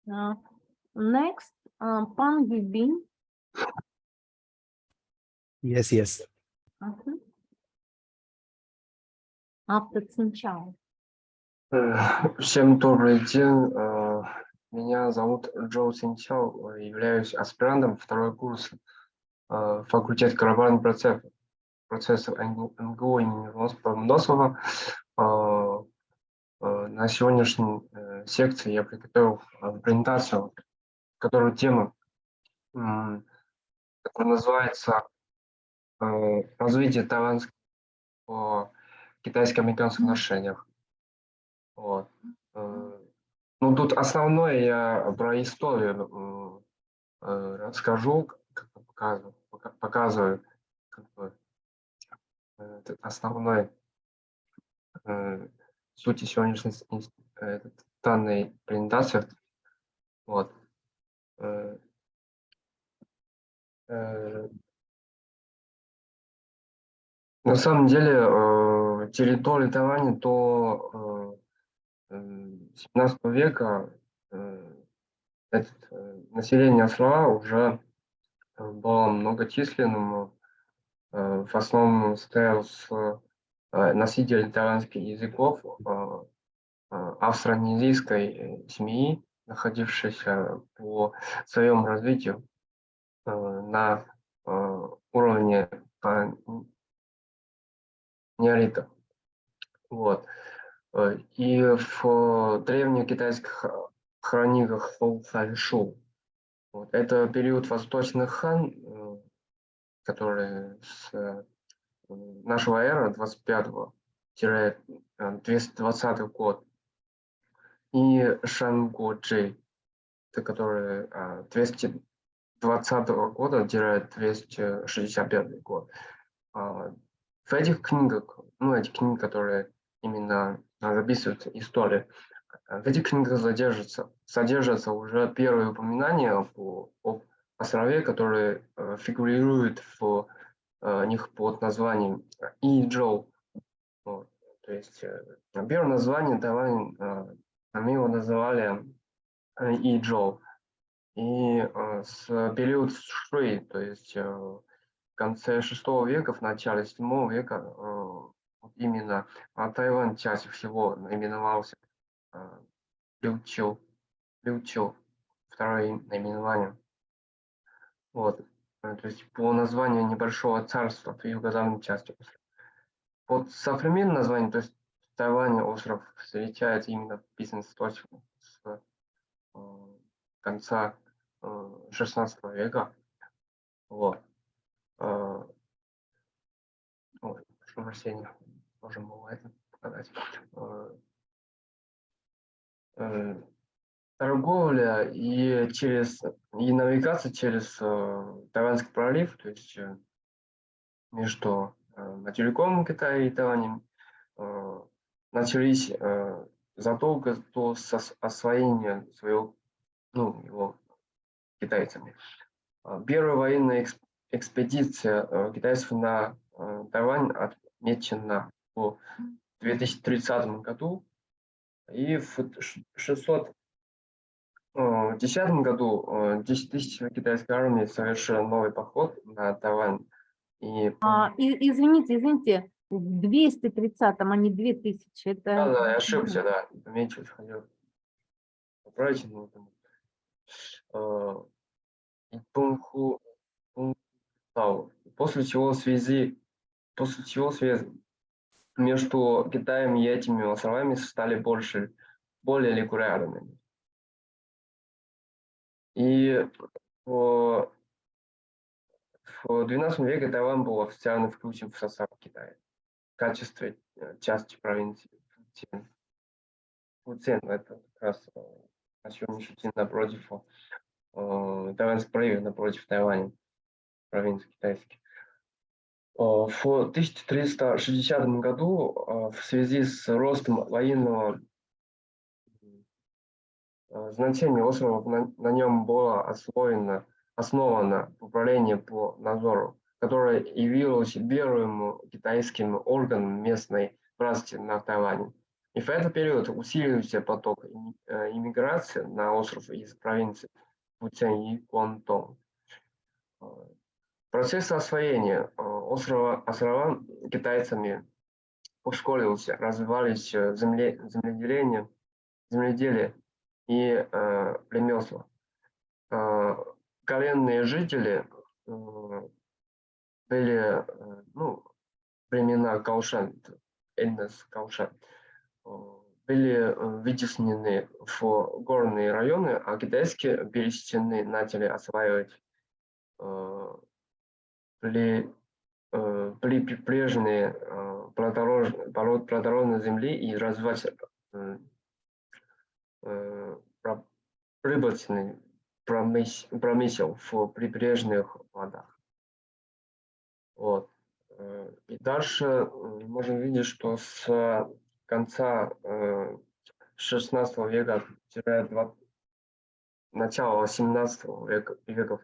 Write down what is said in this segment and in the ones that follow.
Next, Pang Bibin. Yes. After Цинчао. Всем добрый день. Меня зовут Джоу Цинчао. Являюсь аспирантом второй курс факультет глобальных процессов МГУ имени Ломоносова. На сегодняшней секции я приготовил презентацию, которую тема, которая называется «Развитие тайваньских китайско-американских отношениях». Вот. Ну, тут основное я про историю расскажу, как бы показываю как бы, основной сути сегодняшней данной презентации. Вот. На самом деле территория Тайваня до 17 века население острова уже было многочисленным, в основном состоял с носителей тайваньских языков австро-индийской семьи, находившейся по своему развитию на уровне неолита. Вот. И в древних китайских хрониках Фэншу, вот, это период восточных хан, который с нашего эра 25-220 год, и Шангоджи, который 220 года-265 год. В этих книгах, эти книги, которые именно записывают историю, в этих книгах содержатся уже первые упоминания об острове, которые фигурируют в них под названием Иджоу. Вот. То есть первое название Тайвань, мы его называли Иджоу. И с период Шуй, то есть в конце VI века, в начале VII века, именно Тайвань чаще всего именовался Лючил, второе наименование. Вот. То есть по названию небольшого царства в юго-западной части острова. Под современным названием, то есть в Тайване остров встречается именно в бизнес-точке с конца XVI века. Вот. Прошу прощения, можем это показать. Торговля и навигация через Тайваньский пролив, то есть между материком Китая и Тайванем, начались задолго до освоения его китайцами. Первая военная экспедиция китайцев на Тайвань отмечена в 2030 году, и в 610 году 10 тысяч китайской армии совершили новый поход на Тайвань. Извините, в 230-м, а не 2000. Это... Да, я ошибся, да. Меньше хотел поправить. После чего связи между Китаем и этими островами стали более регулярными. И в XII веке Тайвань был официально включен в состав Китая в качестве части провинции Фуцзянь. Это как раз на сегодняшний день напротив Тайваньский пролив, напротив Тайваня, провинции китайских. В 1360 году в связи с ростом военного значения острова на нем было основано управление по надзору, которое явилось первым китайским органом местной власти на Тайване. И в этот период усилился поток иммиграции на остров из провинций Фуцзянь и Гуандong. Процесс освоения острова китайцами ускорился, развивались земледелие и ремесла. Коренные жители были, времена Каушан, Эннес Каушан, были вытеснены в горные районы, а китайские пересечены начали осваивать прибрежные плодородные земли и развивать рыбный промысел в прибрежных водах. Вот. И дальше можем видеть, что с конца 16 века начала 17 веков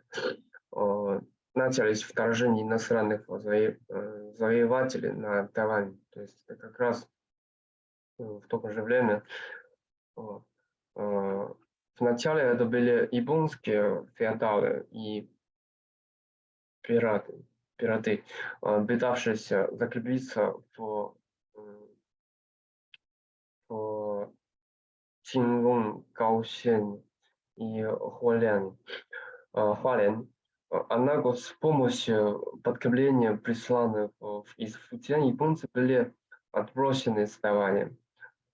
начались вторжения иностранных завоевателей на Тайвань. То есть это как раз в то же время. Вначале это были японские феодалы и пираты, пытавшиеся закрепиться в Чингон, Гаосен и Хуалянь. Однако с помощью подкрепления, присланных из Фуцзянь, японцы были отброшены с Тайваня.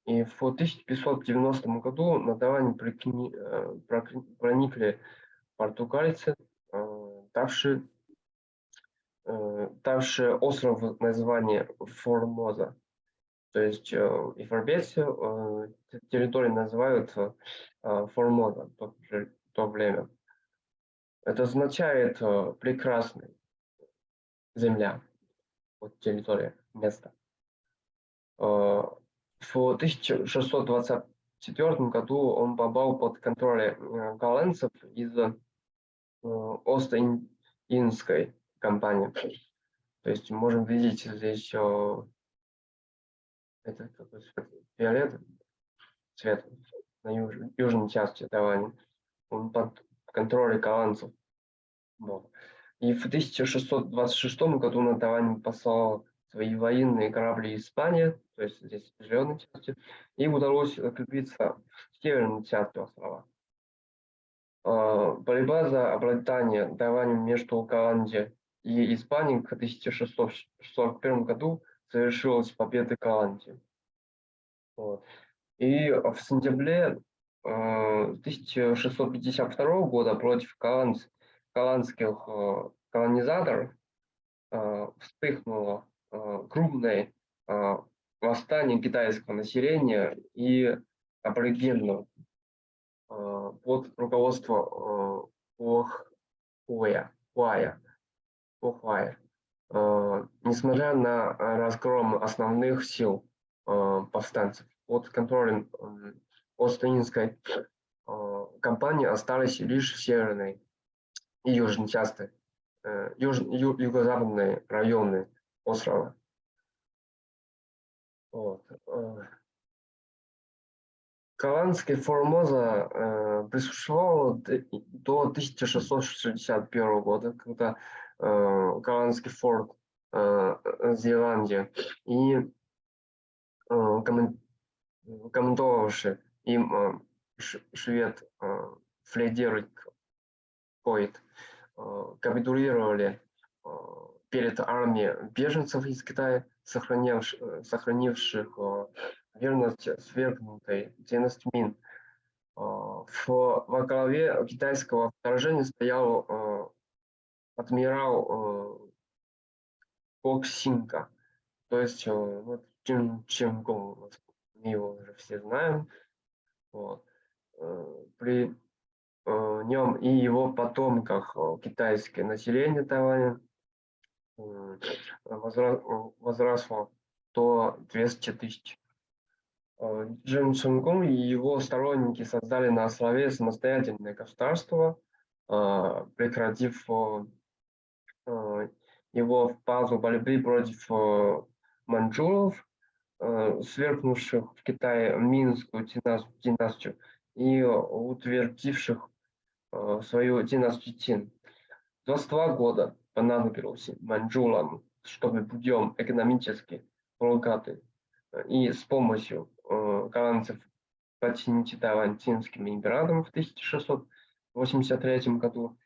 И в 1590 году на Тайвань проникли португальцы, давшие остров название Формоза. То есть европейцы территорию называют Формоза в то время. Это означает прекрасная земля, вот территория, место. В 1624 году он попал под контроль голландцев из Ост-Индской компании. То есть можем видеть здесь это такой фиолетовый цвет на южной части Тайваня. Он под контролем голландцев. Вот. И в 1626 году на Тайвань послал свои военные корабли Испания, то есть здесь в зеленой части, и удалось закрепиться в северной части острова. Борьба за обладание Тайванем между Голландией и Испанией в 1641 году завершилась победой Голландии. Вот. И в сентябре 1652 года против голландских колонизаторов вспыхнуло крупное восстание китайского населения и аборигенов под руководством Хуая. Несмотря на разгром основных сил повстанцев, под контролем Ост-Индской компании остались лишь северные и южные части, юго-западные районы острова. Вот. Голландская Формоза присутствовала до 1661 года, когда голландский форт Зеландия и командовавший им швед Фредерик Койт капитулировали перед армией беженцев из Китая, сохранивших верность свергнутой династии Мин. Во главе китайского вторжения стоял адмирал Коксинка, то есть вот Ченгон, мы его уже все знаем. Вот. При нем и его потомках китайское население Тайваня возросло до 200 тысяч. Джин Ченгун и его сторонники создали на острове самостоятельное государство, прекратив его фазу борьбы против маньчжуров свергнувших в Китае Минскую династию и утвердивших свою династию Цин. 22 года понадобилось маньчжурам, чтобы путем экономической блокады и с помощью голландцев подчинить Тайвань цинским императорам в 1683 году.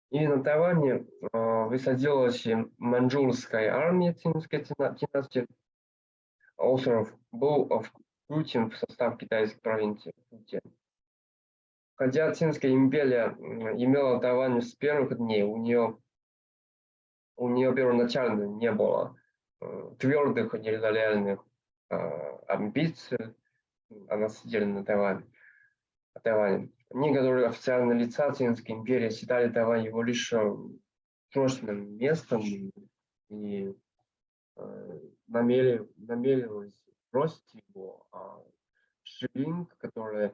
И на Тайване высадилась маньчжурская армия цинской династии. Остров был включен в состав китайской провинции Фудзянь. Хотя Цинская империя имела Тайвань с первых дней, у нее первоначально не было твердых территориальных амбиций относительно Тайваня. Некоторые официальные лица Цинской империи считали Тайвань его лишь срочным местом и намеревались бросить его. Шилинг, который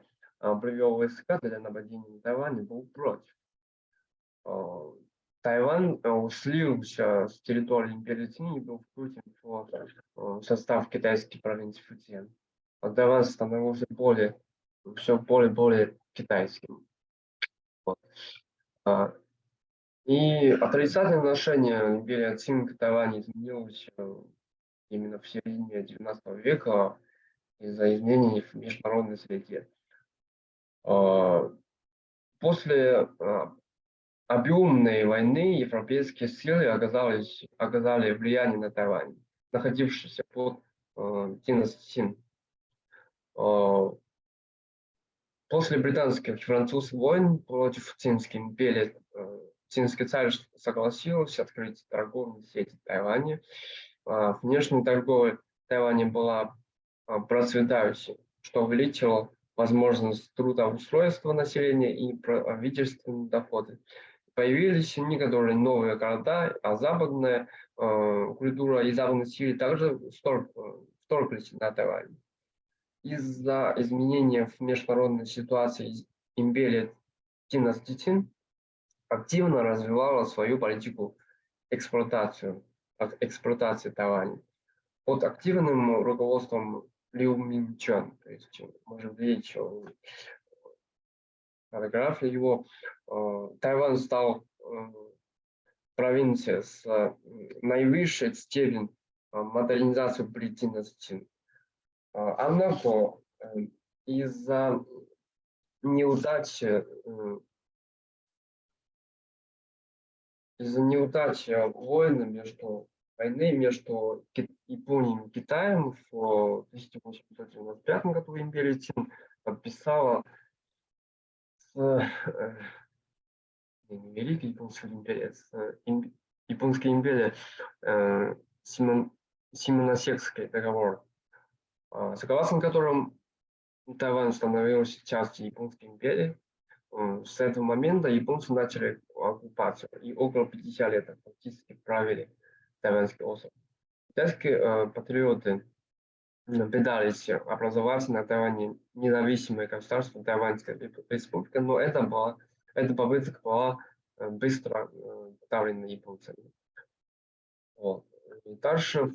привел войска для нападения на Тайвань, был против. Тайвань слился с территории империи Цин и был включен в состав китайской провинции Фудзянь. Тайвань становился все более китайским. Вот. И отрицательное отношение империи Цин к Тайваню изменилось именно в середине XIX века из-за изменений в международной среде. После объемной войны европейские силы оказали влияние на Тайвань, находившийся под династией Цин. После британских и французских войн против Цинской империи цинский царь согласился открыть торговые сети Тайваня. Внешняя торговля Тайваня была процветающей, что увеличило возможность трудоустройства населения и правительственные доходы. Появились некоторые новые города, а западная культура и западные силы также вторглись на Тайвань. Из-за изменения в международной ситуации империя династии Цин активно развивала свою политику эксплуатации Тайваня. Под активным руководством Лю Минчан, то есть, может видеть фотографии его, Тайвань стал провинцией с наивысшей степенью модернизации при династии. Однако из-за неудачи войны между Японией и Китаем в 1895 году империя Цин подписала Великая Японская империя, Симоносекский договор, согласно которому Тайвань становился частью Японской империи. С этого момента японцы начали оккупацию и около 50 лет фактически правили Тайваньский остров. Китайские патриоты пытались образовать на Тайване независимое государство Тайваньская республика, но эта попытка была быстро подавлена японцами. Вот. И дальше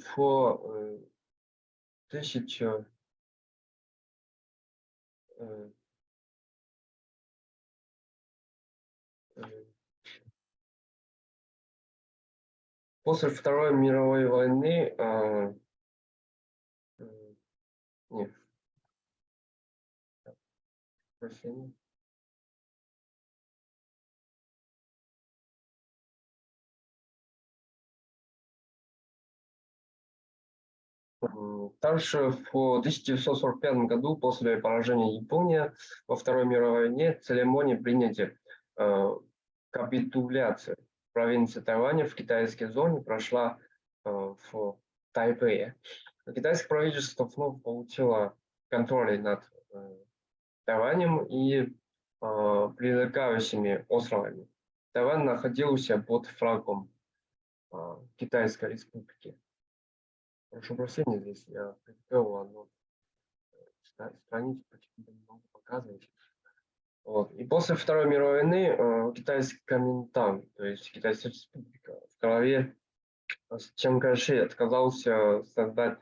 после Второй мировой войны нет, прощения. Дальше в 1945 году, после поражения Японии во Второй мировой войне, церемония принятия капитуляции провинции Тайваня в китайской зоне прошла в Тайпэе. Китайское правительство вновь получило контроль над Тайванем и прилегающими островами. Тайвань находился под флагом Китайской республики. Прошу прощения, здесь я прикрыл одну страницу, почему-то не могу показывать. Вот. И после Второй мировой войны китайский комендант, то есть Китайская республика, в голове Чан Кайши отказался создать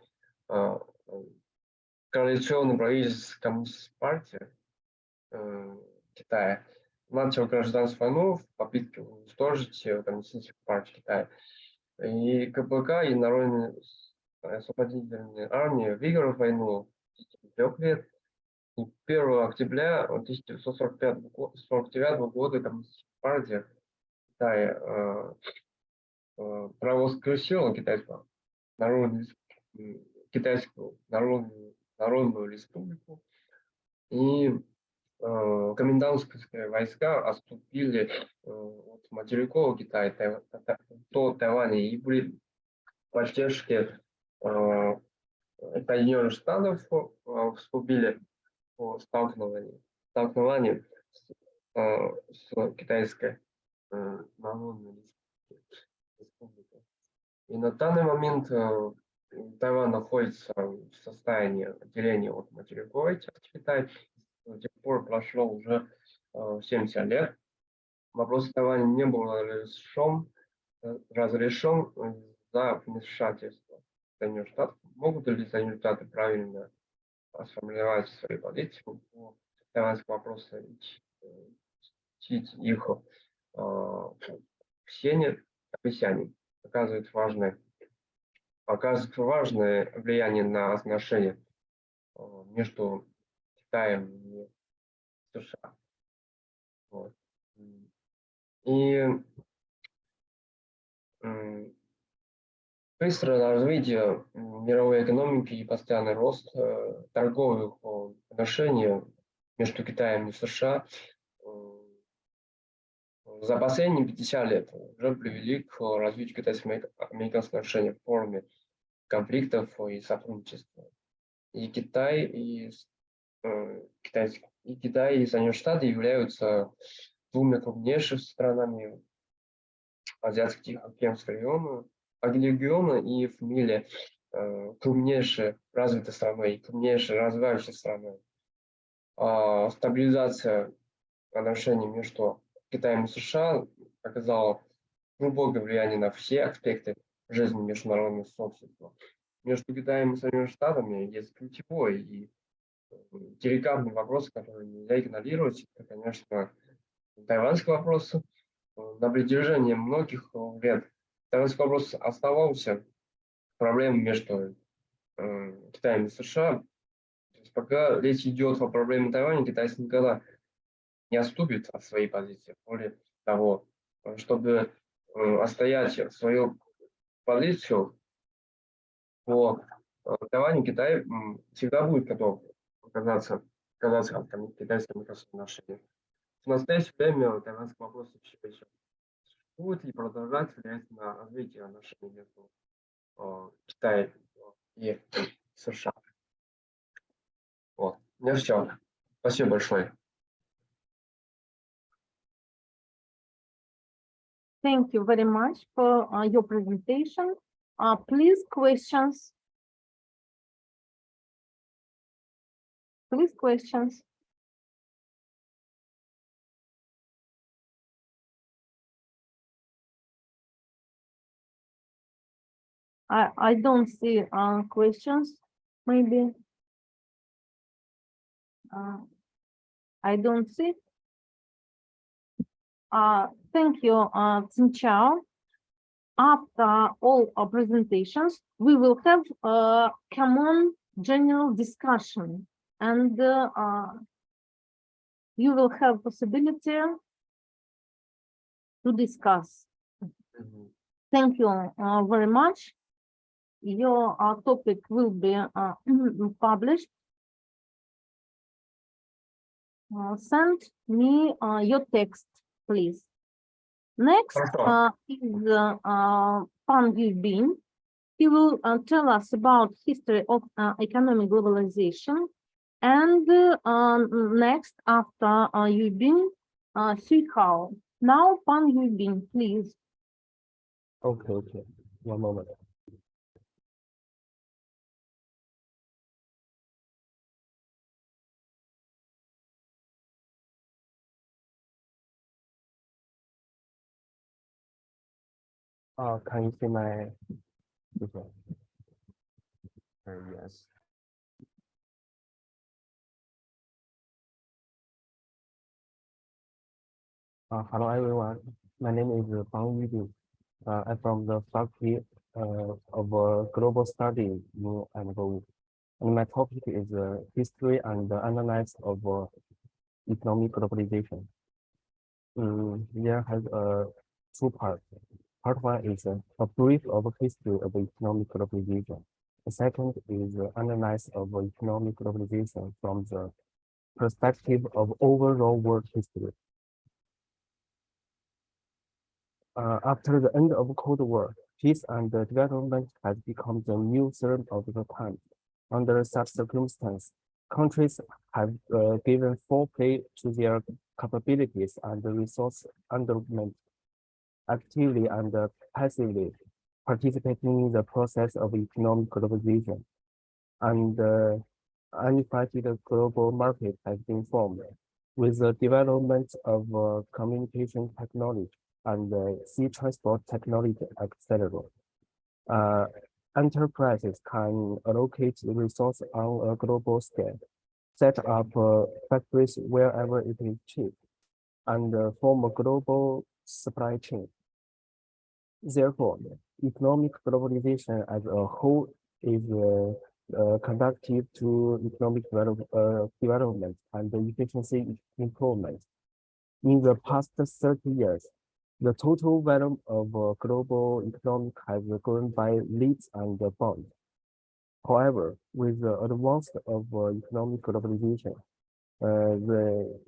коалиционный правительство Коммунистической партии Китая начал гражданскую войну в попытке уничтожить Коммунистическую партию Китая. И КПК и Народная освободительная армия выиграла войну 3 лет. И 1 октября 1949 года Коммунистическая партия Китая провозгласила Китайскую народную республику, и комендантские войска отступили от материкового Китая до Тайваня и при поддержке Соединенных Штатов вступили в столкновение с Китайской народной республикой. И на данный момент Тайвань находится в состоянии отделения от материковой части Китая. С тех пор прошло уже 70 лет. Вопрос Тайваня не был разрешен за вмешательство Соединенных Штатов. Могут ли Соединенные Штаты правильно сформулировать свою политику по тайваньскому вопросу и их обещаний оказывает важное влияние на отношения между Китаем и США. Вот. И быстрое развитие мировой экономики и постоянный рост торговых отношений между Китаем и США за последние 50 лет уже привели к развитию китайско-американских отношений в форме конфликтов и сотрудничества. И Китай и Соединенные Штаты являются двумя крупнейшими странами Азиатско-Тихоокеанского региона и в мире крупнейшей развитой страной и крупнейшей развивающей страной. Стабилизация отношений между Китаем и США оказала глубокое влияние на все аспекты жизни международного сообщества. Между Китаем и Соединенными Штатами есть ключевой и деликатный вопрос, который нельзя игнорировать. Это, конечно, тайваньский вопрос. На протяжении многих лет тайваньский вопрос оставался проблемой между Китаем и США. То есть пока речь идет о проблеме Тайваня, китайцы никогда не отступит от своей позиции. Более того, чтобы отстоять свою позицию по Тайваню, Китай всегда будет готов отказаться от китайско-американских отношений. В настоящее время тайваньский вопрос еще будет ли продолжать влиять на развитие отношений между Китаем и США. Вот. У меня все. Спасибо большое. Thank you very much for your presentation. Please, questions. Please, questions. I don't see questions, maybe. I don't see. Thank you, Zinchao. After all our presentations, we will have a common general discussion, and you will have possibility to discuss. Thank you very much. Your topic will be published. Send me your text, please. Next is Pan Yubin. He will tell us about history of economic globalization. And next, after Yubin, Xu. Now, Pan Yubin, please. Okay. 1 moment. Can you see my? Yes. Hello everyone. My name is Bang Yudu. I'm from the Faculty of Global Studies in MGO. And my topic is history and the analysis of economic globalization. There has two parts. Part one is a brief of history of economic globalization. The second is analysis of economic globalization from the perspective of overall world history. After the end of Cold War, peace and development has become the new theme of the time. Under such circumstances, countries have given full play to their capabilities and resource underment actively and passively participating in the process of economic globalization. And unified global market has been formed with the development of communication technology and sea transport technology etc. Uh, Enterprises can allocate resources on a global scale, set up factories wherever it is cheap, and form a global supply chain. Therefore, economic globalization as a whole is conducive to economic development and efficiency improvement. In the past 30 years, the total volume of global economic has grown by leaps and bounds. However, with the advance of economic globalization, the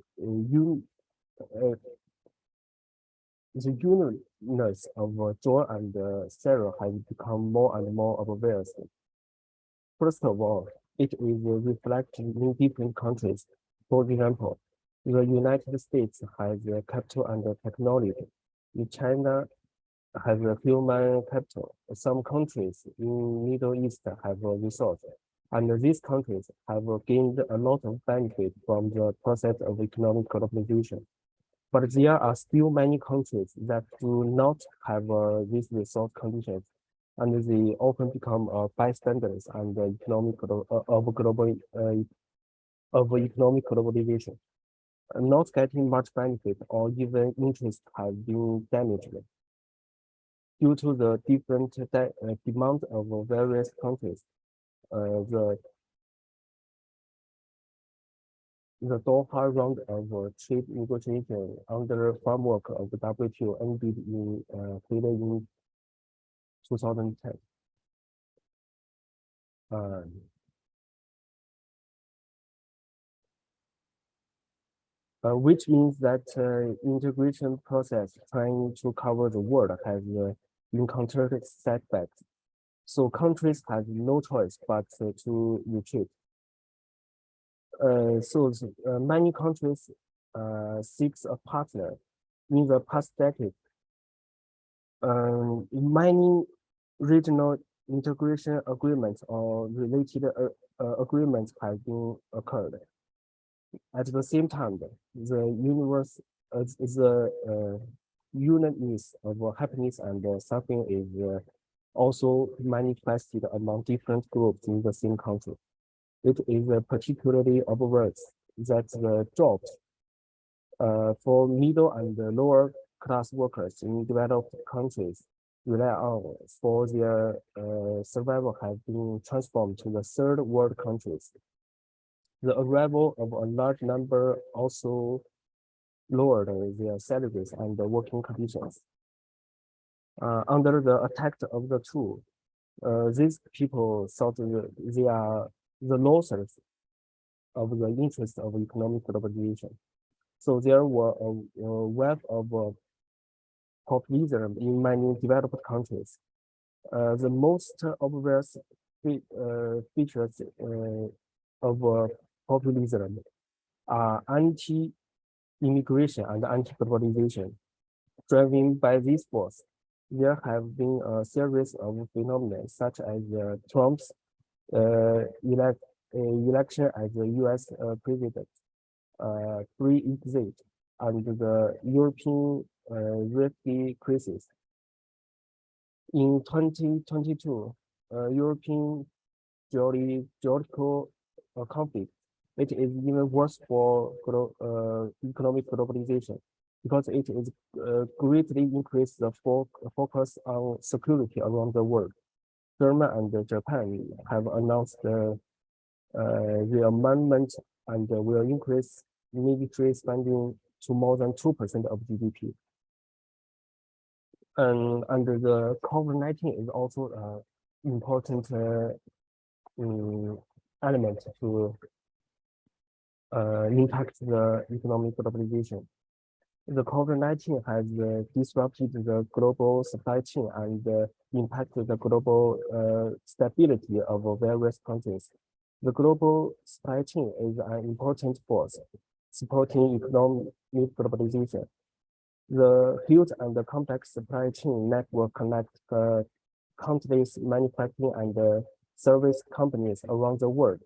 the uniqueness of joy and sorrow has become more and more obvious. First of all, it is reflected in different countries. For example, the United States has capital and technology. In China has a human capital. Some countries in Middle East have resources. And these countries have gained a lot of benefit from the process of economic globalization. But there are still many countries that do not have these resource conditions, and they often become bystanders and of economic globalization. Not getting much benefit or even interest have been damaged due to the different demand of various countries. The Doha round of trade negotiation under framework of the WTO ended in failure in 2010. Which means that integration process trying to cover the world has encountered setbacks. So countries have no choice but to retreat. Many countries seeks a partner. In the past decade, many regional integration agreements or related agreements have been occurred. At the same time, the universe is the uniqueness of happiness and suffering is also manifested among different groups in the same country. It is particularly obvious that the jobs for middle and lower class workers in developed countries rely on for their survival have been transformed to the third world countries. The arrival of a large number also lowered their salaries and working conditions. Under the attack of the two, these people thought they are the losers of the interest of economic globalization. So there were a web of populism in many developed countries. The most obvious features of populism are anti-immigration and anti-globalization. Driven by this force, there have been a series of phenomena such as Trump's election as the US president, Brexit, and the European refugee crisis. In 2022, European geopolitical conflict, it is even worse for economic globalization. because it is greatly increased the focus on security around the world. Germany and Japan have announced the amendment and will increase military spending to more than 2% of GDP. And under the COVID-19 is also an important element to impact the economic globalization. The COVID-19 has disrupted the global supply chain and impacted the global stability of various countries. The global supply chain is an important force supporting economic globalization. The huge and the complex supply chain network connects countless manufacturing and service companies around the world,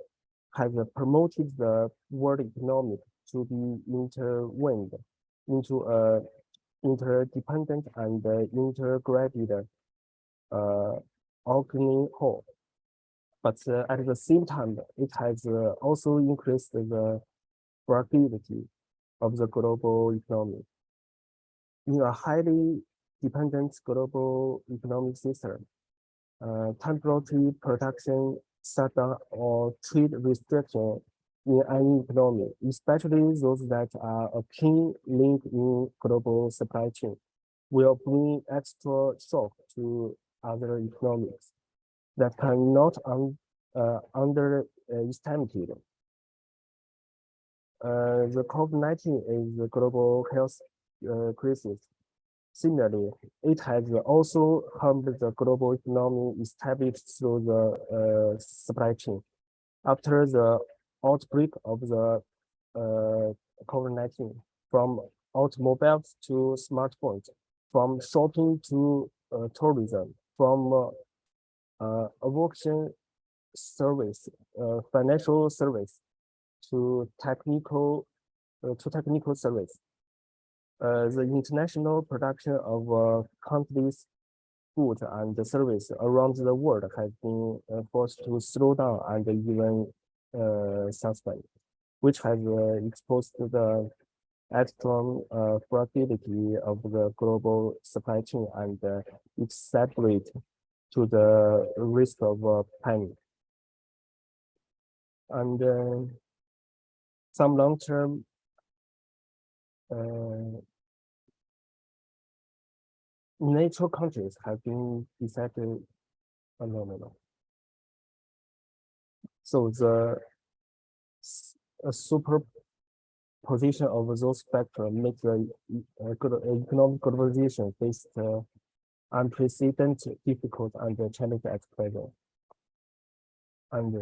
has promoted the world economy to be intertwined into a interdependent and integrated organic whole. But at the same time, it has also increased the fragility of the global economy. In a highly dependent global economic system, temporary production shutdown or trade restriction in any economy, especially those that are a key link in global supply chain, will bring extra shock to other economies that cannot underestimate. The COVID-19 is a global health crisis. Similarly, it has also harmed the global economy established through the supply chain. After the outbreak of the COVID-19, from automobiles to smartphones, from shopping to tourism, from aviation service, financial service, to technical service. The international production of countless goods and services around the world has been forced to slow down and even suspend, which has exposed the extreme fragility of the global supply chain and accelerate to the risk of panic. And some long-term natural countries have been decided phenomenal. So the superposition of those factors makes the economic globalization face unprecedented difficult and challenging at present. And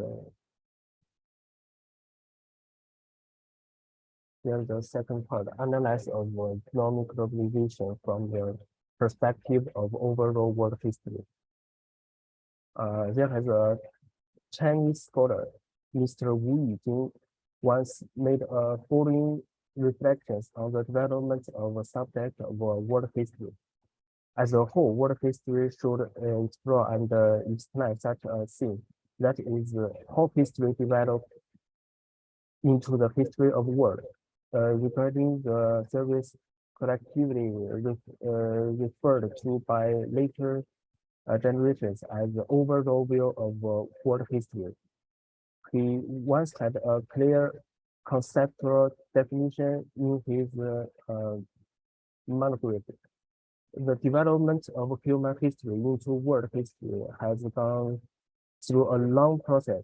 here's the second part, analysis of economic globalization from the perspective of overall world history. There has a Chinese scholar, Mr. Wu Yijing, once made following reflections on the development of a subject of world history. As a whole, world history should explore and explain such a thing, that is how history developed into the history of world. Regarding the service collectively referred to by later generations as the overall view of world history. He once had a clear conceptual definition in his monograph. The development of human history into world history has gone through a long process.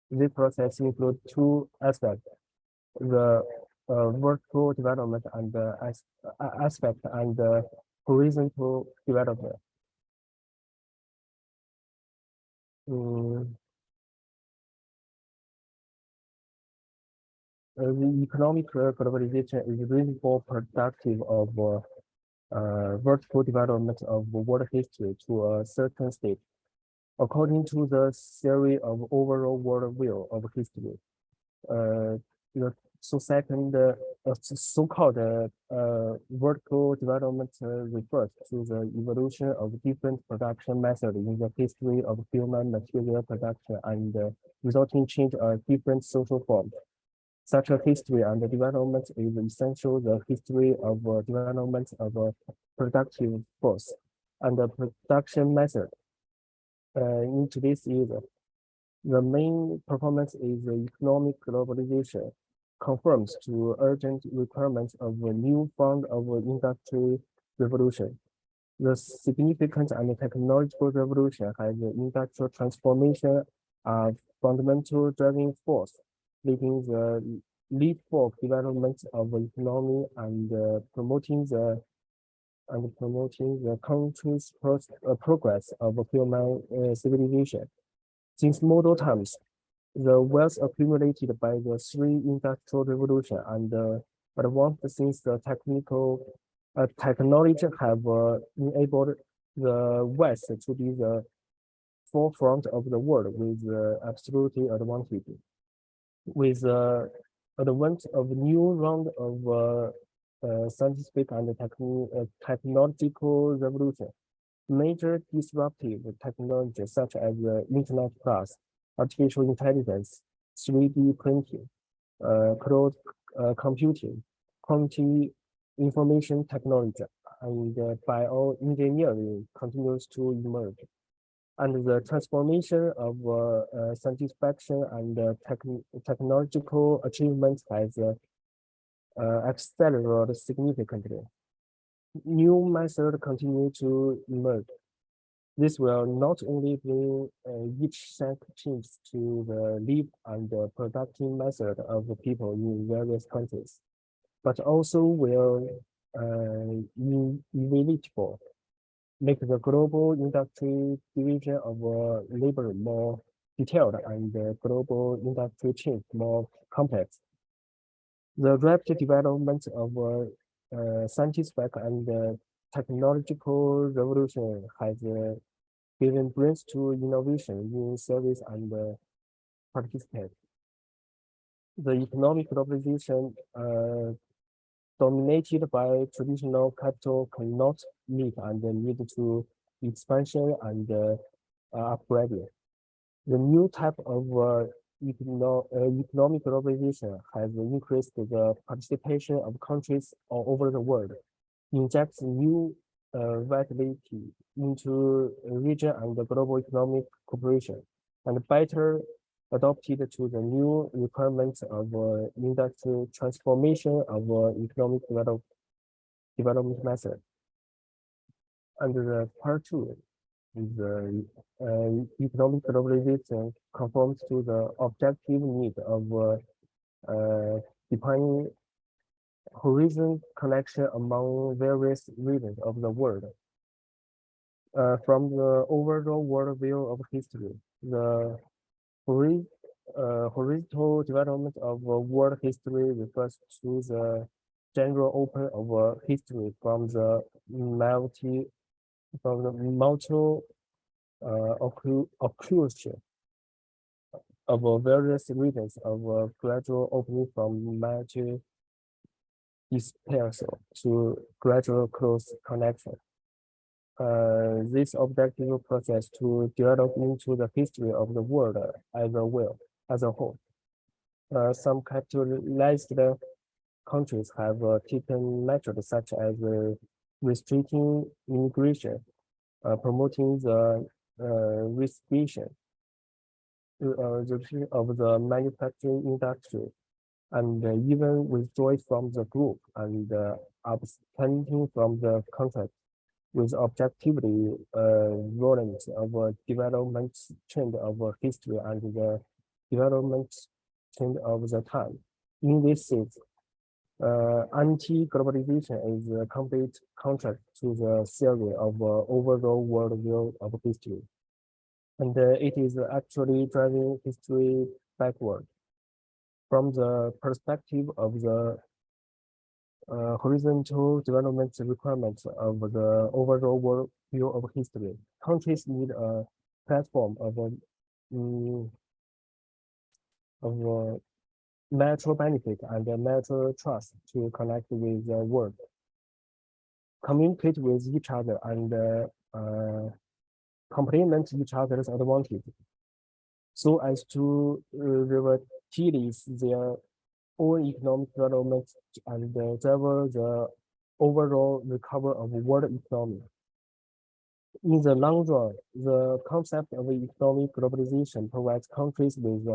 This process includes two aspects: the vertical development and aspect and horizontal development. The economic globalization is really more productive of vertical development of world history to a certain state. According to the theory of overall world view of history, so-called vertical development refers to the evolution of different production methods in the history of human material production and resulting change of different social forms. Such a history and development is essential. The history of development of a productive force and the production method in today's era. The main performance is the economic globalization, conforms to urgent requirements of a new form of industry revolution. The significant and technological revolution has the industrial transformation of fundamental driving force, leading the leapfrog development of the economy and promoting the country's progress of human civilization. Since modern times, the wealth accumulated by the three industrial revolutions and advanced since the technology have enabled the West to be the forefront of the world with absolute advantage. With the advent of new round of scientific and technological revolution, major disruptive technologies such as the Internet Plus, artificial intelligence, 3D printing, cloud computing, quantum information technology, and bioengineering continues to emerge. And the transformation of satisfaction and technological achievements has accelerated significantly. New methods continue to emerge. This will not only bring each step change to the live and productive method of the people in various countries, but also will inevitable make the global industry division of labor more detailed and the global industry change more complex. The rapid development of scientific and technological revolution has given brains to innovation in service and participate. The economic globalization dominated by traditional capital cannot meet and need to expansion and upgrading. The new type of economic globalization has increased the participation of countries all over the world, injects new vitality into region and the global economic cooperation, and better adopted to the new requirements of industrial transformation of economic development method. Under the part 2, the economic globalization conforms to the objective need of defining horizon connection among various regions of the world. From the overall worldview of history, the horizontal development of world history refers to the general open of history from the multiple occlusion of various regions of gradual opening from major dispersal to gradual close connection. This objective process to develop into the history of the world as a whole. Some capitalized countries have taken measures such as restricting immigration, promoting the restriction of the manufacturing industry, and even withdrawing from the group and abstaining from the contract with objectively relevant of development trend of history and the development trend of the time. In this sense, anti-globalization is a complete contract to the theory of overall worldview of history. And it is actually driving history backward. From the perspective of the horizontal development requirements of the overall world view of history, countries need a platform of mutual benefit and mutual trust to connect with the world, communicate with each other, and complement each other's advantage, so as to revitalize their own economic development and drive the overall recovery of world economy. In the long run, the concept of economic globalization provides countries with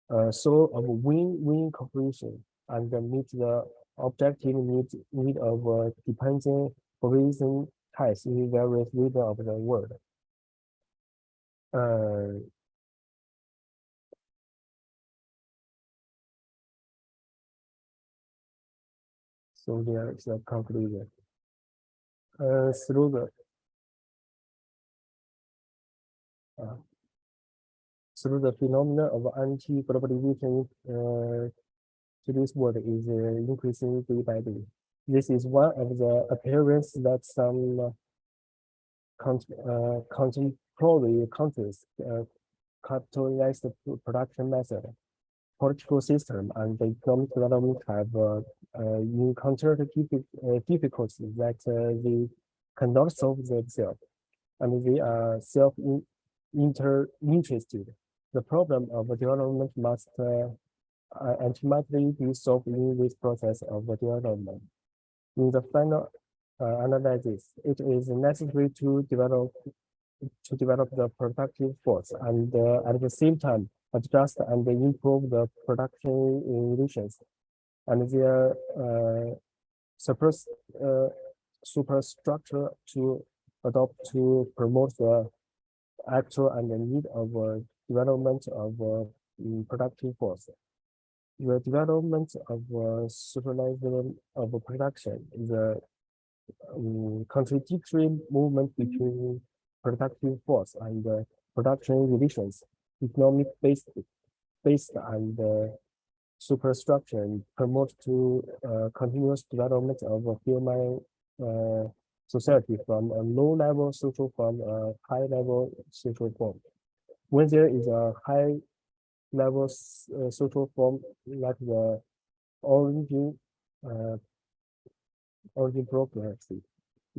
a sort of win-win cooperation and meet the objective need of dependent tourism ties in various regions of the world. So there is a conclusion. Through the phenomenon of anti-globalization, today's world is increasing day by day. This is one of the appearances that some contemporary countries capitalize the production method, political system, and the economic development have encountered difficulties that they cannot solve themselves, and they are self-interested. The problem of development must ultimately be solved in this process of development. In the final analysis, it is necessary to develop the productive force and at the same time adjust and improve the production relations and their superstructure to adopt to promote the actual and the need of development of productive force. The development of supervision of production, the contradictory movement between productive force and production relations, economic based and superstructure promote to continuous development of a human society from a low-level social form, a high-level social form. When there is a high-level social form like the origin progress,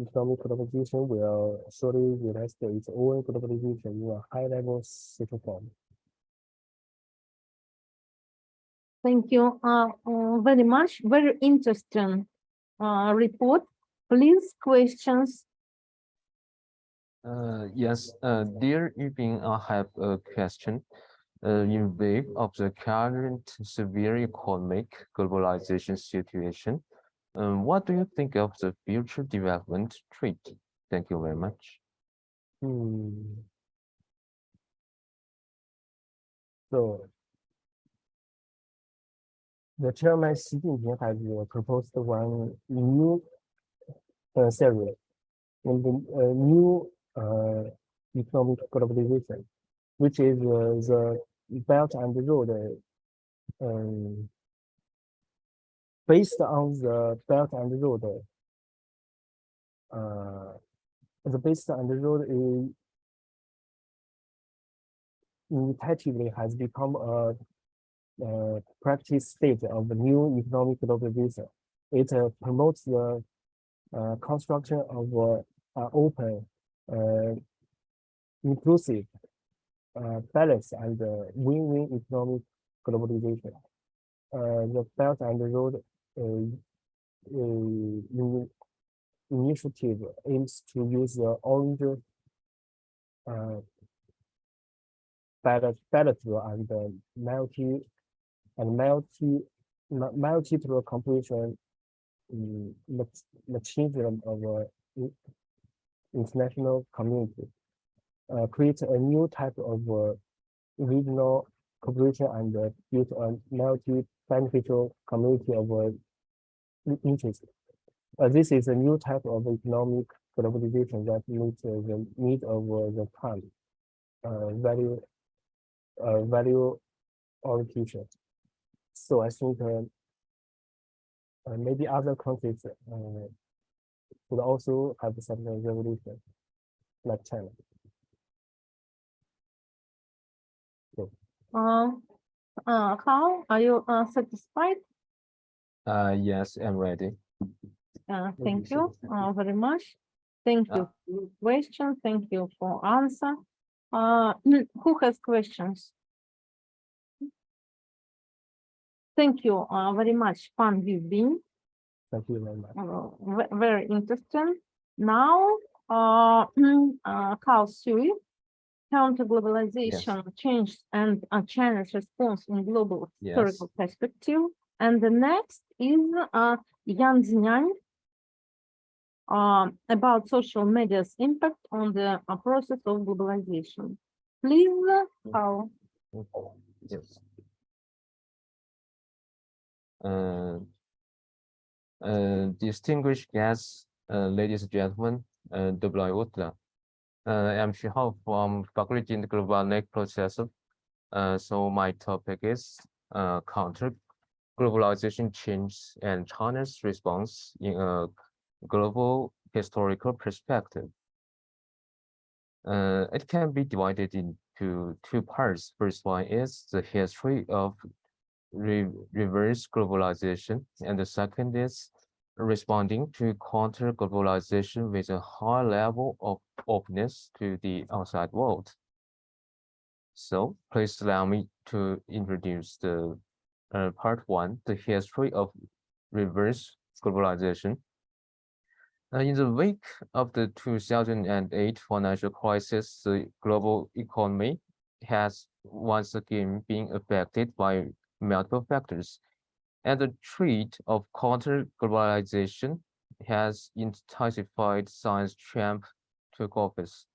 economic globalization will surely realize its own globalization in a high-level social form. Thank you very much. Very interesting report. Please, questions. Yes, dear Yuping, I have a question. In view of the current severe economic globalization situation, what do you think of the future development trend? Thank you very much. So, the chairman Xi Jinping has proposed one new theory in the new economic globalization, which is the Belt and Road. Based on the Belt and Road, the Belt and Road effectively has become a practice stage of the new economic globalization. It promotes the construction of open, inclusive, balanced, and win-win economic globalization. The Belt and Road initiative aims to use the orange bilateral and multilateral cooperation mechanism of international community, create a new type of regional cooperation and build a multi-beneficial community of interest. This is a new type of economic globalization that meets the need of the time, value orientation. So I think maybe other countries would also have such a revolution, like China. So. How are you satisfied? Yes, I'm ready. Thank you very much. Thank you for your question. Thank you for answer. Who has questions? Thank you very much, Pan Yubin. Thank you very much. Very interesting. Now, Kao Sui, counter-globalization, change and China's response in global historical perspective. And the next is Yan Zinyang, about social media's impact on the process of globalization. Please, Kao. Yes. Distinguished guests, ladies and gentlemen, доброе утро. I'm Shihao from Faculty in Global Processor. So my topic is counter globalization change and China's response in a global historical perspective. It can be divided into two parts. First one is the history of reverse globalization, and the second is responding to counter globalization with a high level of openness to the outside world. So please allow me to introduce the part one, the history of reverse globalization. In the wake of the 2008 financial crisis, the global economy has once again been affected by multiple factors, and the threat of counter-globalization has intensified since Trump took office.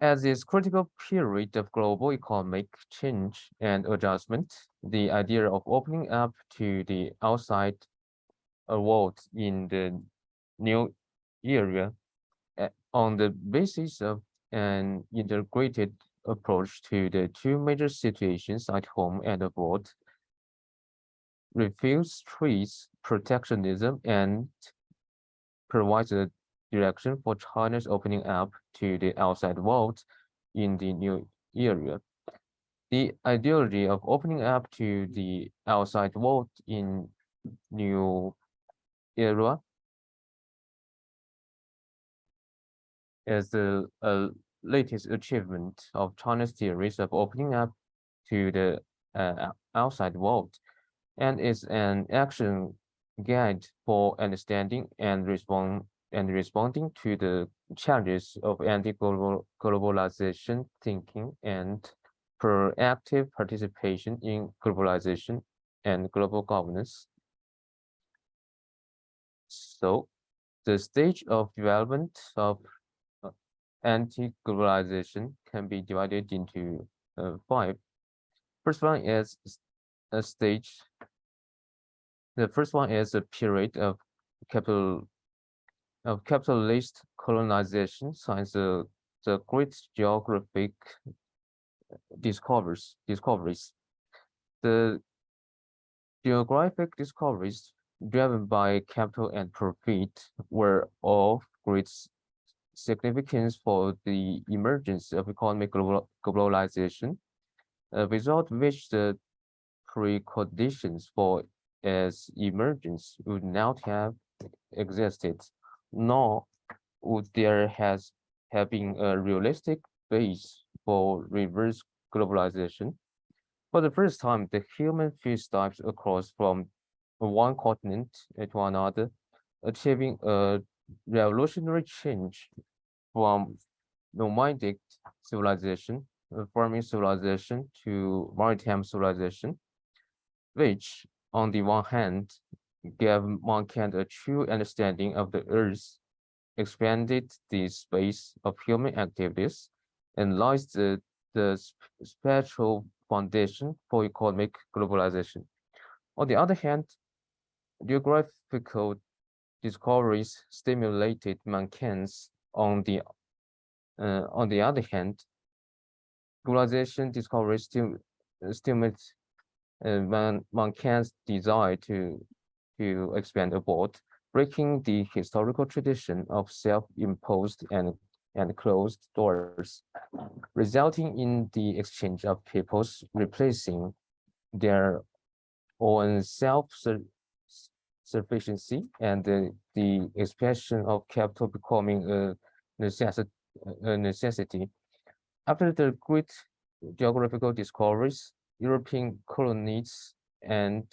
At this critical period of global economic change and adjustment, the idea of opening up to the outside world in the new era on the basis of an integrated approach to the two major situations at home and abroad, refutes threats, protectionism, and provides a direction for China's opening up to the outside world in the new era. The ideology of opening up to the outside world in new era is the latest achievement of China's theories of opening up to the outside world, and is an action guide for understanding and responding to the challenges of anti-globalization thinking and proactive participation in globalization and global governance. So, the stage of development of anti-globalization can be divided into 5. First one is a stage. The first one is a period of capitalist colonization since the great geographic discoveries. The geographic discoveries driven by capital and profit were of great significance for the emergence of economic globalization, without which the preconditions for its emergence would not have existed, nor would there have been a realistic base for reverse globalization. For the first time, the human footsteps across from one continent to another, achieving a revolutionary change from nomadic civilization, farming civilization to maritime civilization, which, on the one hand, gave mankind a true understanding of the Earth, expanded the space of human activities, and laid the spiritual foundation for economic globalization. On the other hand, geographical discoveries stimulated mankind's on the other hand, globalization discoveries stimulate mankind's desire to expand abroad, breaking the historical tradition of self-imposed and closed doors, resulting in the exchange of peoples replacing their own self-sufficiency and the expansion of capital becoming a necessity. After the great geographical discoveries, European colonies and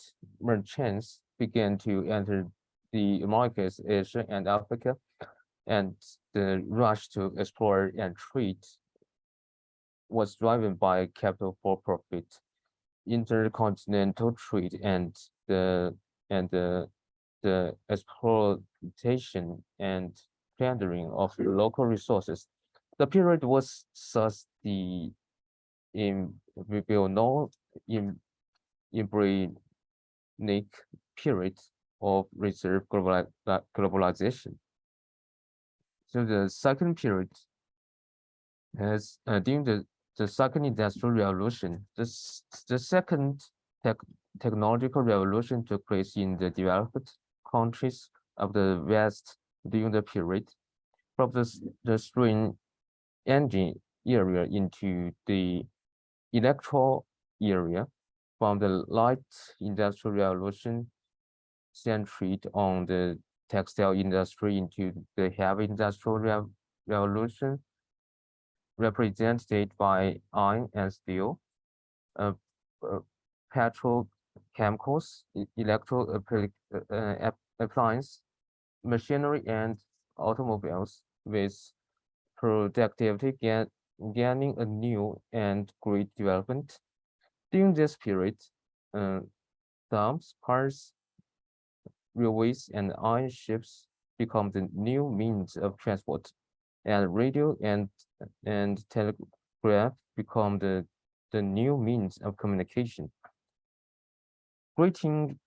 merchants began to enter the Americas, Asia, and Africa, and the rush to explore and trade was driven by capital for profit, intercontinental trade, and the exploitation and plundering of local resources. The period was thus the we will know in embryonic period of reserve globalization. So the second period has during the second industrial revolution, the second technological revolution took place in the developed countries of the West during the period, from the steam engine area into the electro area, from the light industrial revolution centered on the textile industry into the heavy industrial revolution represented by iron and steel, uh, petrochemicals, electro appliance, machinery, and automobiles, with productivity gaining a new and great development. During this period, dams, cars, railways, and iron ships become the new means of transport, and radio and telegraph become the new means of communication, shortening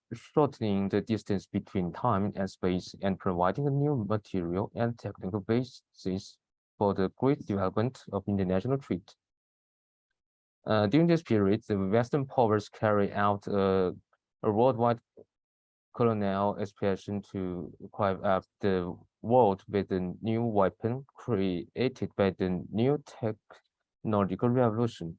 the distance between time and space and providing a new material and technical basis for the great development of international trade. During this period, the Western powers carried out a worldwide colonial expansion to carve up the world with a new weapon created by the new technological revolution.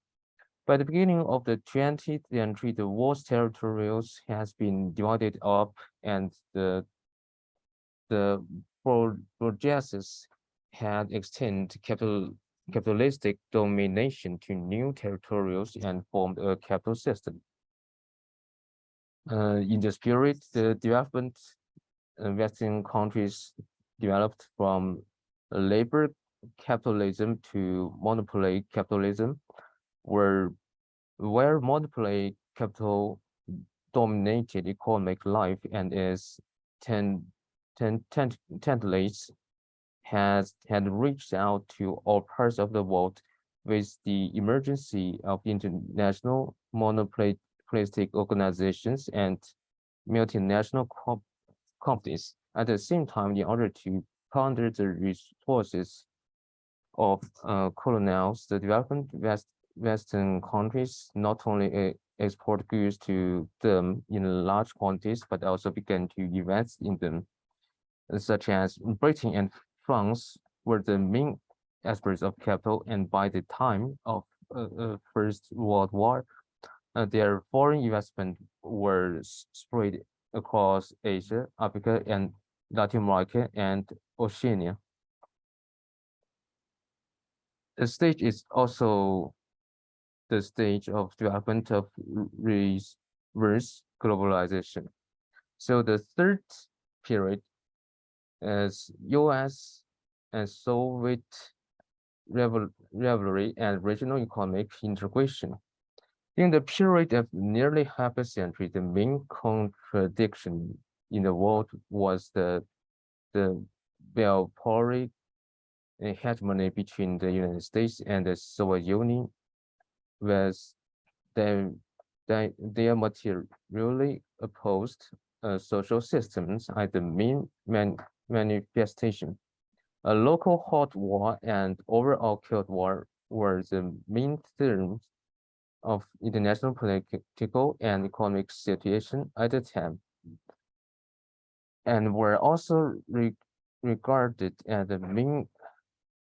By the beginning of the 20th century, the world's territories has been divided up, and the burgesses had extended capitalistic domination to new territories and formed a capital system. In this period, the development Western countries developed from labor capitalism to monopoly capitalism, where monopoly capital dominated economic life and its templates had reached out to all parts of the world. With the emergence of international monopolistic organizations and multinational companies. At the same time, in order to counter the resources of colonials, the development Western countries not only export goods to them in large quantities, but also began to invest in them, such as Britain and France were the main exporters of capital, and by the time of First World War, their foreign investment were spread across Asia, Africa, and Latin America, and Oceania. The stage is also the stage of development of reverse globalization. So the third period is US and Soviet rivalry and regional economic integration. In the period of nearly half a century, the main contradiction in the world was the bipolar hegemony between the United States and the Soviet Union, was they materially opposed social systems as the main manifestation. A local hot war and overall Cold War were the main themes of international political and economic situation at the time, and were also regarded as the main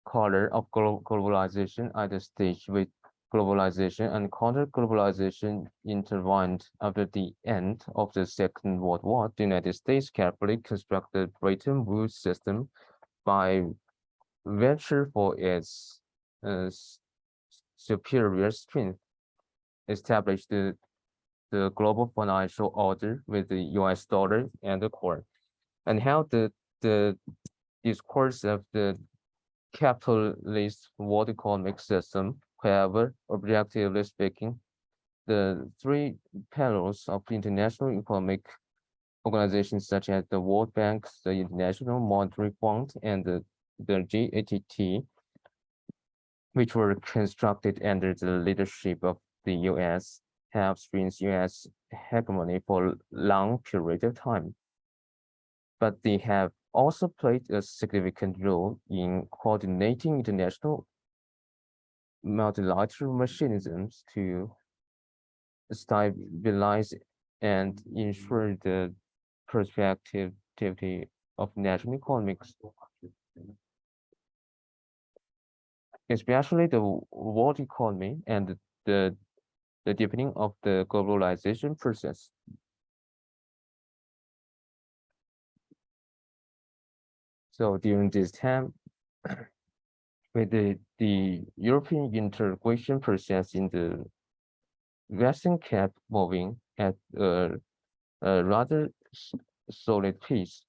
color of globalization at the stage with globalization and counter-globalization intervened after the end of the Second World War. The United States carefully constructed Bretton Woods system by venture for its superior strength, established the global financial order with the US dollar and the core, and how the discourse of the capitalist world economic system. However, objectively speaking, the three pillars of international economic organizations such as the World Bank, the International Monetary Fund, and the GATT, which were constructed under the leadership of the US, have experienced US hegemony for a long period of time. But they have also played a significant role in coordinating international multilateral mechanisms to stabilize and ensure the prosperity of national economies, especially the world economy and the deepening of the globalization process. So during this time, with the European integration process in the Western kept moving at a rather solid pace.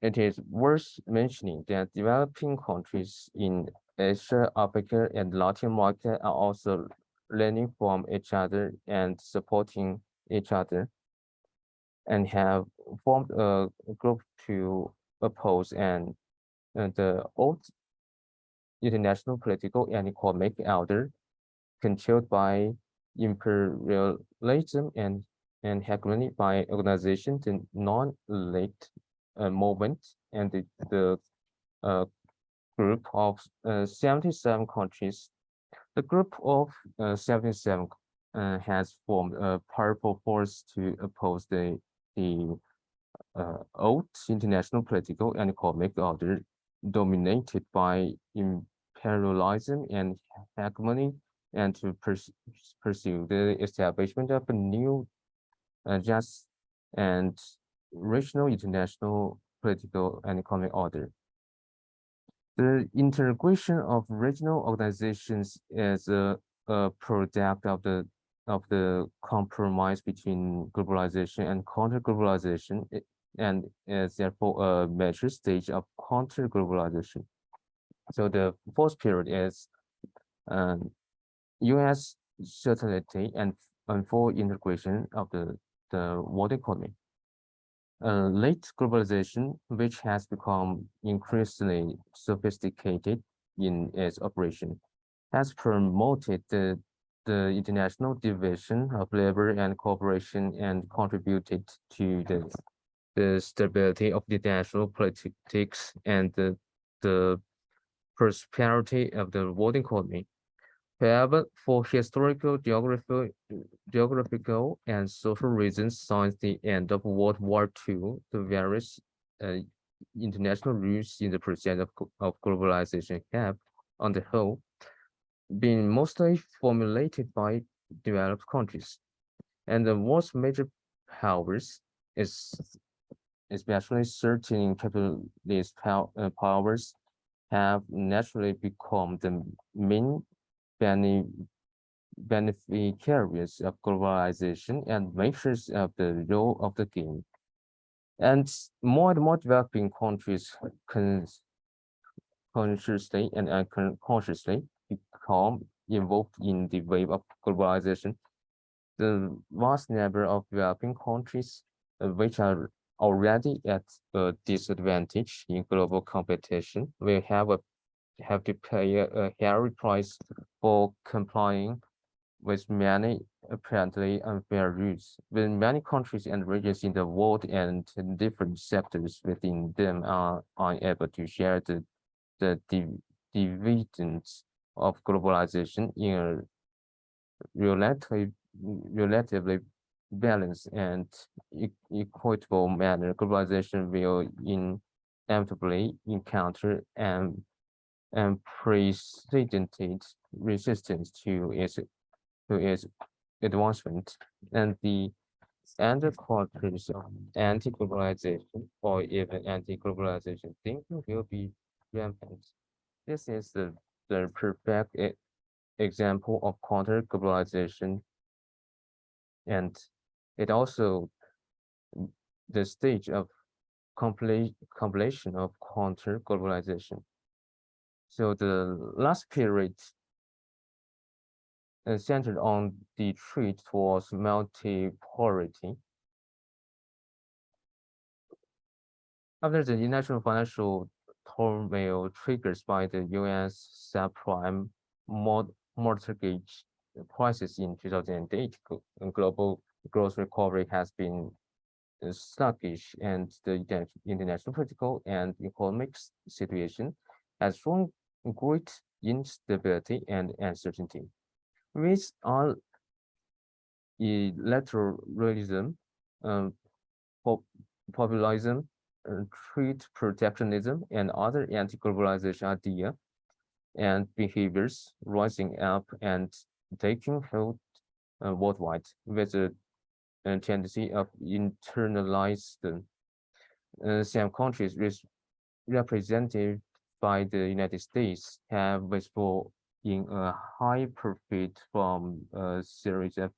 It is worth mentioning that developing countries in Asia, Africa, and Latin America are also learning from each other and supporting each other, and have formed a group to oppose the old international political and economic order controlled by imperialism and hegemony by organizations and non-elite movement, and the group of 77 countries. The group of 77 has formed a powerful force to oppose the old international political and economic order dominated by imperialism and hegemony, and to pursue the establishment of a new just and regional international political and economic order. The integration of regional organizations is a product of the compromise between globalization and counter-globalization, and is therefore a major stage of counter-globalization. So the fourth period is US certainty and full integration of the world economy. Late globalization, which has become increasingly sophisticated in its operation, has promoted the international division of labor and cooperation and contributed to the stability of the international politics and the prosperity of the world economy. However, for historical, geographical, and social reasons, since the end of World War II, the various international rules in the process of globalization have, on the whole, been mostly formulated by developed countries. And the most major powers, especially certain capitalist powers, have naturally become the main beneficiaries of globalization and makers of the role of the game. And more developing countries consciously and unconsciously become involved in the wave of globalization. The vast number of developing countries, which are already at a disadvantage in global competition, will have to pay a higher price for complying with many apparently unfair rules. When many countries and regions in the world and different sectors within them are unable to share the dividends of globalization in a relatively balanced and equitable manner, globalization will inevitably encounter unprecedented resistance to its advancement, and the undercurrents of anti-globalization or even anti-globalization thinking will be rampant. This is the perfect example of counter-globalization, and it also the stage of compilation of counter-globalization. So the last period centered on the threat towards multipolarity. After the international financial turmoil triggered by the U.S. subprime mortgage crisis in 2008, global growth recovery has been sluggish, and the international political and economic situation has shown great instability and uncertainty. With all electoralism, populism, trade protectionism, and other anti-globalization ideas and behaviors rising up and taking hold worldwide, with a tendency of internalized. Some countries represented by the United States have withdrawn in a high profit from a series of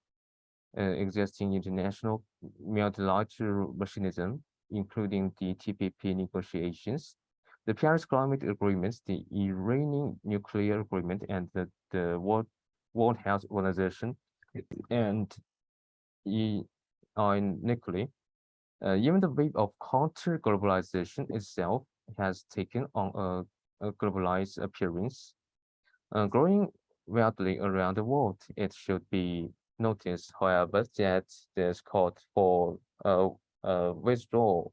existing international multilateral mechanisms, including the TPP negotiations, the Paris Climate Agreements, the Iranian Nuclear Agreement, and the World Health Organization, and ironically, even the wave of counter-globalization itself has taken on a globalized appearance, growing widely around the world. It should be noticed, however, that this called for withdrawal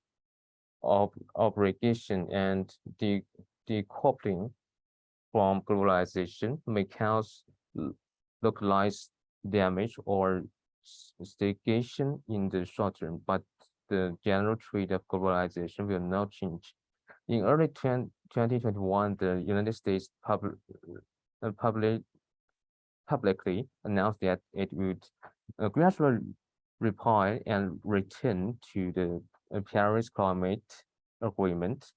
of obligation and decoupling from globalization may cause localized damage or stagnation in the short term, but the general trend of globalization will not change. In early 2021, the United States publicly announced that it would gradually reply and return to the Paris Climate Agreement,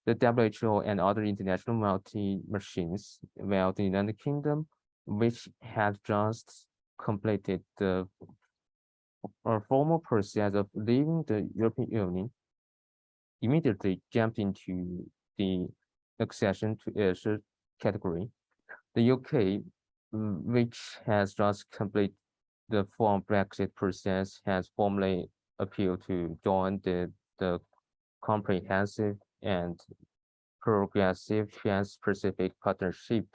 the WHO, and other international multi-machines, while the United Kingdom, which had just completed the formal process of leaving the European Union, immediately jumped into the accession to a category. The UK, which has just completed the formal Brexit process, has formally appealed to join the comprehensive and progressive Trans-Pacific Partnership.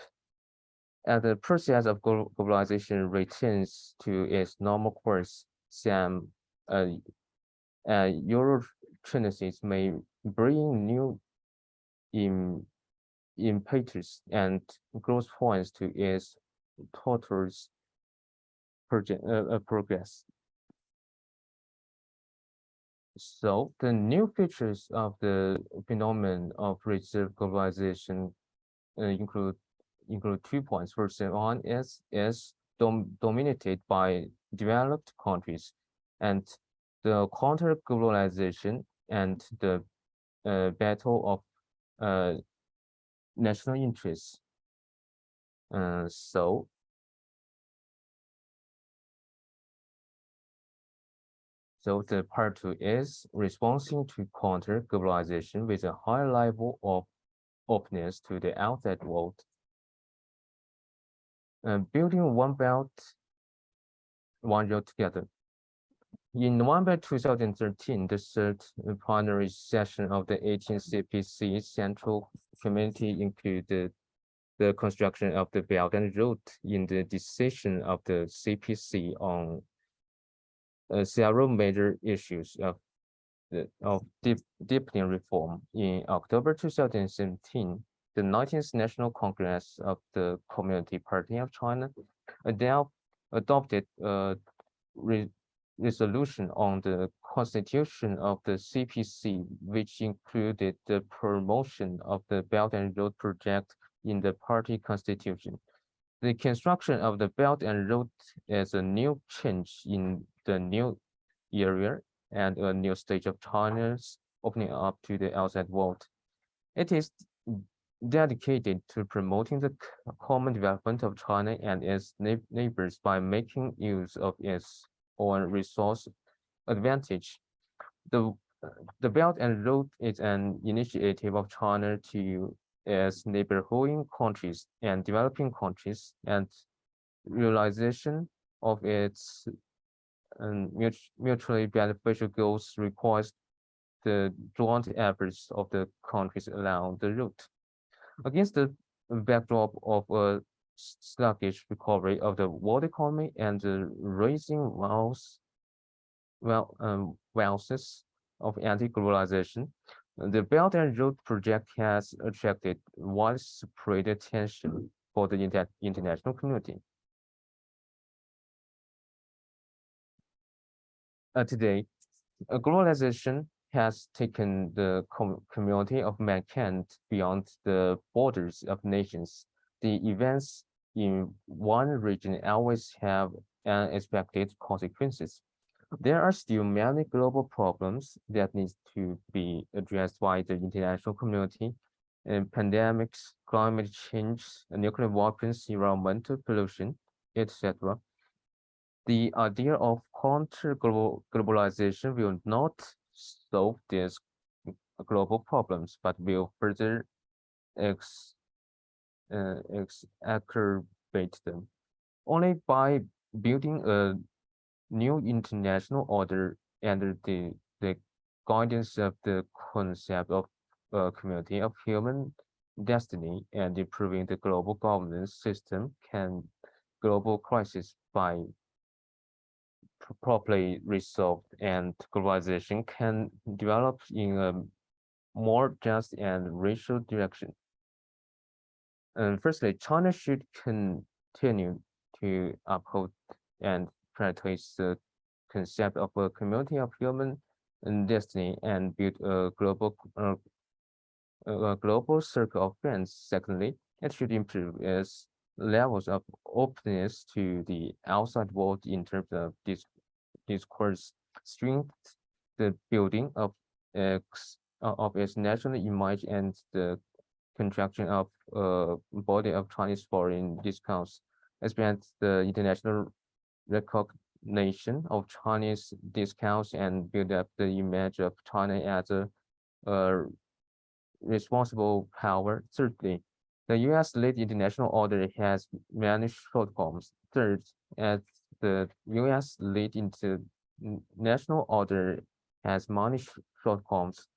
As the process of globalization returns to its normal course, some Euro-tendencies may bring new impetus and growth points to its total progress. So the new features of the phenomenon of reserve globalization include 2 points. First one is dominated by developed countries, and the counter-globalization and the battle of national interests. So the part 2 is responding to counter-globalization with a high level of openness to the outside world. Building one belt, one road together. In November 2013, the third plenary session of the 18th CPC Central Committee included the construction of the Belt and Road in the decision of the CPC on several major issues of deepening reform. In October 2017, the 19th National Congress of the Communist Party of China adopted a resolution on the constitution of the CPC, which included the promotion of the Belt and Road project in the party constitution. The construction of the Belt and Road is a new change in the new area and a new stage of China's opening up to the outside world. It is dedicated to promoting the common development of China and its neighbors by making use of its own resource advantage. The, the Belt and Road is an initiative of China to its neighboring countries and developing countries, and realization of its mutually beneficial goals requires the joint efforts of the countries along the route. Against the backdrop of a sluggish recovery of the world economy and the rising wealths of anti-globalization, the Belt and Road project has attracted widespread attention for the international community. Today, globalization has taken the community of mankind beyond the borders of nations. The events in one region always have unexpected consequences. There are still many global problems that need to be addressed by the international community, pandemics, climate change, nuclear weapons, environmental pollution, etc. The idea of counter-globalization will not solve these global problems, but will further exacerbate them. Only by building a new international order under the guidance of the concept of a community of human destiny and improving the global governance system can global crisis by properly resolved and globalization can develop in a more just and racial direction. And firstly, China should continue to uphold and prioritize the concept of a community of human destiny and build a global circle of friends. Secondly, it should improve its levels of openness to the outside world in terms of discourse, strength, the building of its national image and the construction of a body of Chinese foreign discounts, expand the international recognition of Chinese discounts and build up the image of China as a responsible power. Thirdly, the US-led international order has many shortcomings. Third, as the US-led international order has many shortcomings,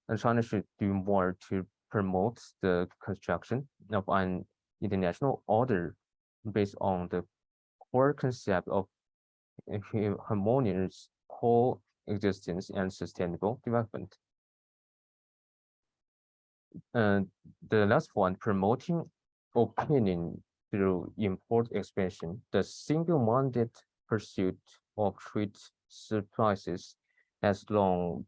and China should do more to promote the construction of an international order based on the core concept of harmonious coexistence and sustainable development. And the last one, promoting opinion through import expansion. The single-minded pursuit of trade surpluses has long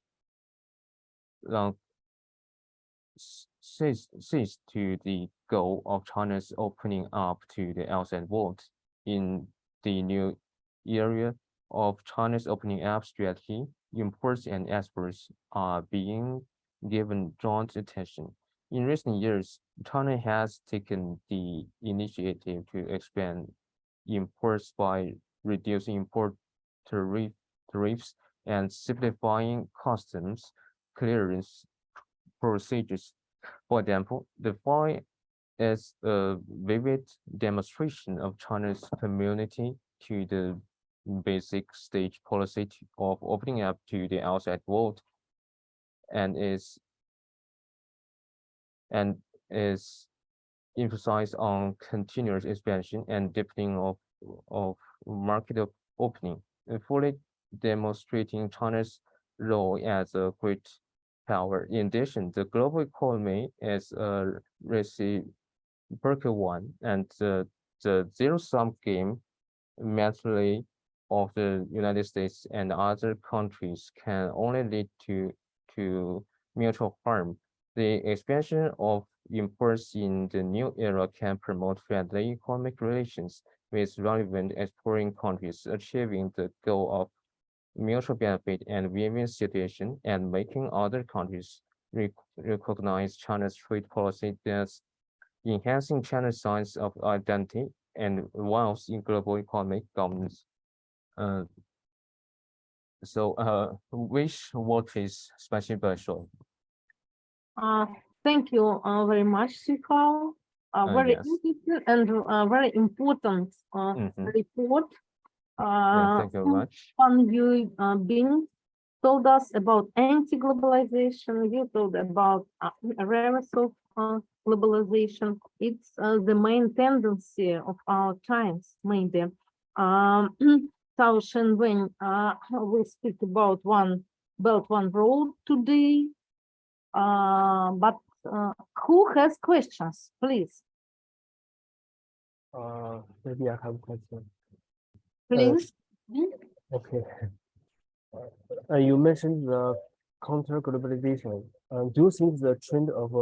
ceased to the goal of China's opening up to the outside world. In the new area of China's opening up strategy, imports and exports are being given joint attention. In recent years, China has taken the initiative to expand imports by reducing import tariffs and simplifying customs clearance procedures. For example, the following is a vivid demonstration of China's community to the basic stage policy of opening up to the outside world and is emphasized on continuous expansion and deepening of market opening, fully demonstrating China's role as a great power. In addition, the global economy is a reciprocal one, and the zero-sum game mentally of the United States and other countries can only lead to mutual harm. The expansion of imports in the new era can promote friendly economic relations with relevant exporting countries, achieving the goal of mutual benefit and win-win situation and making other countries recognize China's trade policy as enhancing China's sense of identity and wealth in global economic governance. Which work is especially special? Thank you very much, Sikao. Very Yes. interesting and very important report. Thank you very much. You Bing told us about anti-globalization. You told about reverse of globalization. It's the main tendency of our times, maybe. Cao Shenwen will speak about One Belt, One Road today. But who has questions, please? Maybe I have a question. Please. Okay. You mentioned the counter-globalization. Do you think the trend of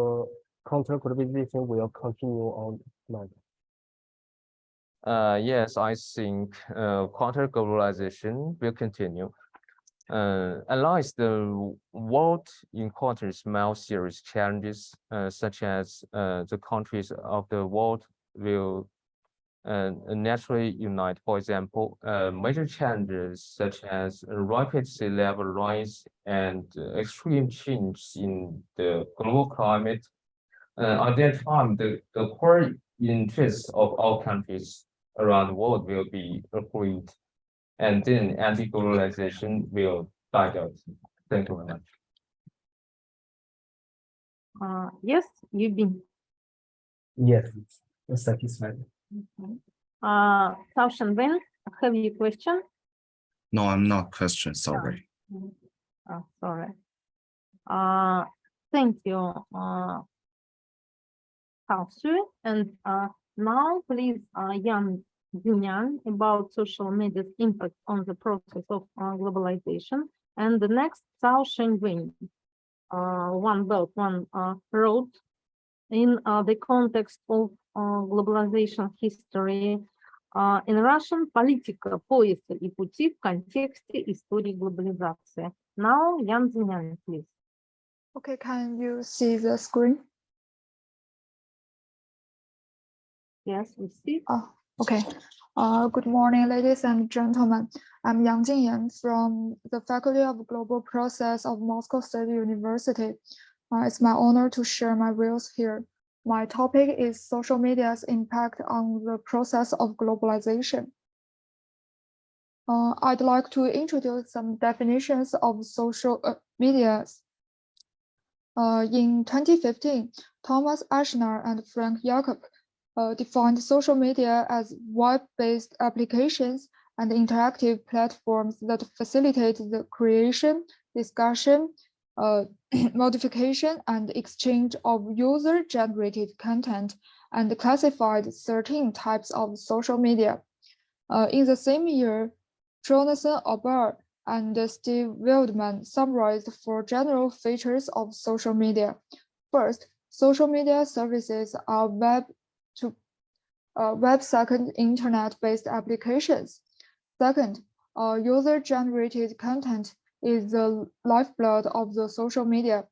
counter-globalization will continue on next? Yes, I think counter-globalization will continue. Unless the world encounters more serious challenges, such as the countries of the world will naturally unite. For example, major challenges such as rapid sea level rise and extreme change in the global climate. At that time, the core interests of all countries around the world will be agreed, and then anti-globalization will die out. Thank you very much. Yes, you've been. Yes, it's satisfied. Cao Shenwen, have you a question? No, I'm not question, sorry. Sorry. Thank you, Cao Xu. And now, please, Yang Yunyan about social media's impact on the process of globalization. And the next, Cao Shenwen, One Belt, One Road, in the context of globalization history. In Russian, политика пояса и пути в контексте истории глобализации. Now, Yang Yunyan, please. Okay, can you see the screen? Yes, we see. Okay. Good morning, ladies and gentlemen. I'm Yang Jinyan from the Faculty of Global Process of Moscow State University. It's my honor to share my views here. My topic is social media's impact on the process of globalization. I'd like to introduce some definitions of social media. In 2015, Thomas Aschner and Frank Jakob defined social media as web-based applications and interactive platforms that facilitate the creation, discussion, modification, and exchange of user-generated content, and classified 13 types of social media. In the same year, Jonathan Auber and Steve Wildman summarized 4 general features of social media. First, social media services are web-second internet-based applications. Second, user-generated content is the lifeblood of the social media.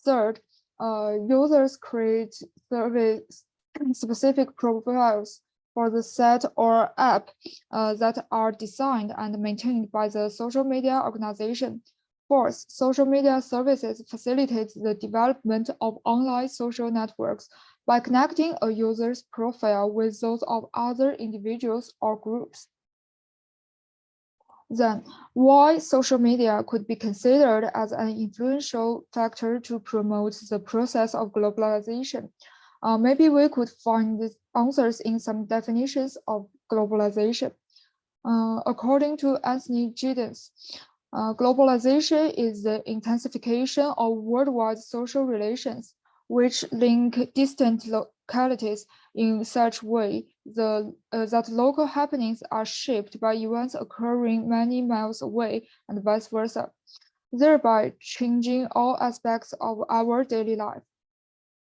Third, users create service-specific profiles for the set or app that are designed and maintained by the social media organization. Fourth, social media services facilitate the development of online social networks by connecting a user's profile with those of other individuals or groups. Then, why social media could be considered as an influential factor to promote the process of globalization? Maybe we could find the answers in some definitions of globalization. According to Anthony Giddens, globalization is the intensification of worldwide social relations, which link distant localities in such way that local happenings are shaped by events occurring many miles away and vice versa, thereby changing all aspects of our daily life.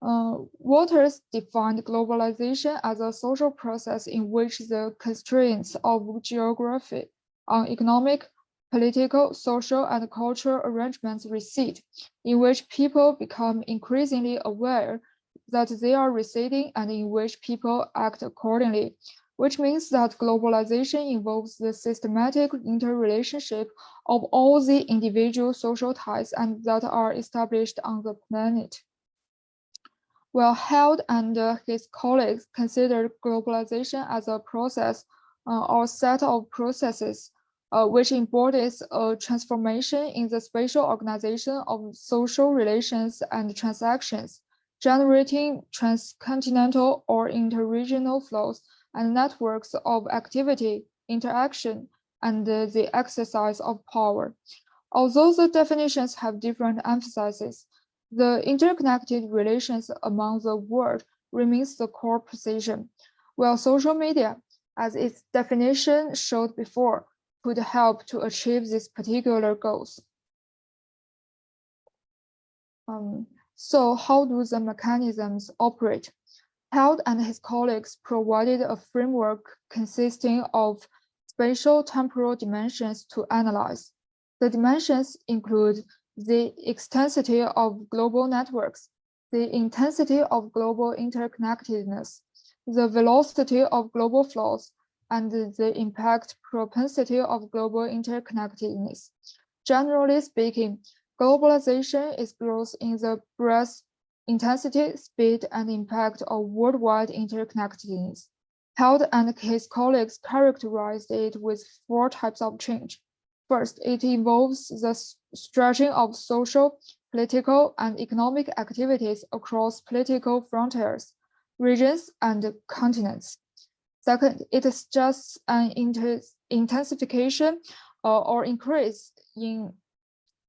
Waters defined globalization as a social process in which the constraints of geography, economic, political, social, and cultural arrangements recede, in which people become increasingly aware that they are receding and in which people act accordingly, which means that globalization involves the systematic interrelationship of all the individual social ties and that are established on the planet. Well, Held and his colleagues considered globalization as a process or set of processes which embodies a transformation in the spatial organization of social relations and transactions, generating transcontinental or interregional flows and networks of activity, interaction, and the exercise of power. Although the definitions have different emphases, the interconnected relations among the world remains the core position, while social media, as its definition showed before, could help to achieve these particular goals. So how do the mechanisms operate? Held and his colleagues provided a framework consisting of spatial temporal dimensions to analyze. The dimensions include the extensity of global networks, the intensity of global interconnectedness, the velocity of global flows, and the impact propensity of global interconnectedness. Generally speaking, globalization is growth in the breadth, intensity, speed, and impact of worldwide interconnectedness. Held and his colleagues characterized it with 4 types of change. First, it involves the stretching of social, political, and economic activities across political frontiers, regions, and continents. Second, it suggests an intensification or increase in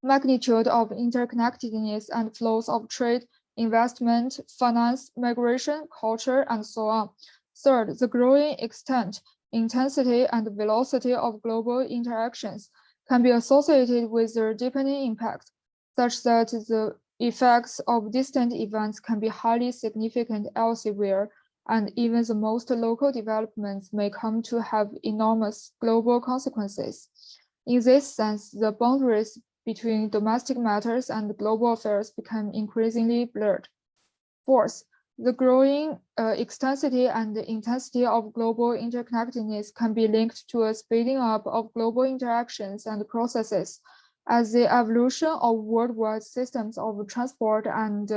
magnitude of interconnectedness and flows of trade, investment, finance, migration, culture, and so on. Third, the growing extent, intensity, and velocity of global interactions can be associated with their deepening impact, such that the effects of distant events can be highly significant elsewhere, and even the most local developments may come to have enormous global consequences. In this sense, the boundaries between domestic matters and global affairs become increasingly blurred. Fourth, the growing extensity and intensity of global interconnectedness can be linked to a speeding up of global interactions and processes as the evolution of worldwide systems of transport and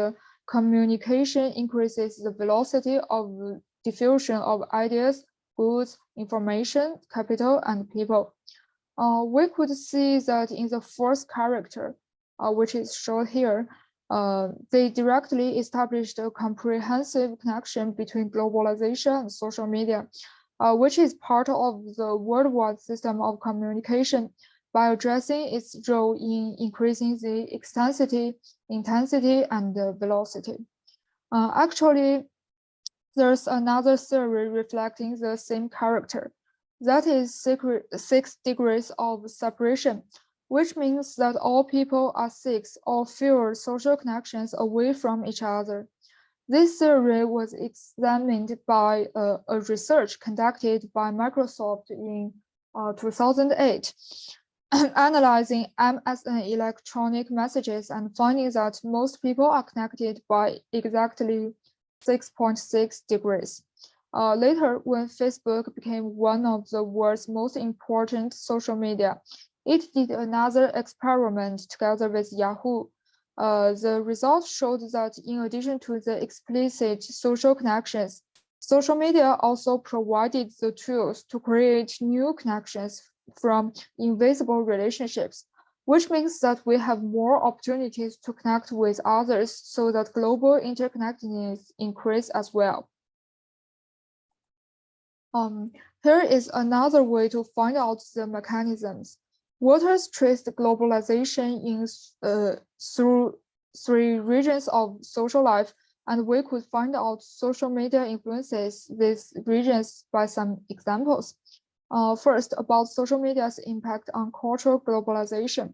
communication increases the velocity of diffusion of ideas, goods, information, capital, and people. We could see that in the fourth character, which is shown here, they directly established a comprehensive connection between globalization and social media, which is part of the worldwide system of communication by addressing its role in increasing the extensity, intensity, and velocity. Actually, there's another theory reflecting the same character. That is 6 degrees of separation, which means that all people are 6 or fewer social connections away from each other. This theory was examined by a research conducted by Microsoft in 2008, analyzing MSN electronic messages and finding that most people are connected by exactly 6.6 degrees. Later, when Facebook became one of the world's most important social media, it did another experiment together with Yahoo. The results showed that in addition to the explicit social connections, social media also provided the tools to create new connections from invisible relationships, which means that we have more opportunities to connect with others so that global interconnectedness increase as well. Here is another way to find out the mechanisms. Waters traced globalization through 3 regions of social life, and we could find out social media influences these regions by some examples. First, about social media's impact on cultural globalization.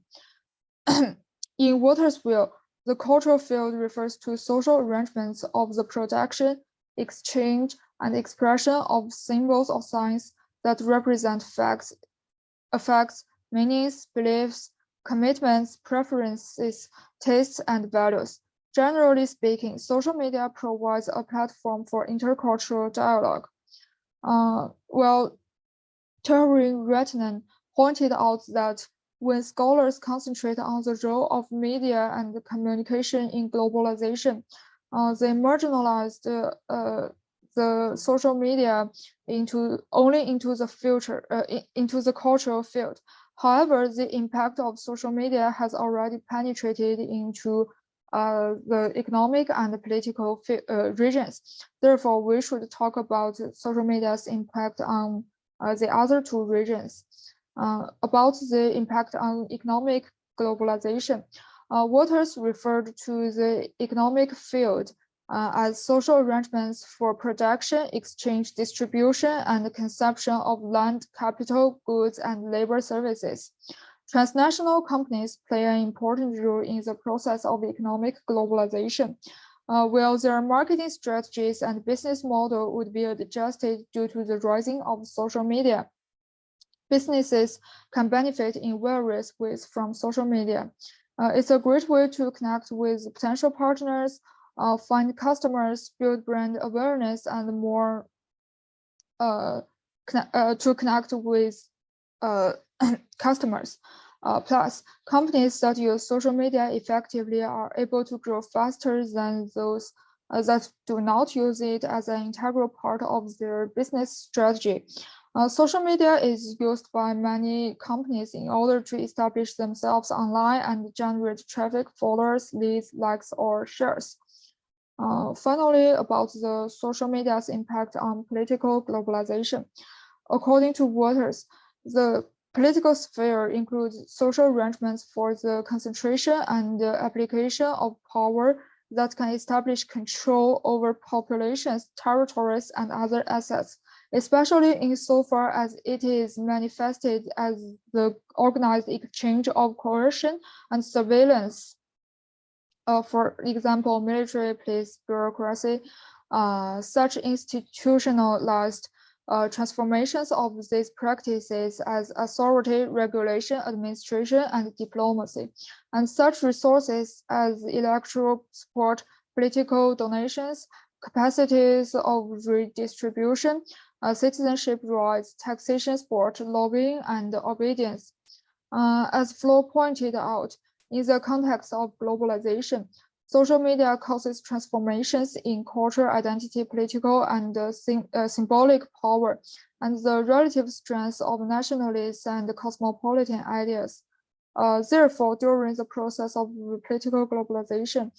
In Waters' view, the cultural field refers to social arrangements of the production, exchange, and expression of symbols or signs that represent facts, affects, meanings, beliefs, commitments, preferences, tastes, and values. Generally speaking, social media provides a platform for intercultural dialogue. Well, Terry Ratnan pointed out that when scholars concentrate on the role of media and communication in globalization, they marginalized the social media only into the cultural field. However, the impact of social media has already penetrated into the economic and political regions. Therefore, we should talk about social media's impact on the other two regions. About the impact on economic globalization, Waters referred to the economic field as social arrangements for production, exchange, distribution, and consumption of land, capital, goods, and labor services. Transnational companies play an important role in the process of economic globalization. While their marketing strategies and business model would be adjusted due to the rising of social media, businesses can benefit in various ways from social media. It's a great way to connect with potential partners, find customers, build brand awareness, and more to connect with customers. Plus, companies that use social media effectively are able to grow faster than those that do not use it as an integral part of their business strategy. Social media is used by many companies in order to establish themselves online and generate traffic, followers, leads, likes, or shares. Finally, about the social media's impact on political globalization. According to Waters, the political sphere includes social arrangements for the concentration and application of power that can establish control over populations, territories, and other assets, especially insofar as it is manifested as the organized exchange of coercion and surveillance. For example, military, police, bureaucracy, such institutionalized transformations of these practices as authority, regulation, administration, and diplomacy, and such resources as electoral support, political donations, capacities of redistribution, citizenship rights, taxation support, lobbying, and obedience. As Flo pointed out, in the context of globalization, social media causes transformations in culture, identity, political, and symbolic power, and the relative strength of nationalist and cosmopolitan ideas. Therefore, during the process of political globalization,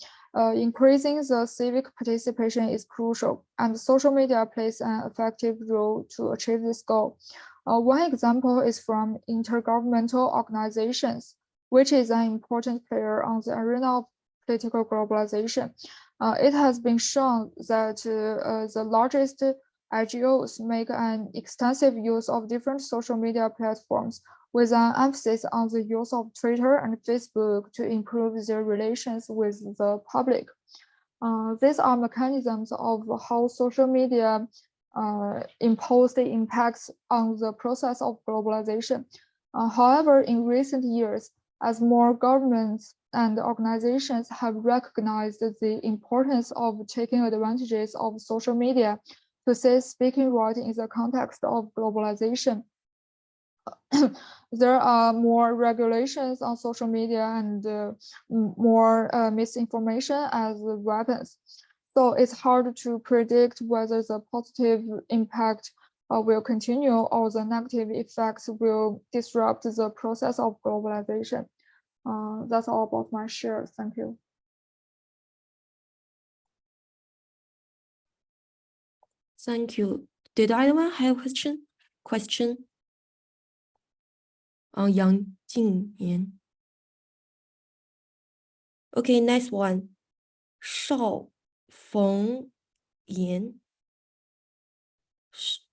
increasing the civic participation is crucial, and social media plays an effective role to achieve this goal. One example is from intergovernmental organizations, which is an important player on the arena of political globalization. It has been shown that the largest NGOs make an extensive use of different social media platforms with an emphasis on the use of Twitter and Facebook to improve their relations with the public. These are mechanisms of how social media impose the impacts on the process of globalization. However, in recent years, as more governments and organizations have recognized the importance of taking advantages of social media to seize speaking right in the context of globalization, there are more regulations on social media and more misinformation as weapons. So it's hard to predict whether the positive impact will continue or the negative effects will disrupt the process of globalization. That's all about my share. Thank you. Thank you. Did anyone have a question? Yang Jingyan. Okay, next one. Shao Feng Yan.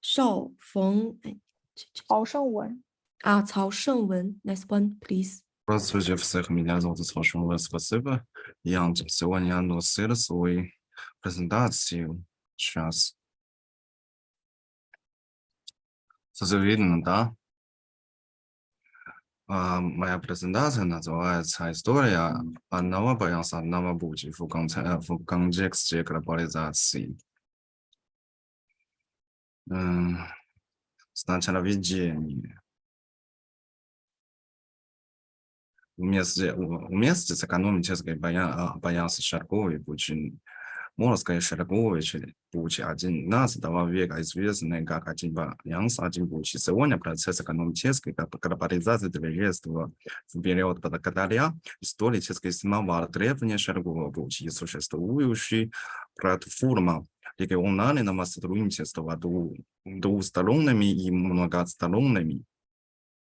Shao Feng. Cao Shengwen. Cao Shengwen. Next one, please. Здравствуйте всех, меня зовут Цао Шэньвэн, спасибо. Ян, сегодня я носил свою презентацию сейчас. Все видно, да? Моя презентация называется «История одного баланса одного пути в контексте глобализации». Сначала введение. Вместе с экономической баланс шаговой пути, можно сказать, шаговой путь XI века, известный как один баланс, один путь. Сегодня процесс экономической глобализации движется вперед благодаря исторической основе требования шагового пути, существующей платформа регионального сотрудничества двусторонними и многосторонними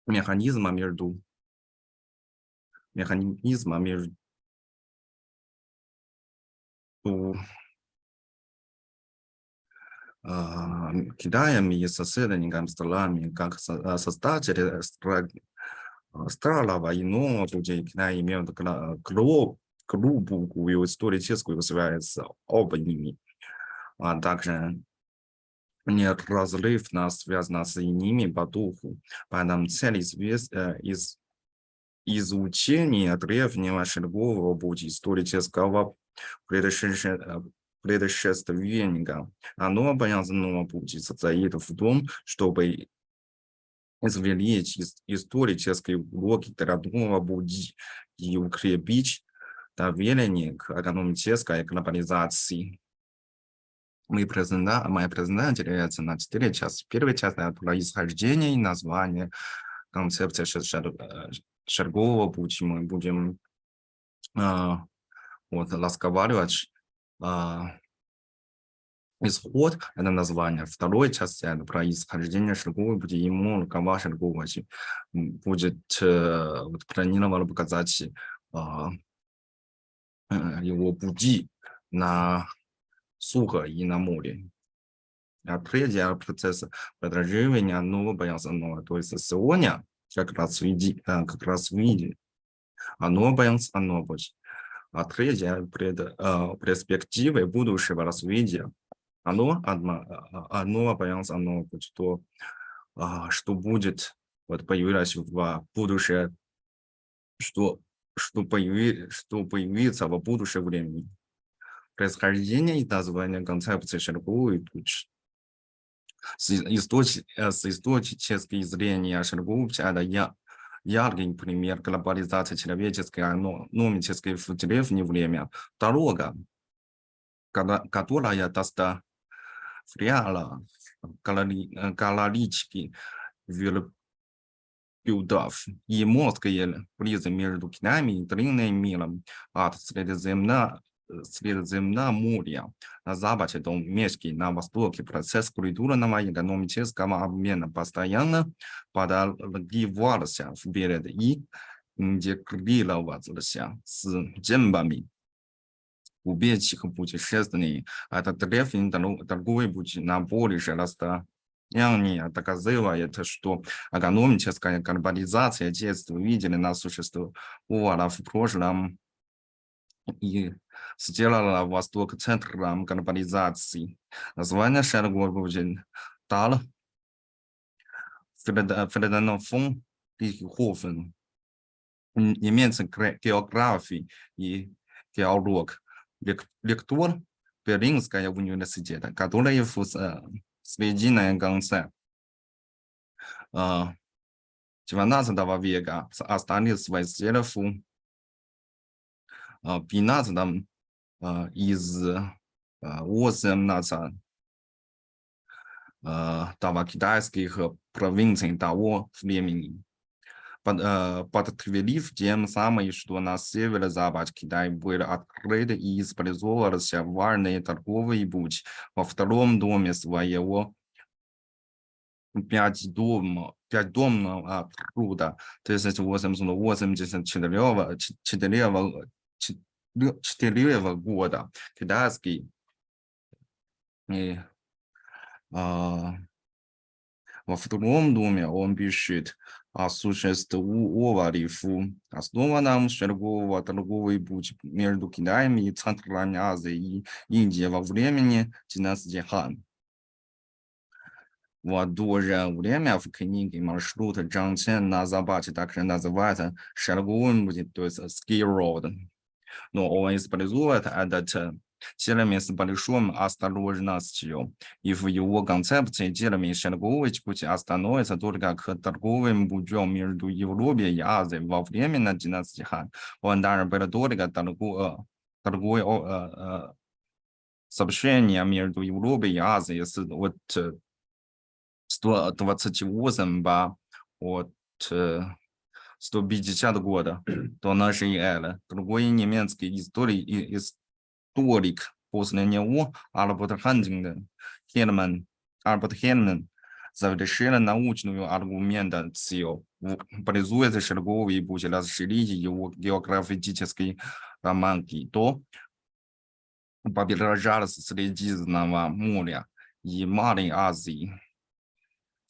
механизмами между Китаем и соседними странами, как создатели старого и нового пути. Китай имеет глубокую историческую связь с обоими, а также неразрывно связана с ними по духу. Поэтому цель изучения древнего шагового пути исторического предшественника, оно обязанного пути состоит в том, чтобы извлечь исторические уроки родного пути и укрепить доверие к экономической глобализации. Моя презентация делится на 4 части. Первая часть — это происхождение и название концепции шагового пути. Мы будем разговаривать исход — это название. Вторая часть — это происхождение шагового пути, ему какова шагового пути. Будет планировано показать его пути на сухо и на море. А третья — процесс продолжения нового баланса. То есть сегодня как раз видим новый баланс, новый путь. А третья — перспективы будущего развития. Новый баланс, новый путь. Что будет появляться в будущее, что появится в будущем времени. Происхождение и название концепции шаговой путь. С исторической зрения шаговой путь — это яркий пример глобализации человеческой экономической в древнее время. Дорога, которая доставляла калорический верблюдов и морские близы между Китаем и древним миром от Средиземноморья на западе до Мексики на востоке. Процесс культурного и экономического обмена постоянно подвигался вперед и интегрировался с темпами купеческих путешествий. Этот древний торговый путь на большее расстояние доказывает, что экономическая глобализация действительно существовала в прошлом и сделала Восток центром глобализации. Название шагового пути дал Фреденов фон Рихтхофен, немецкий географии и геолог, лектор Берлинского университета, который в середине конце XIX века оставил свой след в 15 из 18 китайских провинций того времени, подтвердив тем самым, что на северо-запад Китай был открыт и использовался вольный торговый путь. Во втором доме своего пятидомного труда 1884 года китайский во втором доме он пишет о существовании основанном шагового торговый путь между Китаем и Центральной Азией и Индией во времени династии Хан. Вот дурен время в книге маршрут Джанчен называть так называется шаговым будет, то есть ski road. Но он использует этот термин с большой осторожностью, и в его концепции термин шаговый путь остановится только к торговым путем между Европой и Азией во время династии Han. Он даже был только торговое сообщение между Европой и Азией с от 128 от 150 года до нашей эры. Другой немецкий историк после него Альберт Хельман завершил научную аргументацию, пользуясь шаговой путь расширить его географической рамки до побережья Средиземного моря и Малой Азии.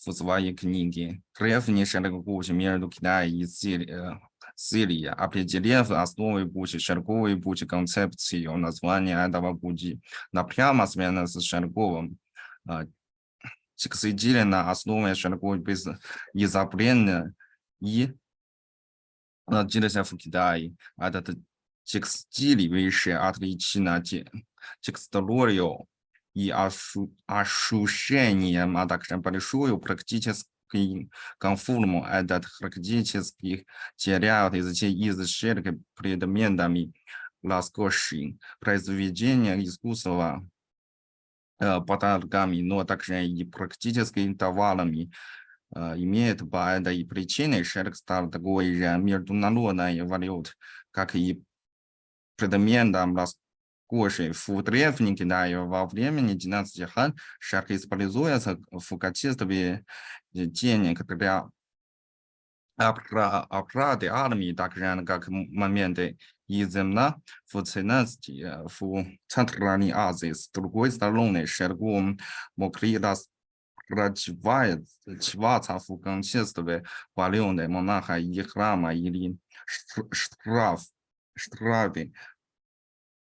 В своей книге «Древний шаговый между Китаем и Сирией», определив основой пути шаговой пути концепцию названия этого пути напрямую связано с шаговым. Текстиль на основе шаговой без изобретения и родился в Китае. Этот текстиль выше отлична текстурою и ощущением, а также большую практический конформу. Этот характеристики теряют из широких предметами роскоши, произведения искусства, подарками, но также и практическими товарами. Имеет по этой причине широк стал такой же международной валют, как и предметом роскоши. В Древнем Китае во времени династии Han шаг используется в качестве денег для оплаты армии, так же как моменты изымна в ценности в Центральной Азии. С другой стороны, шагом могли распрачиваться в качестве валюты монаха и храма или штрафы,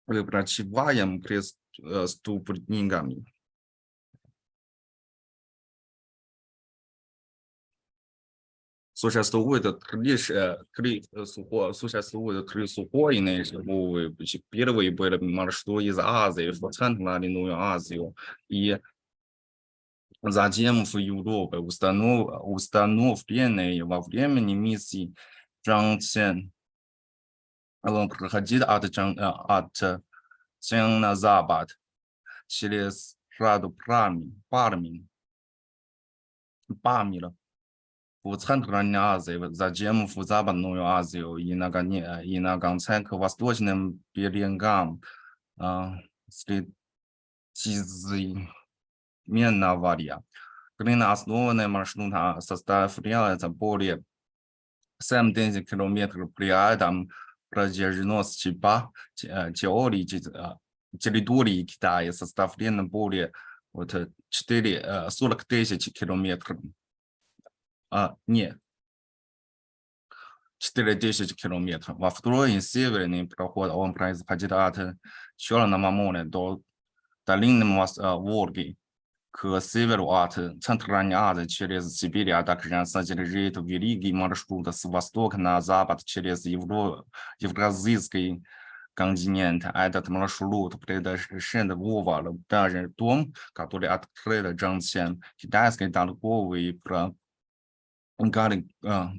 выплачиваем преступниками. Существует три сухойные шаговые пути. Первый был маршрут из Азии в Центральную Азию и затем в Европе, установленный во времени миссии Чжанчэн. Он проходит от Чэн на запад через Раду Памира в Центральной Азии, затем в Западную Азию и на конце к восточным берегам Средиземноморья. Клиноосновный маршрут составляется более 70 километров, при этом протяженность по территории Китая составлена более 40 тысяч километров. Нет, 4000 километров. Во второй северный проход он происходит от Черного моря до долины Волги, к северу от Центральной Азии через Сибирь, а также содержит великий маршрут с востока на запад через Евразийский континент. Этот маршрут предшествовал даже том, который открыл Чжанчэн, китайский торговый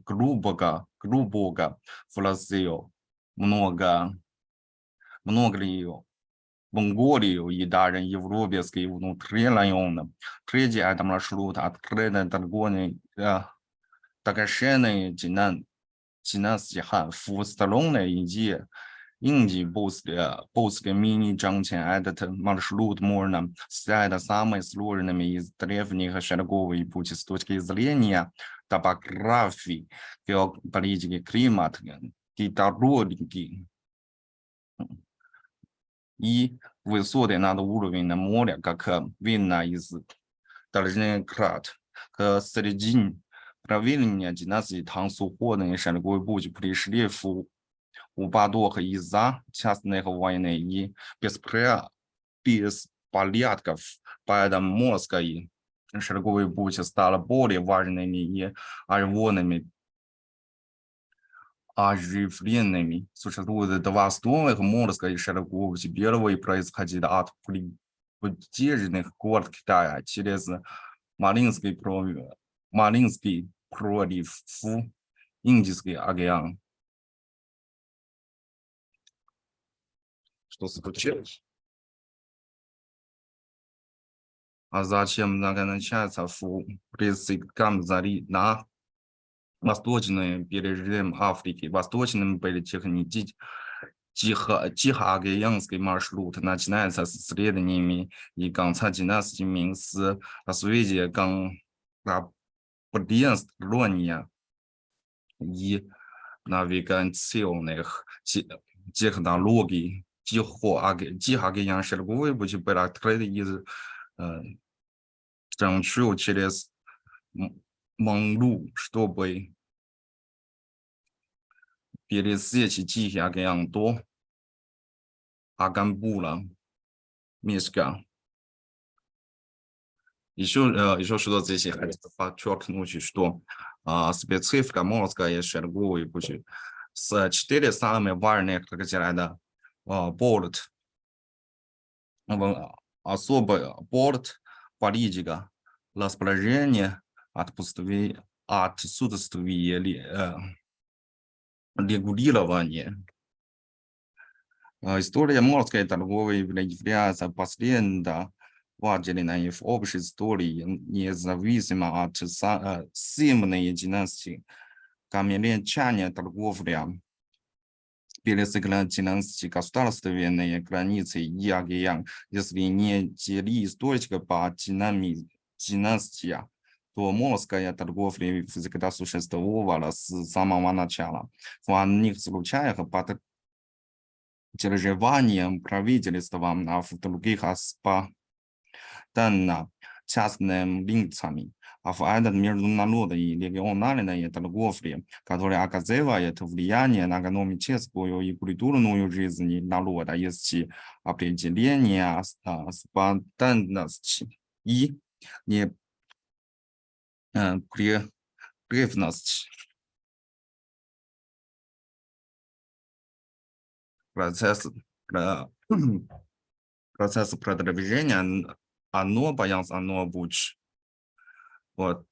глубоко вложил много Монголию и даже европейский внутри района. Третий это маршрут открытый торговый торговельной династии Han в стороне Индии после мини-Чжанчэн. Этот маршрут можно считать самым сложным из древних шаговых путей с точки зрения топографии, геополитики, климата, гидрологии и высоты над уровнем моря, как видно из дальних карт. К середине правления династии Тang сухопутный шаговой путь пришли в упадок из-за частных войн и беспорядков, поэтому морской широковые пути стало более важными и оживленными. Существует два основных морских и широковых пути. Первый происходит от побережных гор Китая через Малинский пролив в Индийский океан. Что случилось? А затем начинается в пресекам зари на восточные берега Африки, восточным Тихоокеанский маршрут начинается с исследованиями и конца династии Мин с развития кораблестроения и навигационных технологий. Тихоокеан широковые пути были открыты из Чжанчжоу через Манлу, чтобы пересечь Тихий океан до Агамбула, Мишка. Еще что здесь я хотел подчеркнуть, что специфика морская и широковые пути с 4 самых важных характеристик порт, особый порт, политика, расположение, отсутствие регулирования. История морской торговли является последовательной в общей истории, независимо от сильной династии. Каменчане торговля пересекла династии государственные границы и океан. Если не делить историка по династиям, то морская торговля всегда существовала с самого начала. В одних случаях под держанием правительства, а в других спонтанно частными лицами. А в этот международной и региональной торговле, которая оказывает влияние на экономическую и культурную жизнь народа, есть определение спонтанности и непрерывности. Процесс продвижения оно боялся, оно будет. Вот.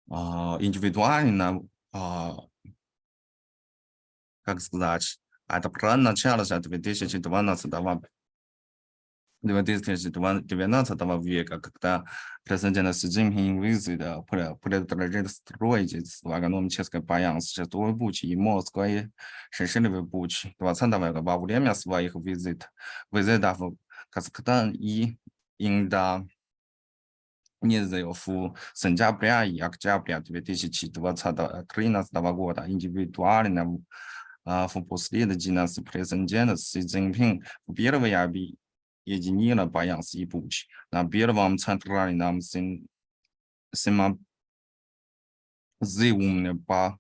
Индивидуально, как сказать, это план начался 2019 века, когда президент Си Цзиньпин вызывал предложение строить экономический баланс, шестой путь и морской шершелевый путь 20 века. Во время своих визитов в Казахстан и Индонезию в сентябре и октябре 2013 года индивидуально в последовательности президент Си Цзиньпин впервые объединил баланс и путь. На первом центральном симпозиуме по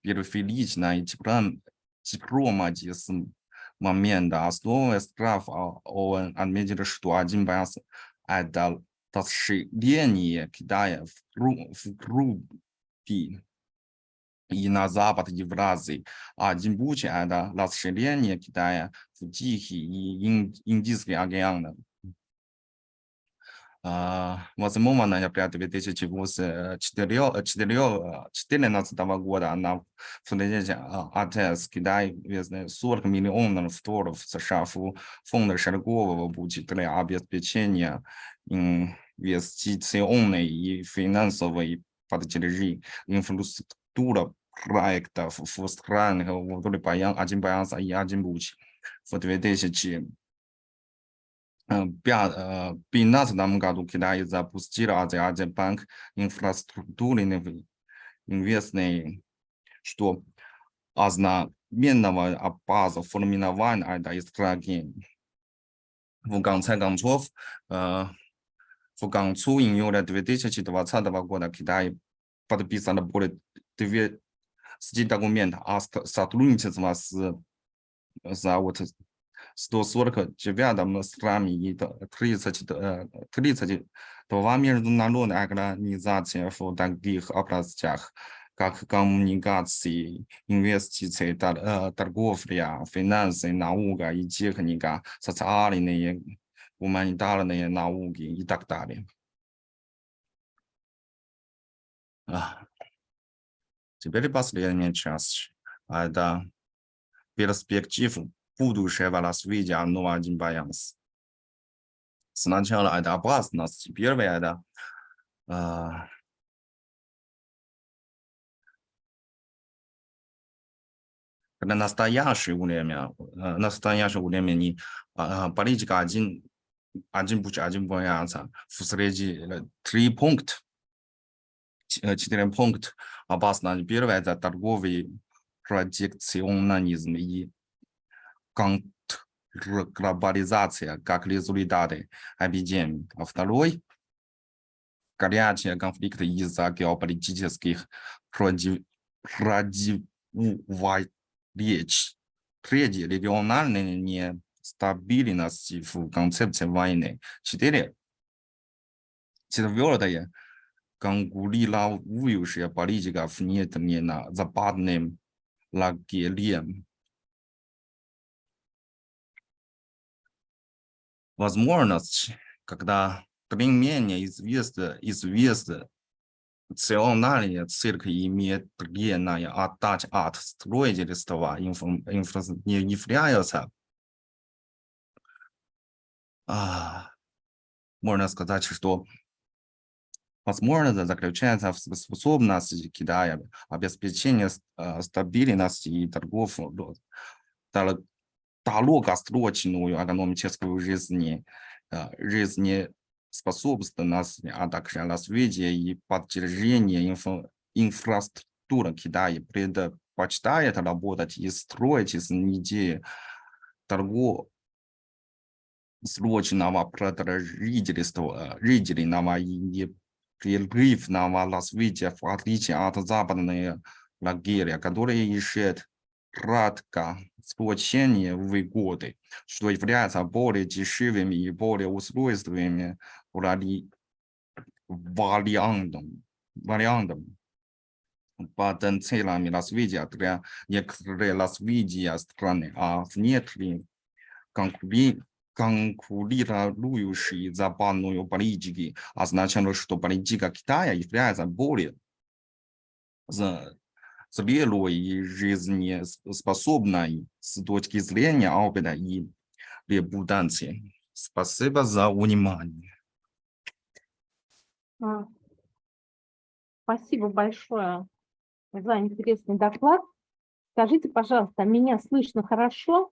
периферичной дипломатии с момента основы справ ООН отметили, что один баланс – это расширение Китая в группе и на запад Евразии. Один путь – это расширение Китая в Тихий и Индийский океаны. 8 ноября 2014 года на фунде АТС Китай везли $40 миллионов США в фонд широкового пути для обеспечения инвестиционной и финансовой поддержки инфраструктуры проектов в странах вдоль один баланс и один путь. В 2015 году Китай запустил Азиабанк инфраструктурных инвестиций, что ознаменовало базу формирования этой стратегии. В конце концов, в концу июля 2020 года Китай подписал более 200 документов о сотрудничестве 149 стране и 32 международных организаций в таких областях, как коммуникации, инвестиции, торговля, финансы, наука и техника, социальные, гуманитарные науки и так далее. Теперь последняя часть. Это перспективы будущего развития нового баланса. Сначала это опасность. Первое это когда настоящее время политика один путь, один баланса. Среди 4 пункта опасность. Первое это торговый протекционизм и глобализация как результаты эпидемии. А второй горячие конфликты из-за геополитических противоречий. Третье региональная нестабильность в концепции войны. Четвертое конкурирующая политика внедрена западным лагерем. Возможность, когда применение национальная церковь имеет длинная отдача от строительства не является, можно сказать, что возможность заключается в способности Китая обеспечения стабильности и долгосрочную экономическую жизнеспособность, а также развитие и поддержание инфраструктуры. Китай предпочитает работать и строить из идеи долгосрочного продолжительного и непрерывного развития, в отличие от западного лагеря, которые ищут краткосрочные выгоды, что является более дешевыми и более устройственными вариантом. Потенциалами развития для некоторых развития страны, а внутри конкурирующей западной политики означает, что политика Китая является более зрелой и жизнеспособной с точки зрения опыта и репутации. Спасибо за внимание. Спасибо большое за интересный доклад. Скажите, пожалуйста, меня слышно хорошо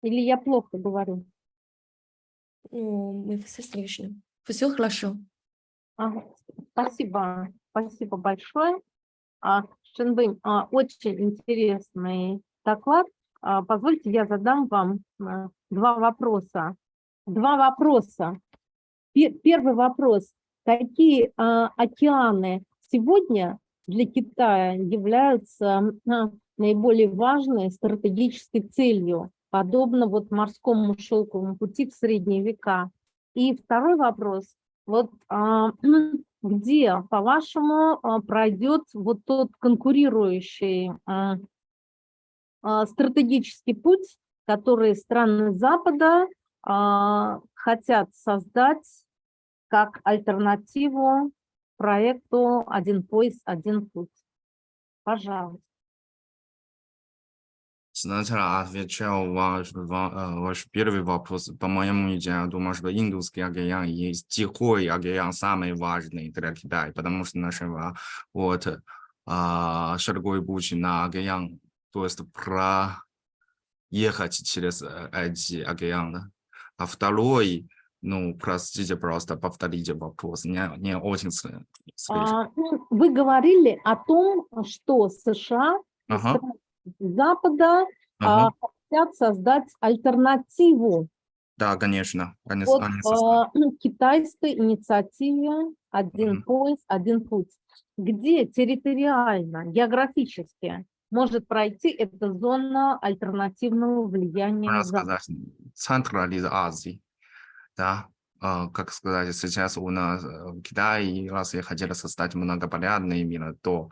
или я плохо говорю? Ну, мы все слышно. Все хорошо. Спасибо большое. Шэньвэнь, очень интересный доклад. Позвольте, я задам вам два вопроса. Первый вопрос. Какие океаны сегодня для Китая являются наиболее важной стратегической целью, подобно вот морскому шелковому пути в средние века? И второй вопрос. Вот где, по-вашему, пройдет вот тот конкурирующий стратегический путь, который страны Запада хотят создать как альтернативу проекту «Один пояс, один путь»? Пожалуйста. Сначала отвечал ваш первый вопрос. По моему мнению, я думаю, что Индийский океан и Тихий океан самый важный для Китая, потому что нашего широкой путь на океан, то есть проехать через эти океаны. А второй, простите, просто повторите вопрос. Не очень слышно. Вы говорили о том, что США и страны Запада хотят создать альтернативу. Да, конечно. Китайской инициативе «Один пояс, один путь». Где территориально, географически может пройти, это зона альтернативного влияния Можно Запада. сказать, Центральной Азии, да, как сказать, сейчас у нас в Китае, раз я хотел создать многополярный мир, то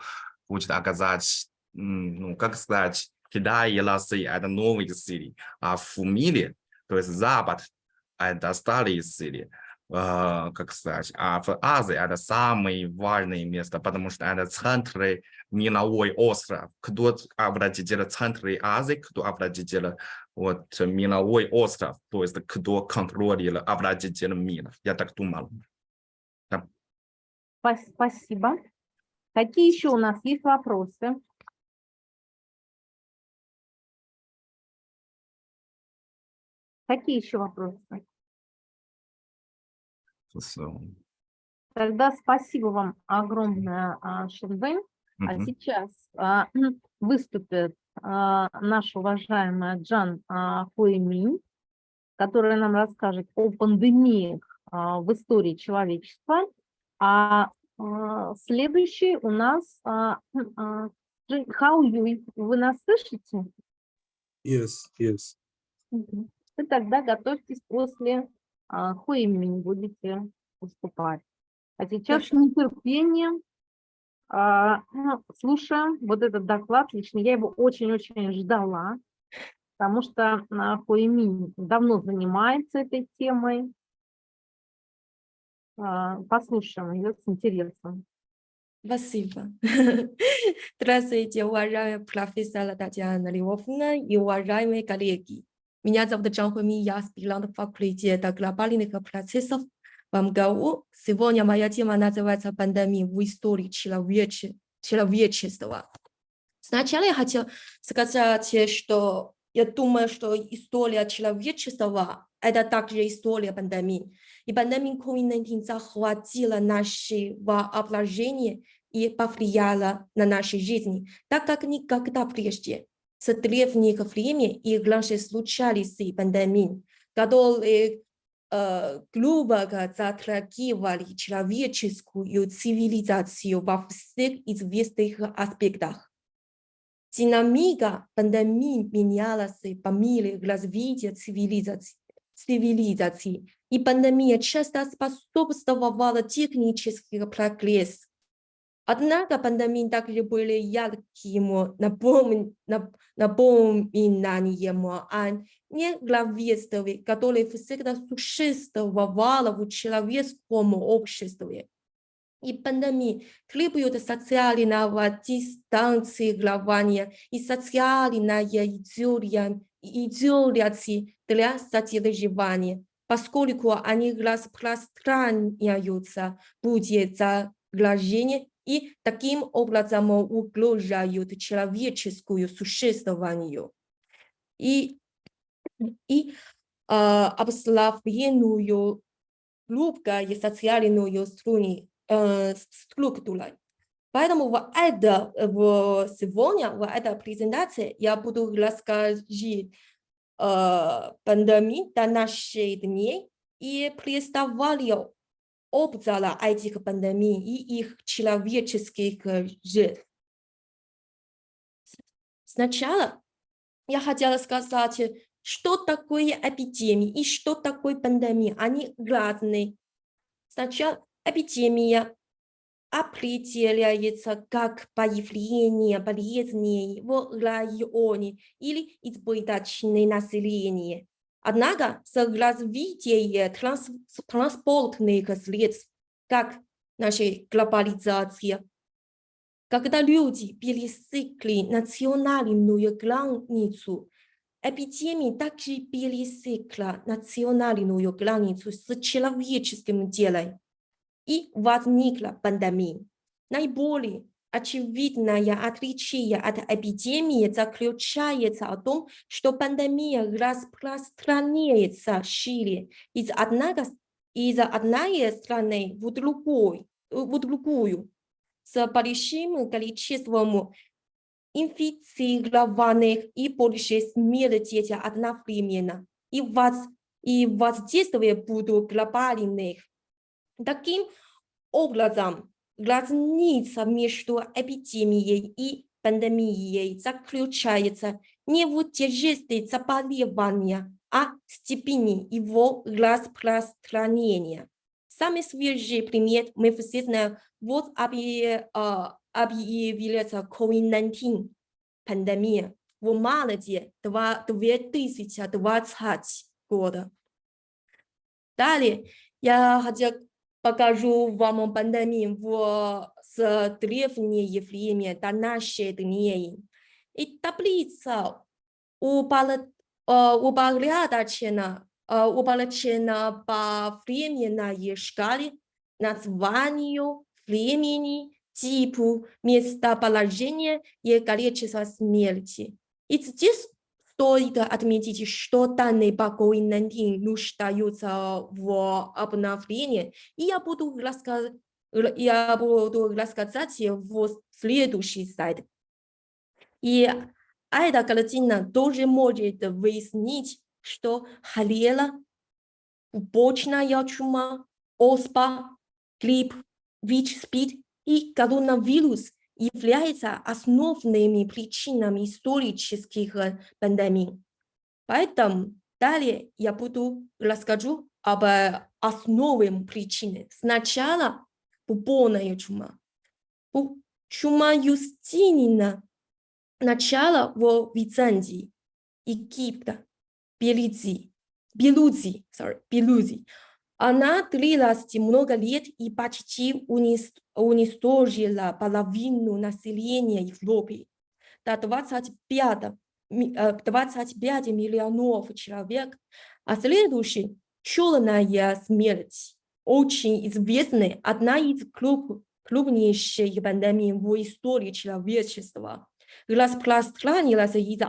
будет оказать, ну, как сказать, Китай и Россия — это новые силы, а в мире, то есть Запад — это старые силы. Как сказать, а в Азии это самое важное место, потому что это центр мировой остров. Кто определил центр Азии, кто определил вот мировой остров, то есть кто контролирует определил мир. Я так думал. Да. Спасибо. Какие еще у нас есть вопросы? Какие еще вопросы? So. Тогда спасибо вам огромное, Шэньвэнь. А сейчас выступит наш уважаемый Джан Хуэминь, который нам расскажет о пандемиях в истории человечества. А следующий у нас Хау Юй. Вы нас слышите? Yes. И тогда готовьтесь, после Хуэминь будете выступать. А сейчас с нетерпением слушаем вот этот доклад. Лично я его очень-очень ждала, потому что Хуэминь давно занимается этой темой. Послушаем ее с интересом. Спасибо. Здравствуйте, уважаемый профессор Татьяна Львовна и уважаемые коллеги. Меня зовут Джан Хуэминь, я аспирант факультета глобальных процессов в МГУ. Сегодня моя тема называется «Пандемия в истории человечества». Сначала я хотела сказать, что я думаю, что история человечества – это также история пандемии. И пандемия COVID-19 захватила наше воображение и повлияла на нашу жизнь, так как никогда прежде. С древних времен и раньше случались пандемии, которые глубоко затрагивали человеческую цивилизацию во всех известных аспектах. Динамика пандемии менялась по мере развития цивилизации, и пандемия часто способствовала технический прогресс. Однако пандемии также были ярким напоминанием о неравенстве, которое всегда существовало в человеческом обществе. И пандемия требует социального дистанцирования и социальной изоляции для содержания, поскольку они распространяются путем заражения и таким образом угрожают человеческому существованию. И обусловленную хрупкой социальную структурой. Поэтому сегодня в этой презентации я буду рассказать пандемии до наших дней и представляю обзор этих пандемий и их человеческих жертв. Сначала я хотела сказать, что такое эпидемия и что такое пандемия. Они разные. Сначала эпидемия определяется как появление болезней в районе или избыточное население. Однако с развитием транспортных средств, как наша глобализация, когда люди пересекли национальную границу, эпидемия также пересекла национальную границу с человеческим телом, и возникла пандемия. Наиболее очевидное отличие от эпидемии заключается в том, что пандемия распространяется шире из одной страны в другую с большим количеством инфицированных и больше смертей одновременно, и воздействие будут глобальных. Таким образом, разница между эпидемией и пандемией заключается не в тяжести заболевания, а в степени его распространения. Самый свежий пример мы все знаем, вот объявляется COVID-19 пандемия в марте 2020 года. Далее я хотел покажу вам пандемию с древнего времени до наших дней. И таблица упорядочена по временной шкале, названию, времени, типу, местоположения и количества смерти. И здесь стоит отметить, что данные по COVID-19 нуждаются в обновлении, и я буду рассказать в следующий слайд. И эта картина тоже может выяснить, что холера, пупочная чума, оспа, грипп, ВИЧ-СПИД и коронавирус являются основными причинами исторических пандемий. Поэтому далее я буду рассказать об основных причинах. Сначала пупонная чума. Чума Юстинина начало в Византии, Египта, Белузи. Она длилась много лет и почти уничтожила половину населения Европы. До 25 миллионов человек. А следующий – черная смерть. Очень известная, одна из крупнейших пандемий в истории человечества. Распространилась из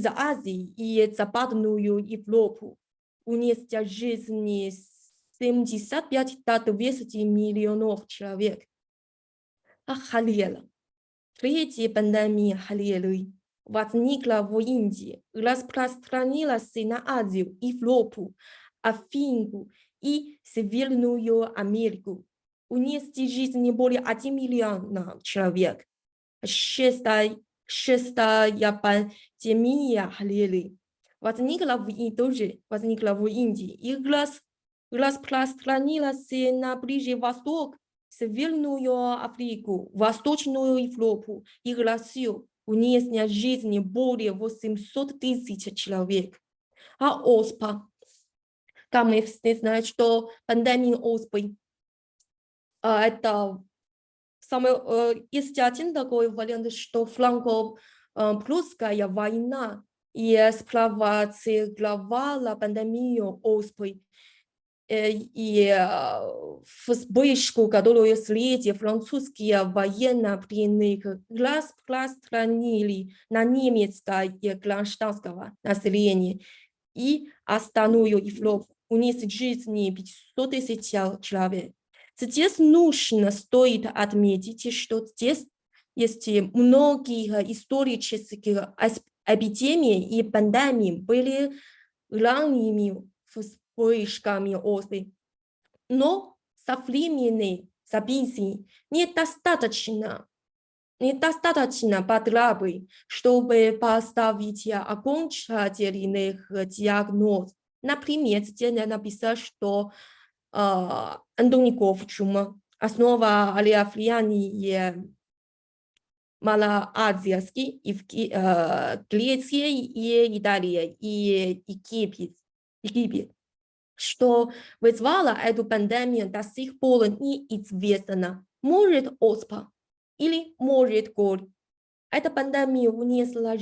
Азии и Западную Европу, унеся жизни 75 до 200 миллионов человек. А холера. Третья пандемия холеры возникла в Индии, распространилась на Азию, Европу, Африку и Северную Америку. Унести жизни более 1 миллиона человек. Шестая пандемия холеры возникла в Индии и распространилась на Ближний Восток, Северную Африку, Восточную Европу и Россию, унеся жизни более 800 тысяч человек. А оспа. Как мы все знаем, что пандемия оспы это есть один такой вариант, что франко-прусская война и спровоцировала пандемию оспы и вспышку, которую среди французских военнопленных распространили на немецкое гражданское население и остальную Европу, унес жизни 500 тысяч человек. Здесь нужно стоит отметить, что здесь есть многие исторические эпидемии и пандемии были ранними вспышками оспы. Но современные записи недостаточно подробны, чтобы поставить окончательный диагноз. Например, здесь написано, что андоников чума, основа алиафриане малоазиатский и в Греции и Италии и Египет, что вызвало эту пандемию, до сих пор неизвестно. Может оспа или может голь. Эта пандемия унесла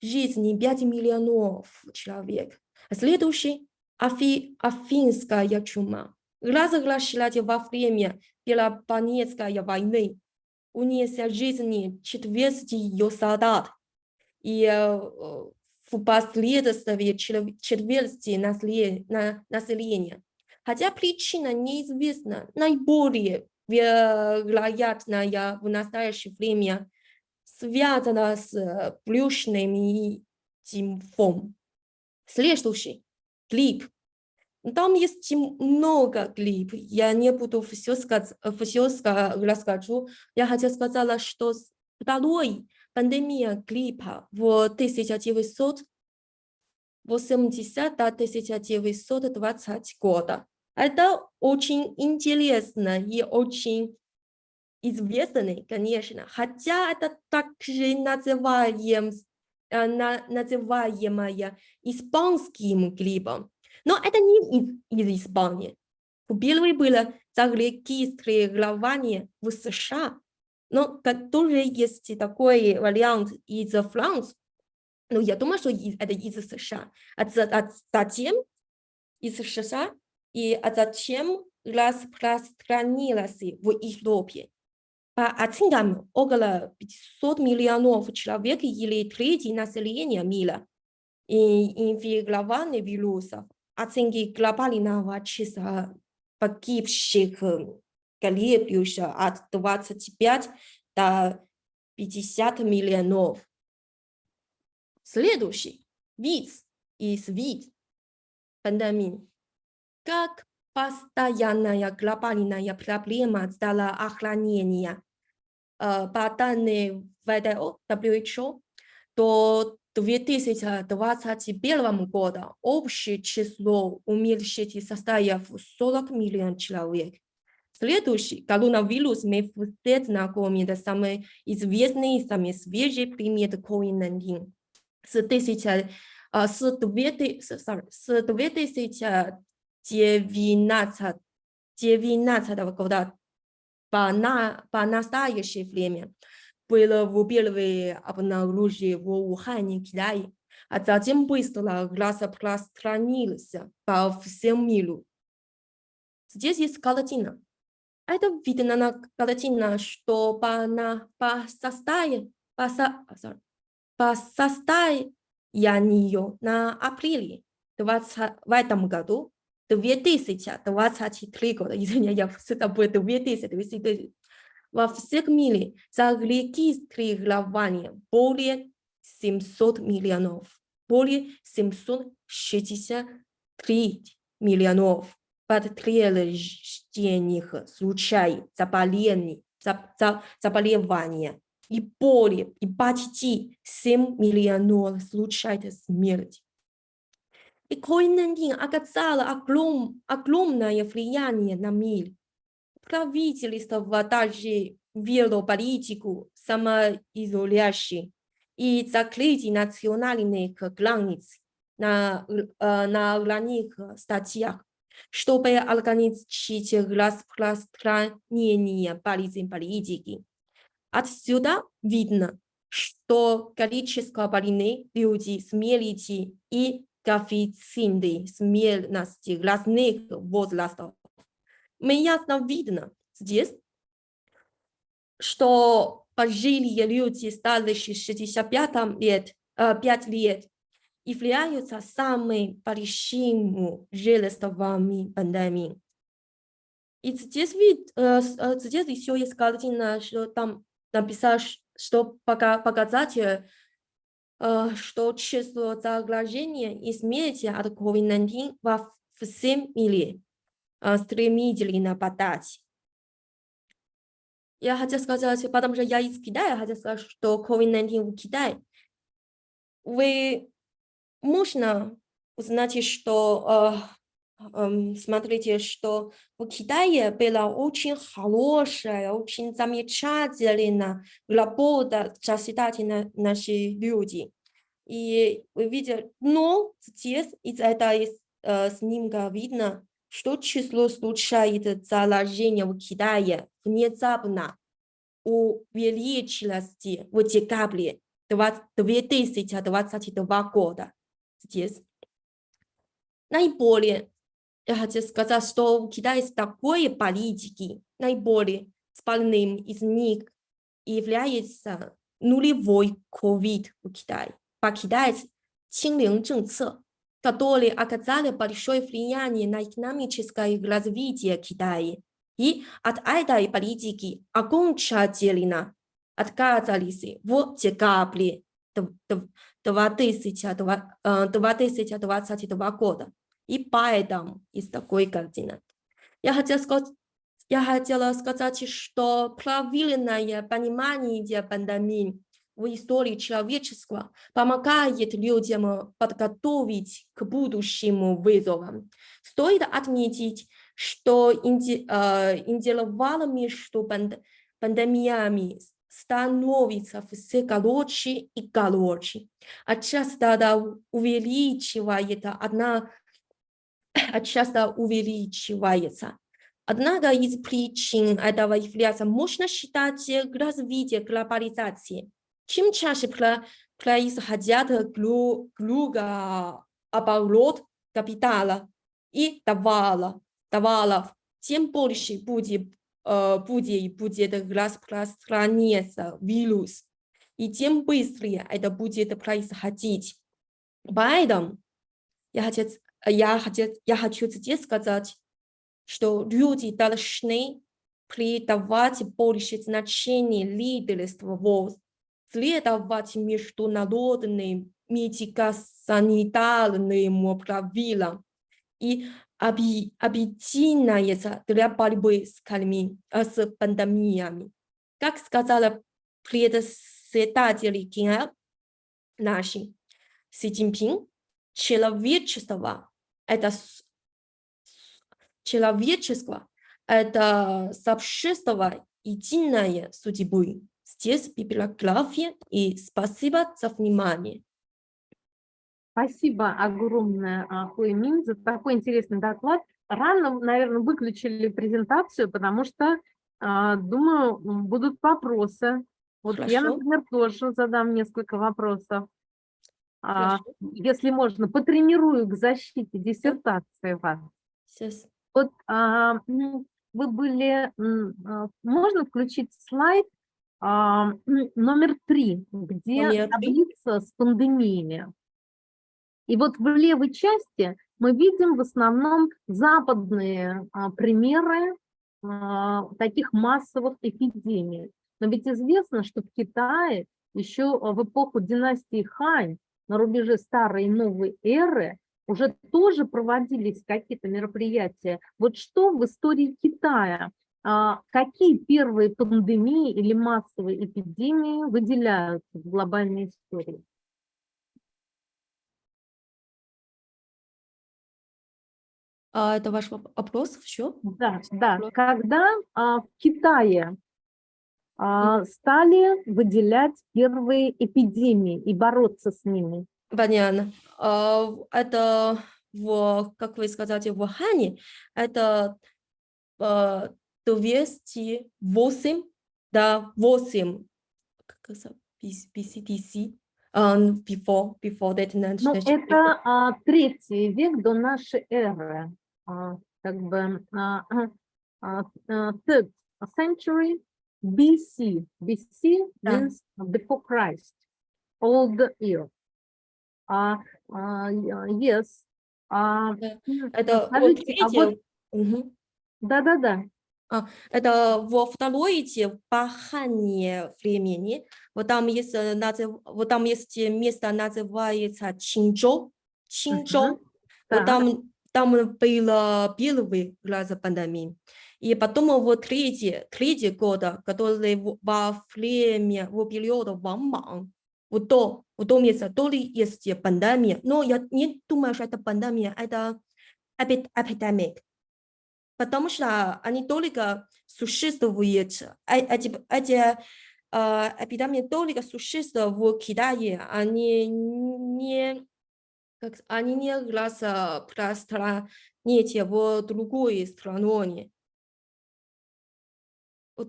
жизни 5 миллионов человек. Следующий афинская чума. Разоглашалась во время Пелопоннесской войны, унеся жизни 400 ее солдат и впоследствии четверти населения. Хотя причина неизвестна, наиболее вероятная в настоящее время связана с брюшным тифом. Следующий – грипп. Там есть много клипов. Я не буду все расскажу. Я хотела сказать, что второй пандемия гриппа в 1980-1920 года. Это очень интересно и очень известный, конечно, хотя это также называемая испанским гриппом. Но это не из Испании. Первое было зарегистрирование в США, но который есть такой вариант из Франции. Но я думаю, что это из США. Затем из США и затем распространилось в Европе. По оценкам, около 500 миллионов человек или треть населения мира инфицированы вирусом. Оценки глобального числа погибших колеблются от 25 до 50 миллионов. Следующий вид пандемии. Как постоянная глобальная проблема стала охранение. По данным WHO, до 2021 года общее число умерших составит 40 миллионов человек. Следующий коронавирус мы все знакомы, это самый известный, самый свежий пример COVID-19. С 2019 года по настоящее время было впервые обнаружено в Ухане, Китае, а затем быстро распространился по всему миру. Здесь есть картина. Это видно на картине, что по состоянию на апреле в этом году, 2023 года, извиняюсь, я всегда будет 2023, во всем мире зарегистрировано более 700 миллионов, более 763 миллионов подтвержденных случаев заболевания и почти 7 миллионов случаев смерти. И COVID-19 оказало огромное влияние на мир. Правительство также вело политику самоизоляции и закрытия национальных границ на ранних статьях, чтобы ограничить распространение политики. Отсюда видно, что количество больных людей смерти и коэффициенты смертности разных возрастов. Мне ясно видно здесь, что пожилые люди старше 65 лет, 5 лет являются самыми большими жертвами пандемии. И здесь еще есть картина, что там написано, что показатель, что число заражений и смерти от COVID-19 во всем мире стремительно падать. Я хотела сказать, потому что я из Китая, хотела сказать, что COVID-19 в Китае. Вы можно узнать, что смотрите, что в Китае была очень хорошая, очень замечательная работа создателей наших людей. И вы видите, но здесь из этого снимка видно, что число случаев заражения в Китае внезапно увеличилось в декабре 2022 года. Здесь наиболее, я хочу сказать, что в Китае есть такой политики, наиболее спальным из них является нулевой COVID в Китае. По-китайски 清零政策, которые оказали большое влияние на экономическое развитие Китая. И от этой политики окончательно отказались в декабре 2022 года. И поэтому есть такой координат. Я хотела сказать, что правильное понимание пандемии в истории человечества помогает людям подготовить к будущим вызовам. Стоит отметить, что интервал между пандемиями становится все короче и короче, а часто увеличивается. Однако из причин этого является, можно считать, развитие глобализации. Чем чаще происходят кругооборот капитала и товаров, тем больше будет распространяться вирус, и тем быстрее это будет происходить. Поэтому я хочу здесь сказать, что люди должны придавать больше значения лидерству, следовать международным медико-санитарным правилам и объединяться для борьбы с пандемиями. Как сказала председатель КНР нашей Си Цзиньпин, человечество это сообщество единое судьбы. Здесь библиография, и спасибо за внимание. Спасибо огромное, Хуэмин, за такой интересный доклад. Рано, наверное, выключили презентацию, потому что, думаю, будут вопросы. Вот я, Хорошо. например, тоже задам несколько вопросов. Хорошо. Если можно, потренирую к защите диссертации вас. Сейчас. Вот вы были, можно включить слайд номер 3, где Номер 3. таблица с пандемиями. И вот в левой части мы видим в основном западные примеры таких массовых эпидемий. Но ведь известно, что в Китае еще в эпоху династии Хань, на рубеже старой и новой эры, уже тоже проводились какие-то мероприятия. Вот что в истории Китая, какие первые пандемии или массовые эпидемии выделяются в глобальной истории? Это ваш вопрос? Все? Да, да. Когда в Китае стали выделять первые эпидемии и бороться с ними? Понятно. Это, как вы сказали, в Ухане, это 208, да, 8, как это, BCDC, before that. Ну, это 3-й век до нашей эры, как бы 3rd century BC. BC means before Christ, old era. Yes. Это Скажите, вот, да-да-да. Это во второй пахание времени. Вот там есть место, называется Чинчжоу. Вот там было первый раз пандемии. И потом вот третий год, который во период Ван Ман, вот то место тоже есть пандемия. Но я не думаю, что это пандемия, это эпидемия. Потому что они только существуют, эти эпидемии только существуют в Китае, они не распространяются в другой стране.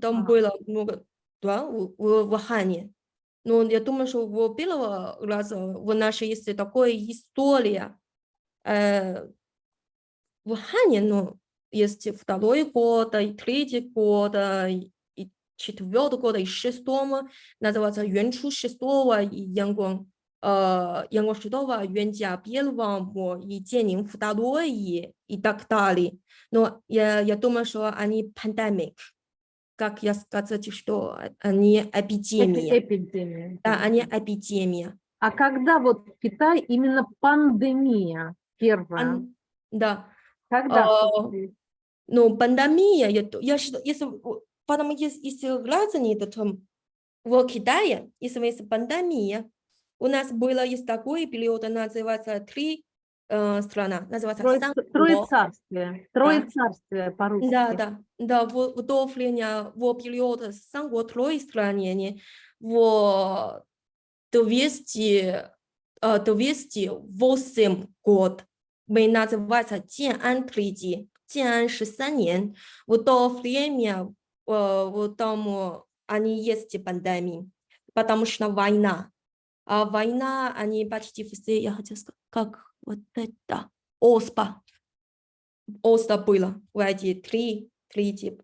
Там было много, да, в Ухане. Но я думаю, что в первый раз в нашей есть такая история в Ухане, но есть второй год, и третий год, и четвертый год, и шестого, называется Юанчу шестого, и Янгуан шестого, Юанjia первого, и Jianning второй, и так далее. Но я думаю, что они пандемик. Как я сказала, что они эпидемия. Да, они эпидемия. А когда вот в Китае именно пандемия первая? Да. Когда А, случилось? Ну, пандемия, я считаю, если, потому если разные там в Китае, если есть пандемия, у нас было есть такой период, называется три страна, называется Троецарствие. Троецарствие по-русски. Да, в то время, в период Санго Трой стране, в 208 год, мы называется建安Третий, 建安13年, в то время, там они есть пандемии, потому что война. А война, они почти все, я хотела сказать, как вот это, оспа было в эти три типа.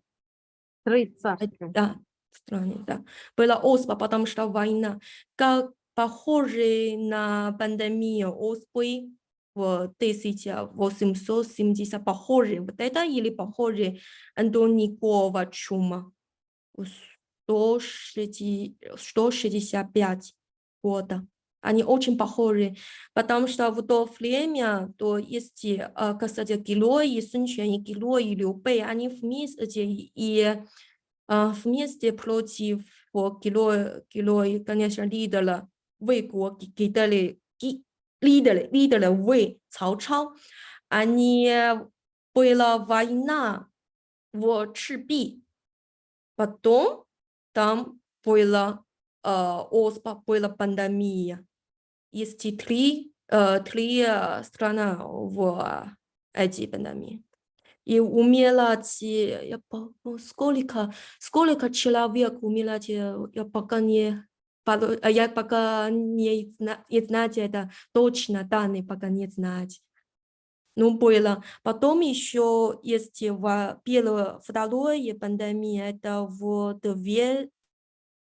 Троецарствие. Да, стране, да. Была оспа, потому что война. Как похоже на пандемию оспы в 1870, похоже вот это или похоже антоникова чума в 165 года. Они очень похожи, потому что в то время, то есть, кстати, герои, Сунчуань, герои Лю Бэй, они вместе и вместе против героя, конечно, лидера лидера Вэй Цао Чао, они была война в Чжиби, потом там была оспа, была пандемия. Есть три страны в этой пандемии. И умирать, сколько человек умирать, я пока не знаю это точно, данные пока не знать. Ну, было. Потом еще есть вторая пандемия, это в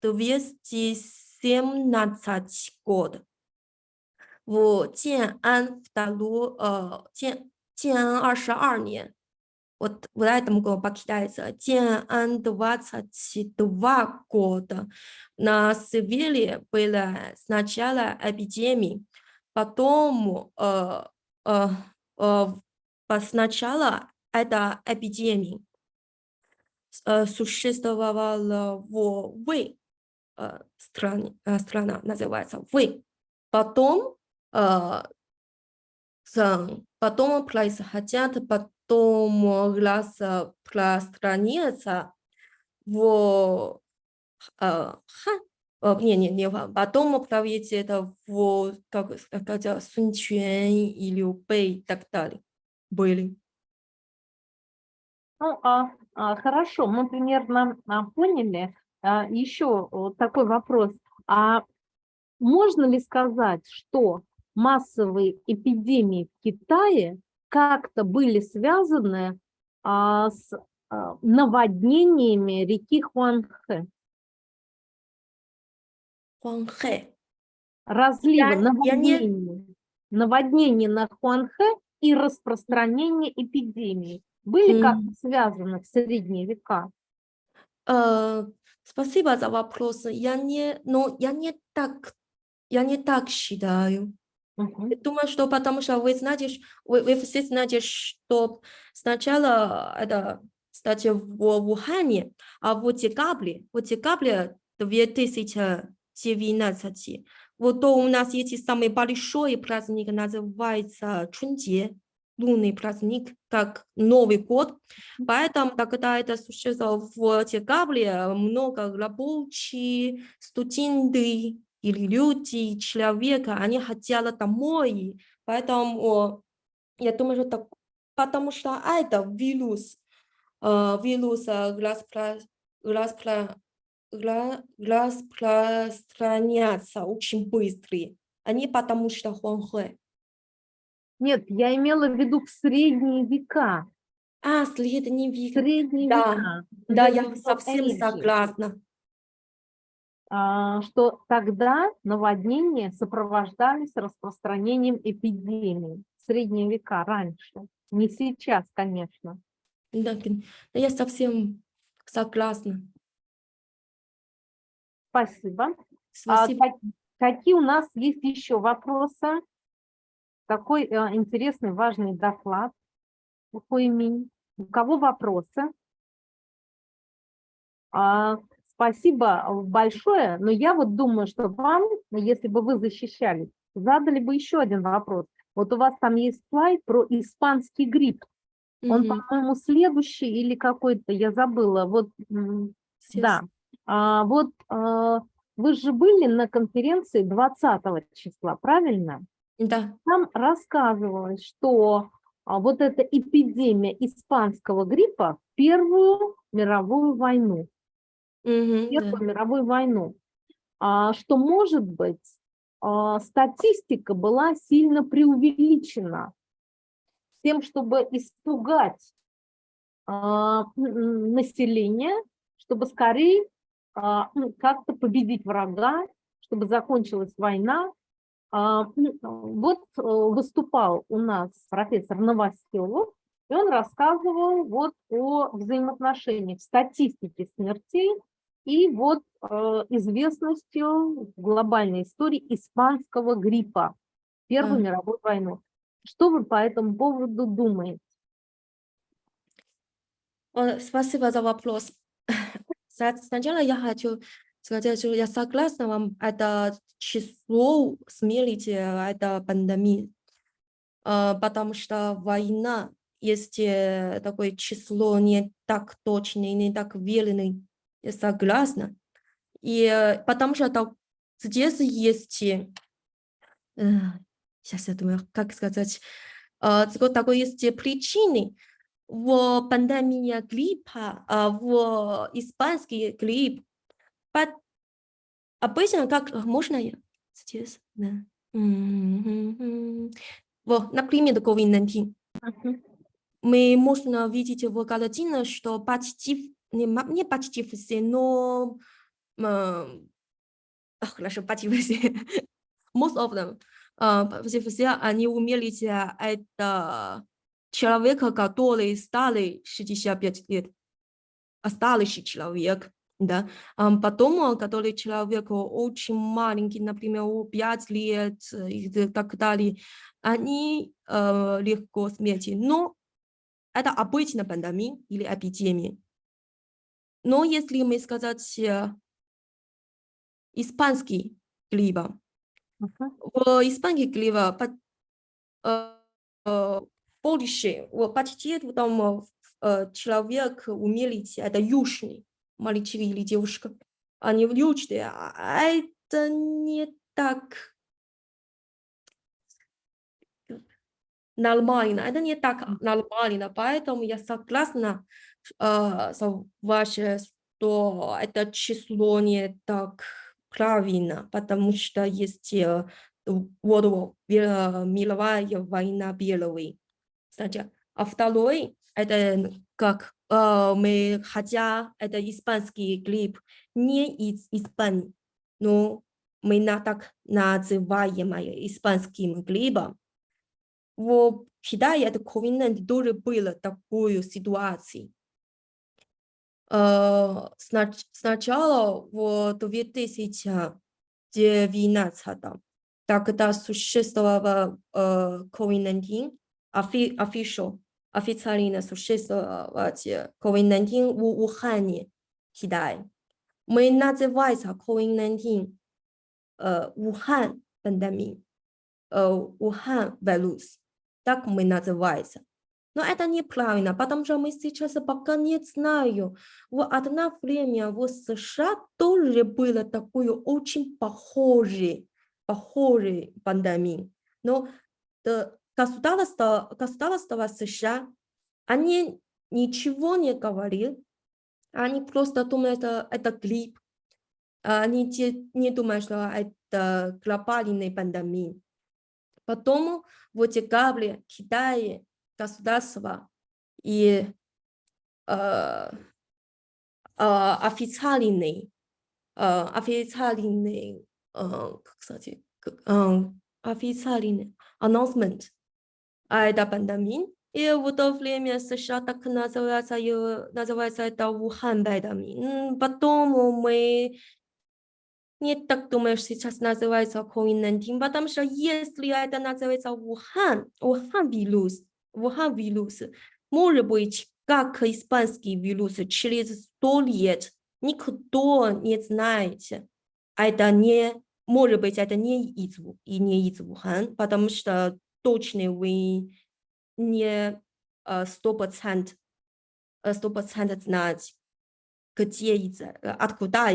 217 год. В建安 22 年. Вот в этом году по-китайски, 22 года. На севере была сначала эпидемия, потом сначала эта эпидемия существовала в Вэй страна, называется Вэй. Потом происходят, потом распространяется в потом править это в, как сказать, Сунчуань и Лю Бэй и так далее были. Ну, хорошо, мы примерно поняли. Еще вот такой вопрос. А можно ли сказать, что массовые эпидемии в Китае как-то были связаны с наводнениями реки Хуанхэ? Хуанхэ. Разливы, Я не- наводнение на Хуанхэ и распространение эпидемий были как-то связаны в средние века? Спасибо за вопрос. Я не так считаю. Я думаю, что потому что вы знаете, вы все знаете, что сначала это, кстати, в Ухане, а в декабре 2019, вот у нас есть самый большой праздник, называется Чунде, лунный праздник, как Новый год. Поэтому, когда это существовало в декабре, много рабочих, студенты или люди, человека, они хотели домой. Поэтому я думаю, что так, потому что это вирус распространяется очень быстро, а не потому что Хуанхэ. Нет, я имела в виду в средние века. Средний век. Средние века. Да, The я Middle совсем Ages. согласна. Что тогда наводнения сопровождались распространением эпидемий. В средние века раньше. Не сейчас, конечно. Да, я совсем согласна. Спасибо. Спасибо. Какие у нас есть еще вопросы? Такой интересный, важный доклад. Хуйминь. У кого вопросы? Спасибо большое, но я вот думаю, что вам, если бы вы защищались, задали бы еще один вопрос. Вот у вас там есть слайд про испанский грипп. Он, по-моему, следующий или какой-то, я забыла. Вот, да. Вы же были на конференции 20 числа, правильно? Да. Там рассказывалось, что вот эта эпидемия испанского гриппа в Первую мировую войну. Первую мировую войну, что, может быть, статистика была сильно преувеличена с тем, чтобы испугать население, чтобы скорее как-то победить врага, чтобы закончилась война. Вот выступал у нас профессор Новоселов, и он рассказывал вот о взаимоотношениях статистики смертей и вот известностью в глобальной истории испанского гриппа, Первую мировую войну. Что вы по этому поводу думаете? Спасибо за вопрос. Сначала я хочу сказать, что я согласна вам, это число смерти, это пандемия, потому что война есть такое число не так точное, не так верное. Я согласна. И потому что здесь есть, сейчас я думаю, как сказать, такой есть причины. В пандемии гриппа, в испанский грипп, обычно как можно я здесь, да. Вот, например, COVID-19. Мы можем видеть в картине, что почти, не почти все, но хорошо, почти все, most of them, почти все, они умерли, это человека, который старый 65 лет, остался человек, да, потом, который человек очень маленький, например, 5 лет и так далее, они легко смерти, но это обычная пандемия или эпидемия. Но если мы сказать испанский грипп, в испанский грипп больше, почти там человек умерить, это южный мальчик или девушка, они южные, это не так нормально, это не так нормально, поэтому я согласна с вашей, что это число не так правильно, потому что есть мировая война первой. А второй, это как мы, хотя это испанский грипп, не из Испании, но мы так называем испанским гриппом. В Китае это COVID-19 тоже было такую ситуацию. Сначала в 2019 тогда существовал COVID-19, официально существовать COVID-19 в Ухане, Китай. Мы называем COVID-19 Ухан пандемия, Ухан вирус. Так мы называемся. Но это неправильно, потому что мы сейчас пока не знаем. В одно время в США тоже было такое очень похожее пандемия. Но государство США, они ничего не говорили. Они просто думают, что это грипп. Они не думают, что это глобальная пандемия. Потом в декабре Китае государство и официальный announcement о этой пандемии. И в то время США так называется это Ухан пандемия. Потом мы не так думаю, что сейчас называется COVID-19, потому что если это называется Ухан вирус, может быть, как испанский вирус через 100 лет никто не знает. Это не, может быть, это не из Вухан, потому что точно вы не 100% знать, где откуда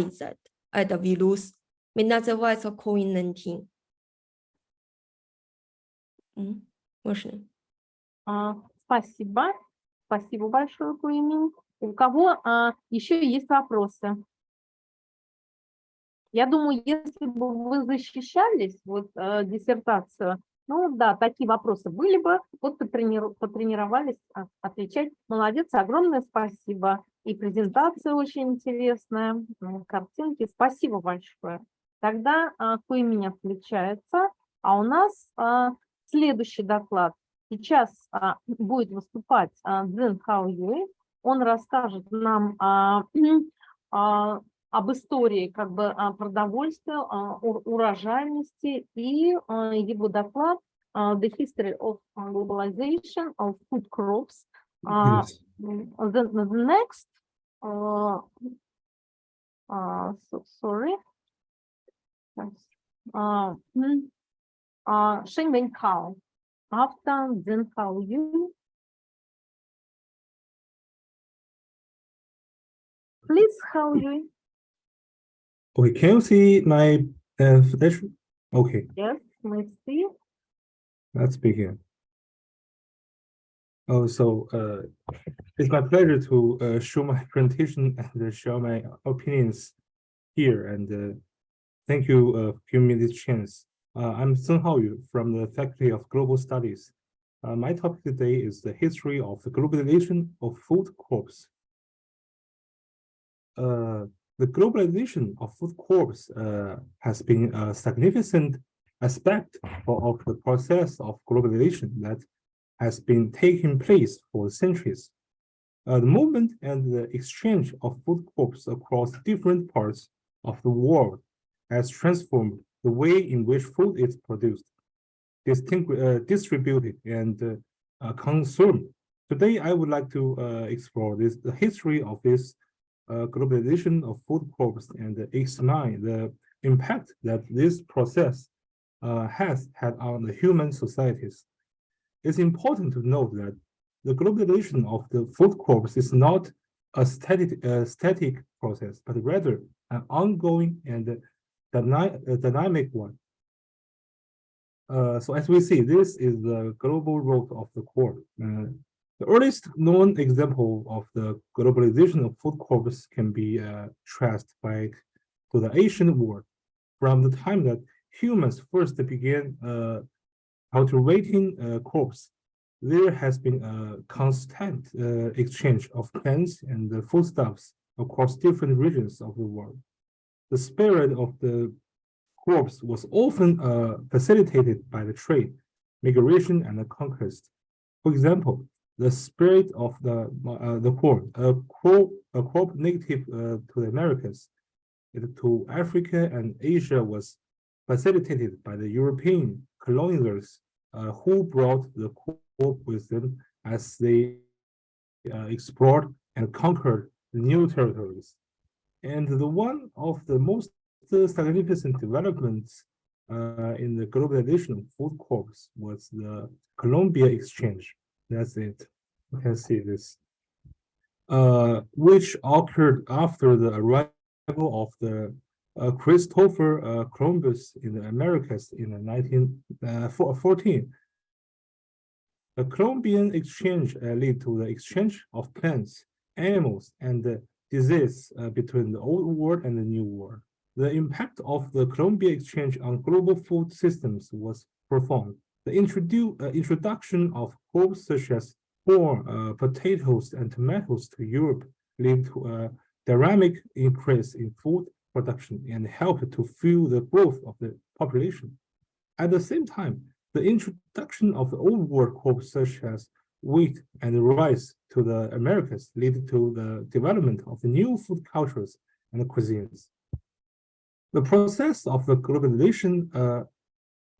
это вирус. Называется COVID-19. Можно? Спасибо. Спасибо большое, Куимин. У кого еще есть вопросы? Я думаю, если бы вы защищались, вот диссертацию, ну да, такие вопросы были бы, вот потренировались отвечать. Молодец, огромное спасибо. И презентация очень интересная, картинки. Спасибо большое. Тогда Куимин отключается, а у нас следующий доклад. Сейчас будет выступать Цзин Хаоюй. Он расскажет нам об истории как бы продовольствия, урожайности, и его доклад The History of Globalization of Food Crops. Yes. The next, sorry, Shen Wenkao, after Zhen Haoyu. Please, Haoyu. Okay, can you see my flash? Okay, Yes, let's see. let's begin. Oh, so it's my pleasure to show my presentation and share my opinions here. And thank you for giving me this chance. I'm Sun Haoyu from the Faculty of Global Studies. My topic today is the history of the globalization of food crops. The globalization of food crops has been a significant aspect of the process of globalization that has been taking place for centuries. The movement and the exchange of food crops across different parts of the world has transformed the way in which food is produced, distributed, and consumed. Today, I would like to explore the history of this globalization of food crops and examine the impact that this process has had on the human societies. It's important to note that the globalization of the food crops is not a static process, but rather an ongoing and dynamic one. So as we see, this is the global road of the crop. The earliest known example of the globalization of food crops can be traced back to the ancient world. From the time that humans first began cultivating crops, there has been a constant exchange of plants and foodstuffs across different regions of the world. The spirit of the crops was often facilitated by the trade, migration, and the conquest. For example, the spirit of the corn, a crop native to the Americas, to Africa and Asia, was facilitated by the European colonizers who brought the crop with them as they explored and conquered new territories. And one of the most significant developments in the globalization of food crops was the Colombia exchange. That's it. You can see this, which occurred after the arrival of the Christopher Columbus in the Americas in 1914. The Colombian exchange led to the exchange of plants, animals, and disease between the old world and the new world. The impact of the Colombia exchange on global food systems was profound. The introduction of crops such as corn, potatoes, and tomatoes to Europe led to a dynamic increase in food production and helped to fuel the growth of the population. At the same time, the introduction of the old world crops such as wheat and rice to the Americas led to the development of new food cultures and cuisines. The process of the globalization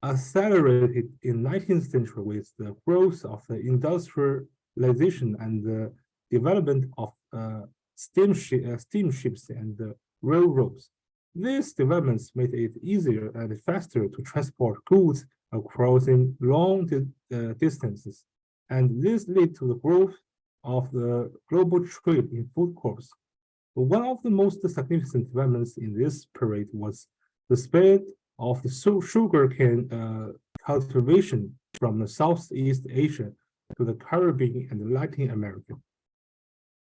accelerated in 19th century with the growth of the industrial globalization and the development of steamships and railroads. These developments made it easier and faster to transport goods across long distances, and this led to the growth of the global trade in food crops. One of the most significant developments in this period was the spread of the sugarcane cultivation from Southeast Asia to the Caribbean and Latin America.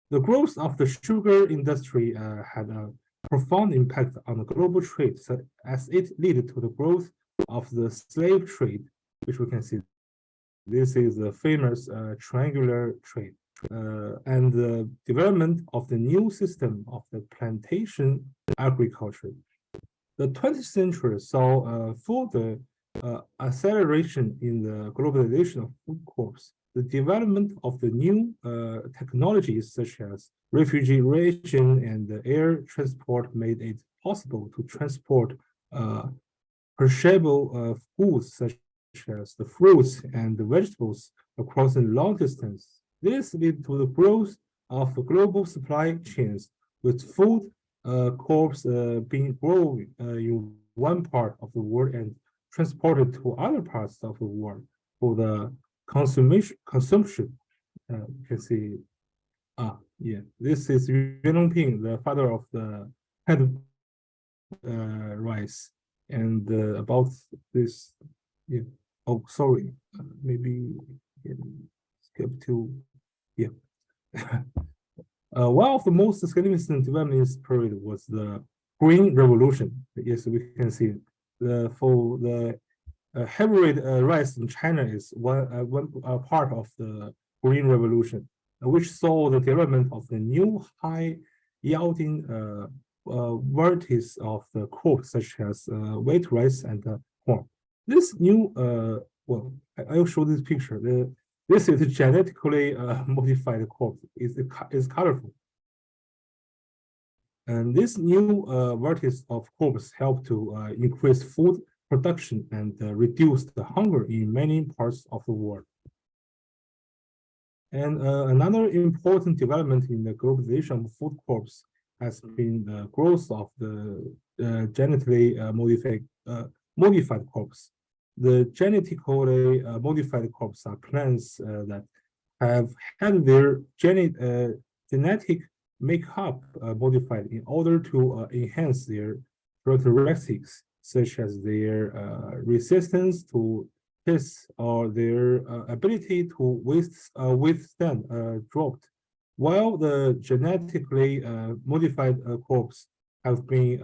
The growth of the sugar industry had a profound impact on the global trade, as it led to the growth of the slave trade, which we can see. This is the famous triangular trade. And the development of the new system of the plantation agriculture. The 20th century saw further acceleration in the globalization of food crops. The development of the new technologies such as refrigeration and air transport made it possible to transport perishable goods such as the fruits and the vegetables across a long distance. This led to the growth of the global supply chains, with food crops being grown in one part of the world and transported to other parts of the world for the consumption. You can see, this is Yuan Longping, the father of the head rice, and about this, oh, sorry, maybe skip to, one of the most significant developments in this period was the Green Revolution. Yes, we can see for the hybrid rice in China is one part of the Green Revolution, which saw the development of the new high-yielding varieties of the crops such as wheat rice and corn. This new, well, I'll show this picture. This is genetically modified crop. It's colorful. And this new varieties of crops help to increase food production and reduce the hunger in many parts of the world. And another important development in the globalization of food crops has been the growth of the genetically modified crops. The genetically modified crops are plants that have had their genetic makeup modified in order to enhance their characteristics, such as their resistance to pests or their ability to withstand drought. While the genetically modified crops have been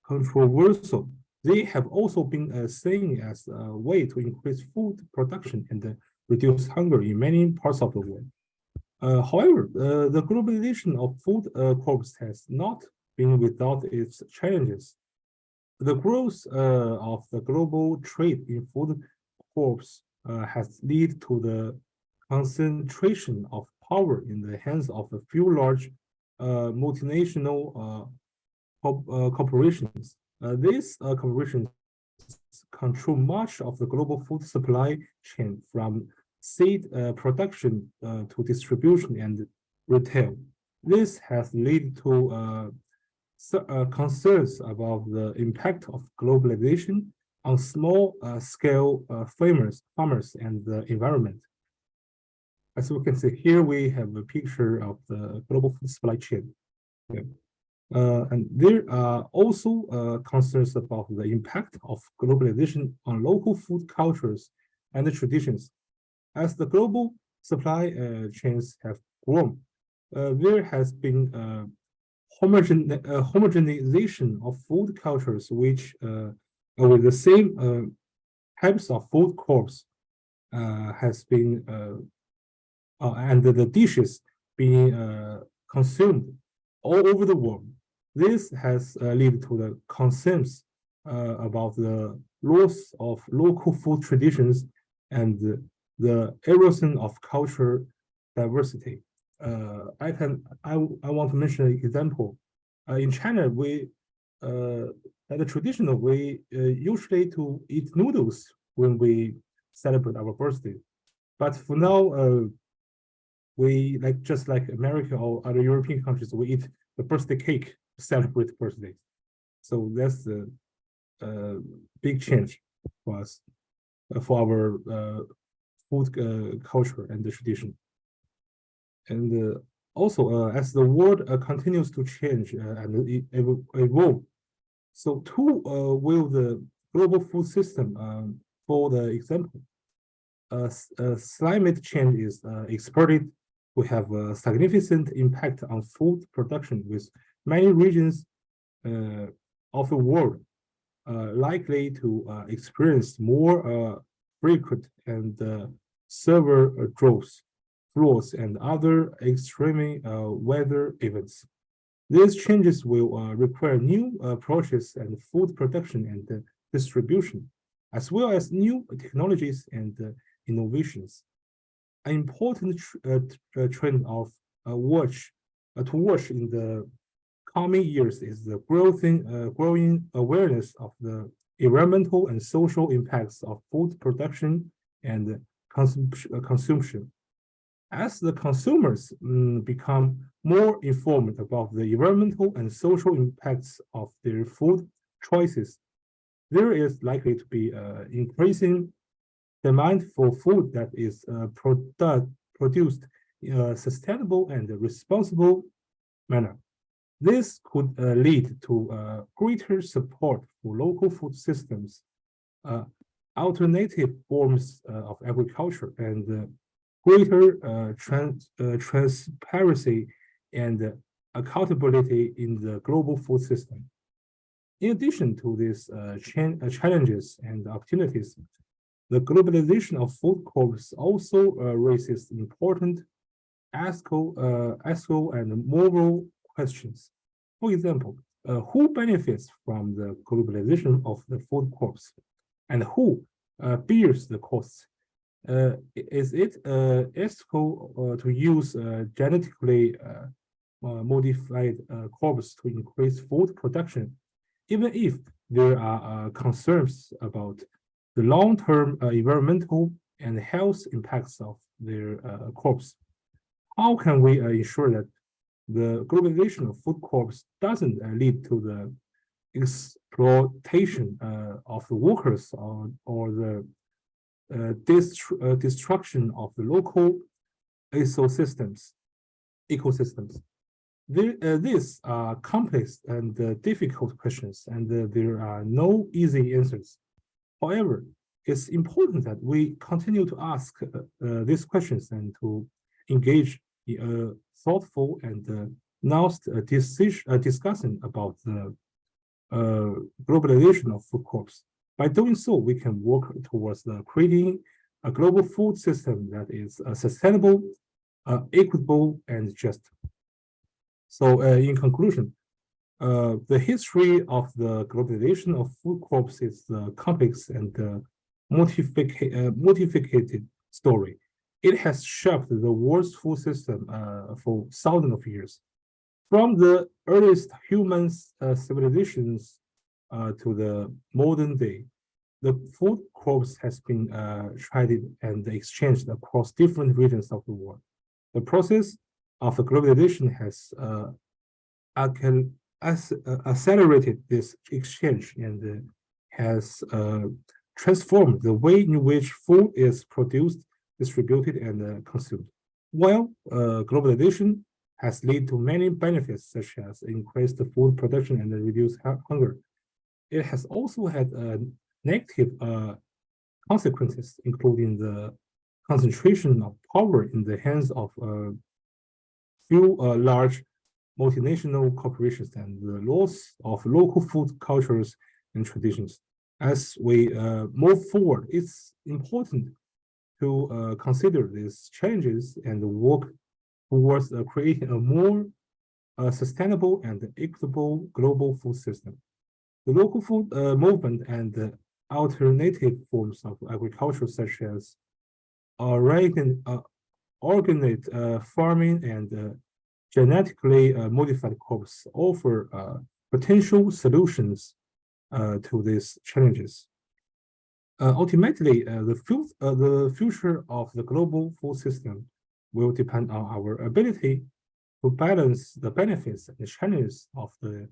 controversial, they have also been seen as a way to increase food production and reduce hunger in many parts of the world. However, the globalization of food crops has not been without its challenges. The growth of the global trade in food crops has led to the concentration of power in the hands of a few large multinational corporations. These corporations control much of the global food supply chain, from seed production to distribution and retail. This has led to concerns about the impact of globalization on small scale farmers and the environment. As we can see here, we have a picture of the global food supply chain. And there are also concerns about the impact of globalization on local food cultures and the traditions. As the global supply chains have grown, there has been homogenization of food cultures, which with the same types of food crops has been and the dishes being consumed all over the world. This has led to the concerns about the loss of local food traditions and the erosion of cultural diversity. I want to mention an example. In China, we at the traditional way usually to eat noodles when we celebrate our birthday. But for now, we just like America or other European countries, we eat the birthday cake to celebrate birthdays. So that's the big change for us, for our food culture and the tradition. And also, as the world continues to change and evolve, so too will the global food system. For the example, climate change is expected to have a significant impact on food production, with many regions of the world likely to experience more frequent and severe droughts, floods, and other extreme weather events. These changes will require new approaches and food production and distribution, as well as new technologies and innovations. An important trend of to watch in the coming years is the growing awareness of the environmental and social impacts of food production and consumption. As the consumers become more informed about the environmental and social impacts of their food choices, there is likely to be increasing demand for food that is produced in a sustainable and responsible manner. This could lead to greater support for local food systems, alternative forms of agriculture, and greater transparency and accountability in the global food system. In addition to these challenges and opportunities, the globalization of food crops also raises important ethical and moral questions. For example, who benefits from the globalization of the food crops, and who bears the costs? Is it ethical to use genetically modified crops to increase food production, even if there are concerns about the long-term environmental and health impacts of their crops? How can we ensure that the globalization of food crops doesn't lead to the exploitation of the workers or the destruction of the local ecosystems? These are complex and difficult questions, and there are no easy answers. However, it's important that we continue to ask these questions and to engage in a thoughtful and nuanced discussion about the globalization of food crops. By doing so, we can work towards creating a global food system that is sustainable, equitable, and just. So in conclusion, the history of the globalization of food crops is a complex and multifaceted story. It has shaped the world's food system for thousands of years. From the earliest human civilizations to the modern day, the food crops has been traded and exchanged across different regions of the world. The process of globalization has accelerated this exchange and has transformed the way in which food is produced, distributed, and consumed. While globalization has led to many benefits, such as increased food production and reduced hunger, it has also had negative consequences, including the concentration of power in the hands of few large multinational corporations and the loss of local food cultures and traditions. As we move forward, it's important to consider these challenges and work towards creating a more sustainable and equitable global food system. The local food movement and alternative forms of agriculture, such as organic farming and genetically modified crops, offer potential solutions to these challenges. ultimately, the future of the global food system will depend on our ability to balance the benefits and the challenges of the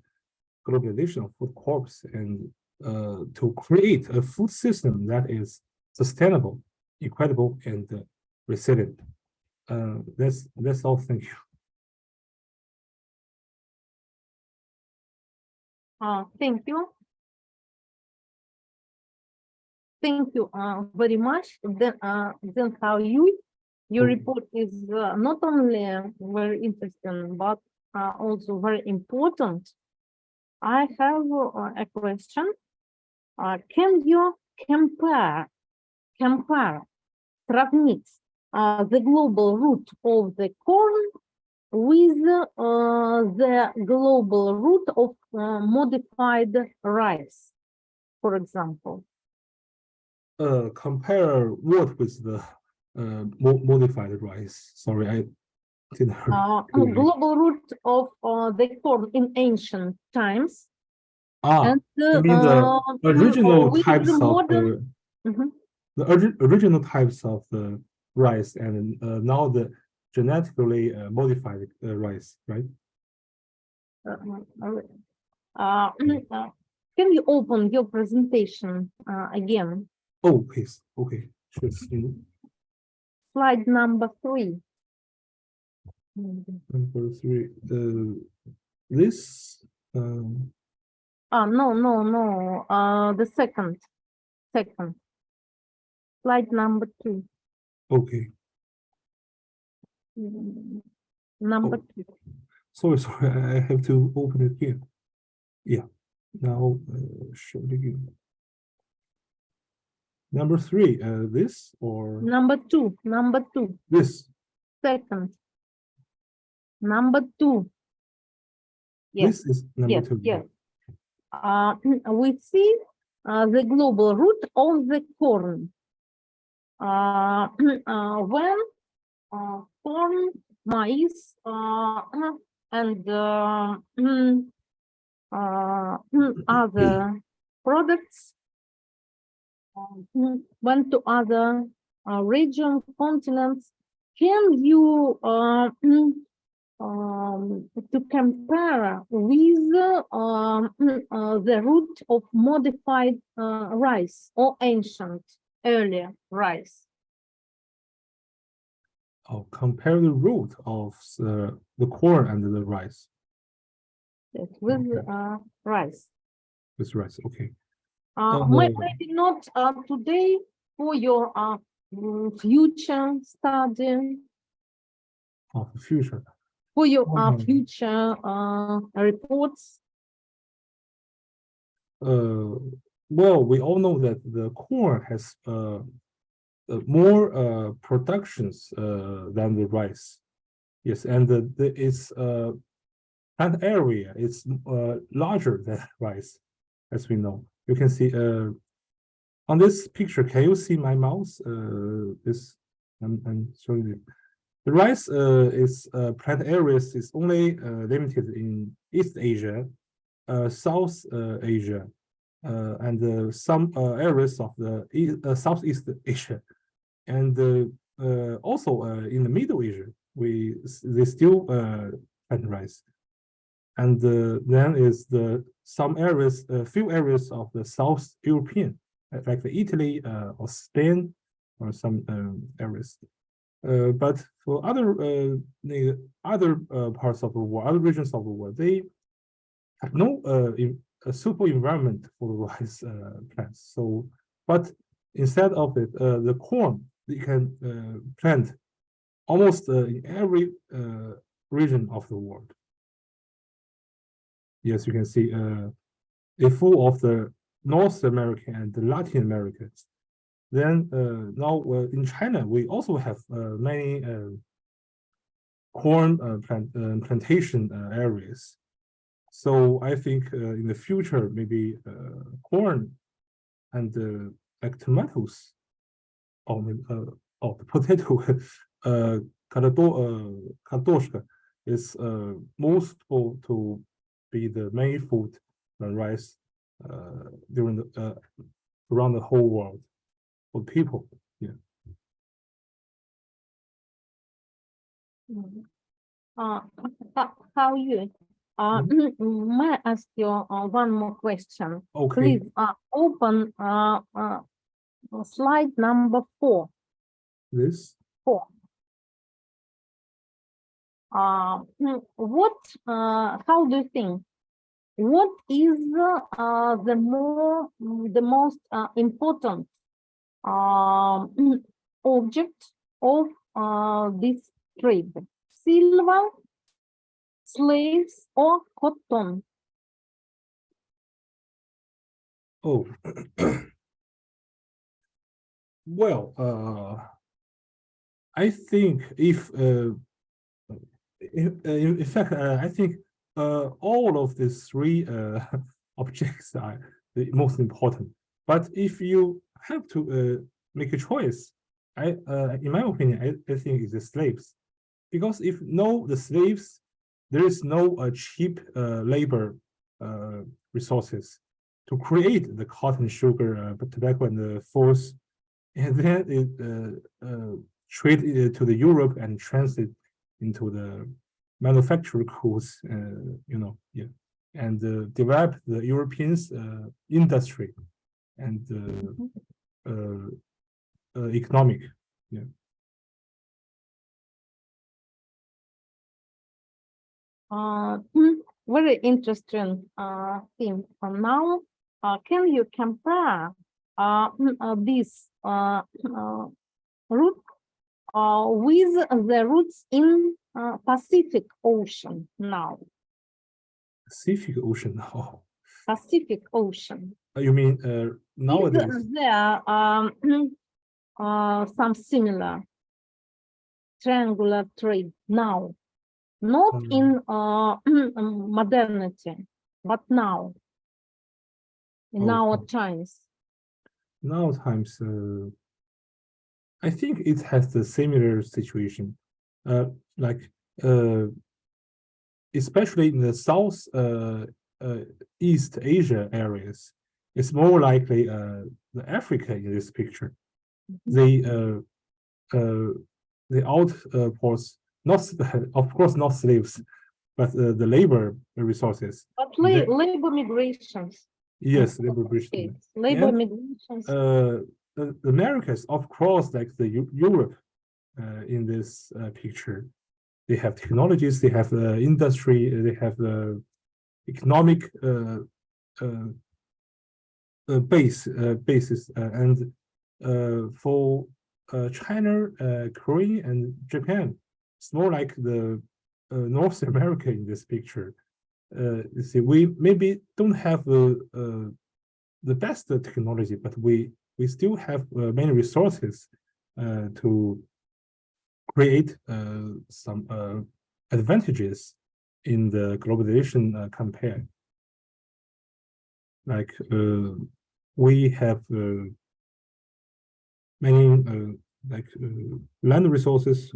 globalization of food crops and to create a food system that is sustainable, equitable, and resilient. That's all. Thank you. Thank you. Thank you very much. Then how your report is not only very interesting, but also very important. I have a question. Can you сравнить the global root of the corn with the global root of modified rice, for example? Compare what with the modified rice? Sorry, I didn't hear. Global root of the corn in ancient times. And you mean the original with types the of modern, the original types of the rice and now the genetically modified rice, right? can you open your presentation again? Oh, please. Okay, sure. Slide number 3. Number 3. This. No. The second. Slide number 2. Okay. Number 2. Sorry. I have to open it here. Yeah. Now show it again. Number 3. This or Number 2. This. Second. Number 2. Yes. This is number 2. Yes. We see the global root of the corn. When corn, maize, and other products went to other regions, continents, can you to compare with the root of modified rice or ancient earlier rice? Oh, compare the root of the corn and the rice. Yes, with rice. With rice, okay. Maybe not today for your future study. Of the future. For your future reports. Well, we all know that the corn has more productions than the rice. Yes, and its plant area is larger than rice, as we know. You can see on this picture. Can you see my mouse? This I'm showing you. The rice is plant areas is only limited in East Asia, South Asia, and some areas of the Southeast Asia, and also in the Middle Asia, they still plant rice. And then is some areas, few areas of the South European, like the Italy or Spain, or some areas. But for other parts of the world, other regions of the world, they have no suitable environment for the rice plants. So, but instead of it, the corn you can plant almost in every region of the world. Yes, you can see a full of the North America and the Latin Americas. Then now in China, we also have many corn plantation areas. So I think in the future, maybe corn and like tomatoes or the potato, kartoshka is more suitable to be the main food than rice during the around the whole world. for people. Yeah. How you? May I ask you one more question? Okay. Please open slide number 4. This. 4. What? How do you think? What is the most important object of this trade? Silver, slaves, or cotton? Oh. Well, I think if in fact, I think all of these 3 objects are the most important. But if you have to make a choice, in my opinion, I think it's the slaves, because if no the slaves, there is no cheap labor resources to create the cotton, sugar, tobacco, and the force, and then it trade it to the Europe and translate into the manufacturer goods, yeah, and develop the Europeans industry and economic, yeah. Very interesting thing. Now, can you compare this route with the routes in Pacific Ocean now? Pacific Ocean. Oh, Pacific Ocean. you mean nowadays? Is there some similar triangular trade now? Not in modernity, but now, in our times. Now times, I think it has the similar situation, like especially in the South East Asia areas. It's more likely the Africa in this picture. They outports, not of course not slaves, but the labor resources. But labor migrations. Yes, labor migration. Labor And, migrations. the Americas, of course, like the Europe in this picture, they have technologies, they have industry, they have economic basis, and for China, Korea, and Japan, it's more like the North America in this picture. You see, we maybe don't have the best technology, but we still have many resources to create some advantages in the globalization campaign. Like we have many like land resources,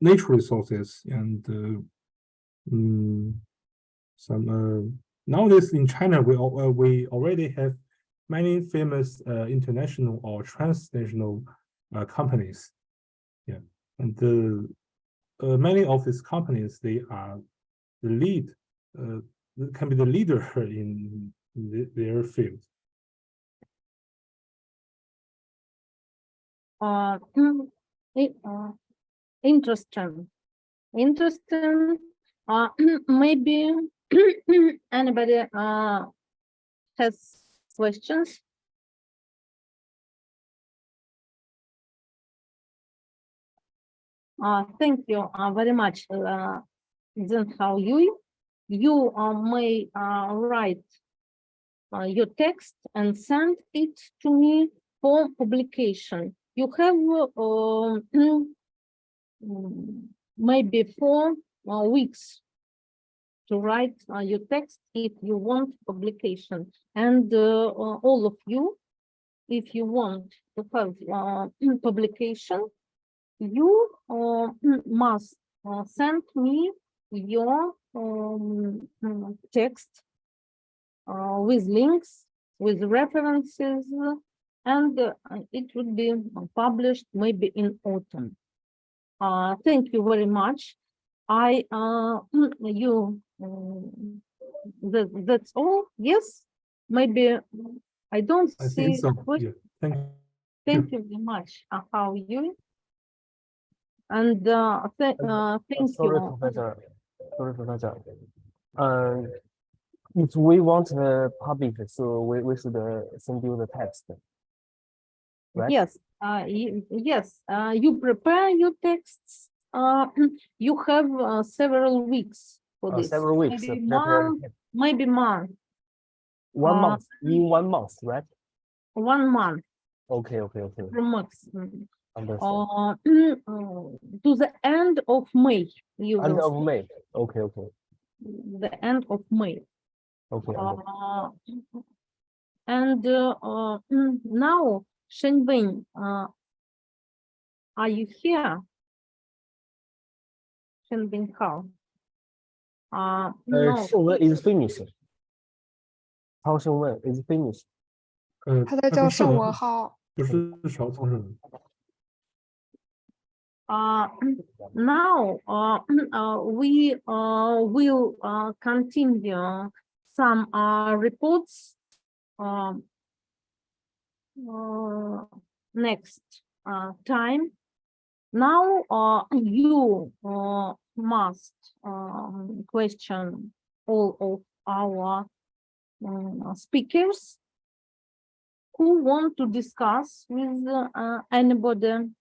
natural resources, and some nowadays in China we already have many famous international or transnational companies, yeah, and many of these companies, they are the lead, can be the leader in their field. Interesting. Maybe anybody has questions? Thank you very much, Zhenhao Yu. You may write your text and send it to me for publication. You have maybe 4 weeks to write your text if you want publication. And all of you, if you want to have publication, you must send me your text with links with references, and it would be published maybe in autumn. Thank you very much. That's all. Yes, maybe I don't I see. think so. question. Yeah. Thank you very much. How are you? And thank Sorry, you. Professor. Sorry, Professor. If we want to publish, so we should send you the text. Right? Yes, yes. You prepare your texts. You have several weeks for this. Several weeks. Maybe to prepare the month. text. Maybe month. 1 month. In 1 month, right? 1 month. Okay. Max. Understand. To the end of May. You End will of May. Okay. the end of May. Okay. And now, Shenbin, are you here? Shenbin Hao. No. 盛文 is finished. 曹盛文 is finished. 他在叫盛文浩。不是小曹盛文。Now we will continue some reports next time. Now you must question all of our speakers who want to discuss with anybody.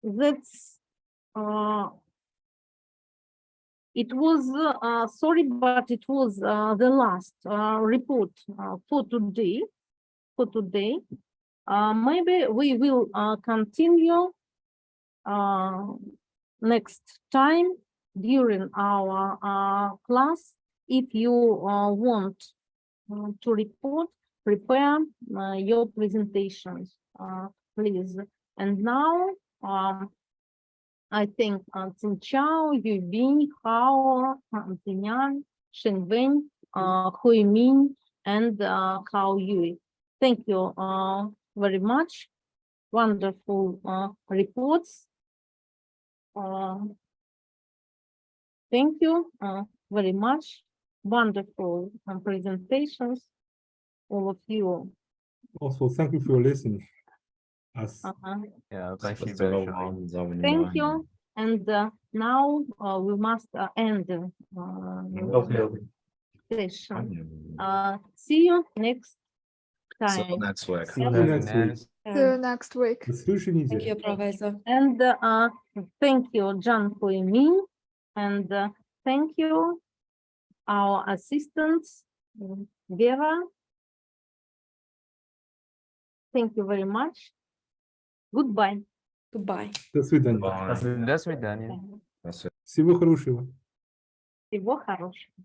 That's it was sorry, but it was the last report for today. Maybe we will continue next time during our class. If you want to report, prepare your presentations, please. And now I think Xin Chao, Yubin, Hao, Zinyan, Shenwen, Hui Min, and Hao Yui. Thank you very much. Wonderful reports. Thank you very much. Wonderful presentations, all of you. Also, thank you for listening. Yeah, thank you Спасибо very вам much. за Thank внимание. you. And now we must end the session. See you next See you time. next week. See you next week. See you next week. До следующей Thank неделе. you, Professor. And thank you, Zhang Hui Min, and thank you, our assistants, Vera. Thank you very much. Goodbye. Goodbye. До свидания. Bye. До свидания. Всего хорошего. Всего хорошего.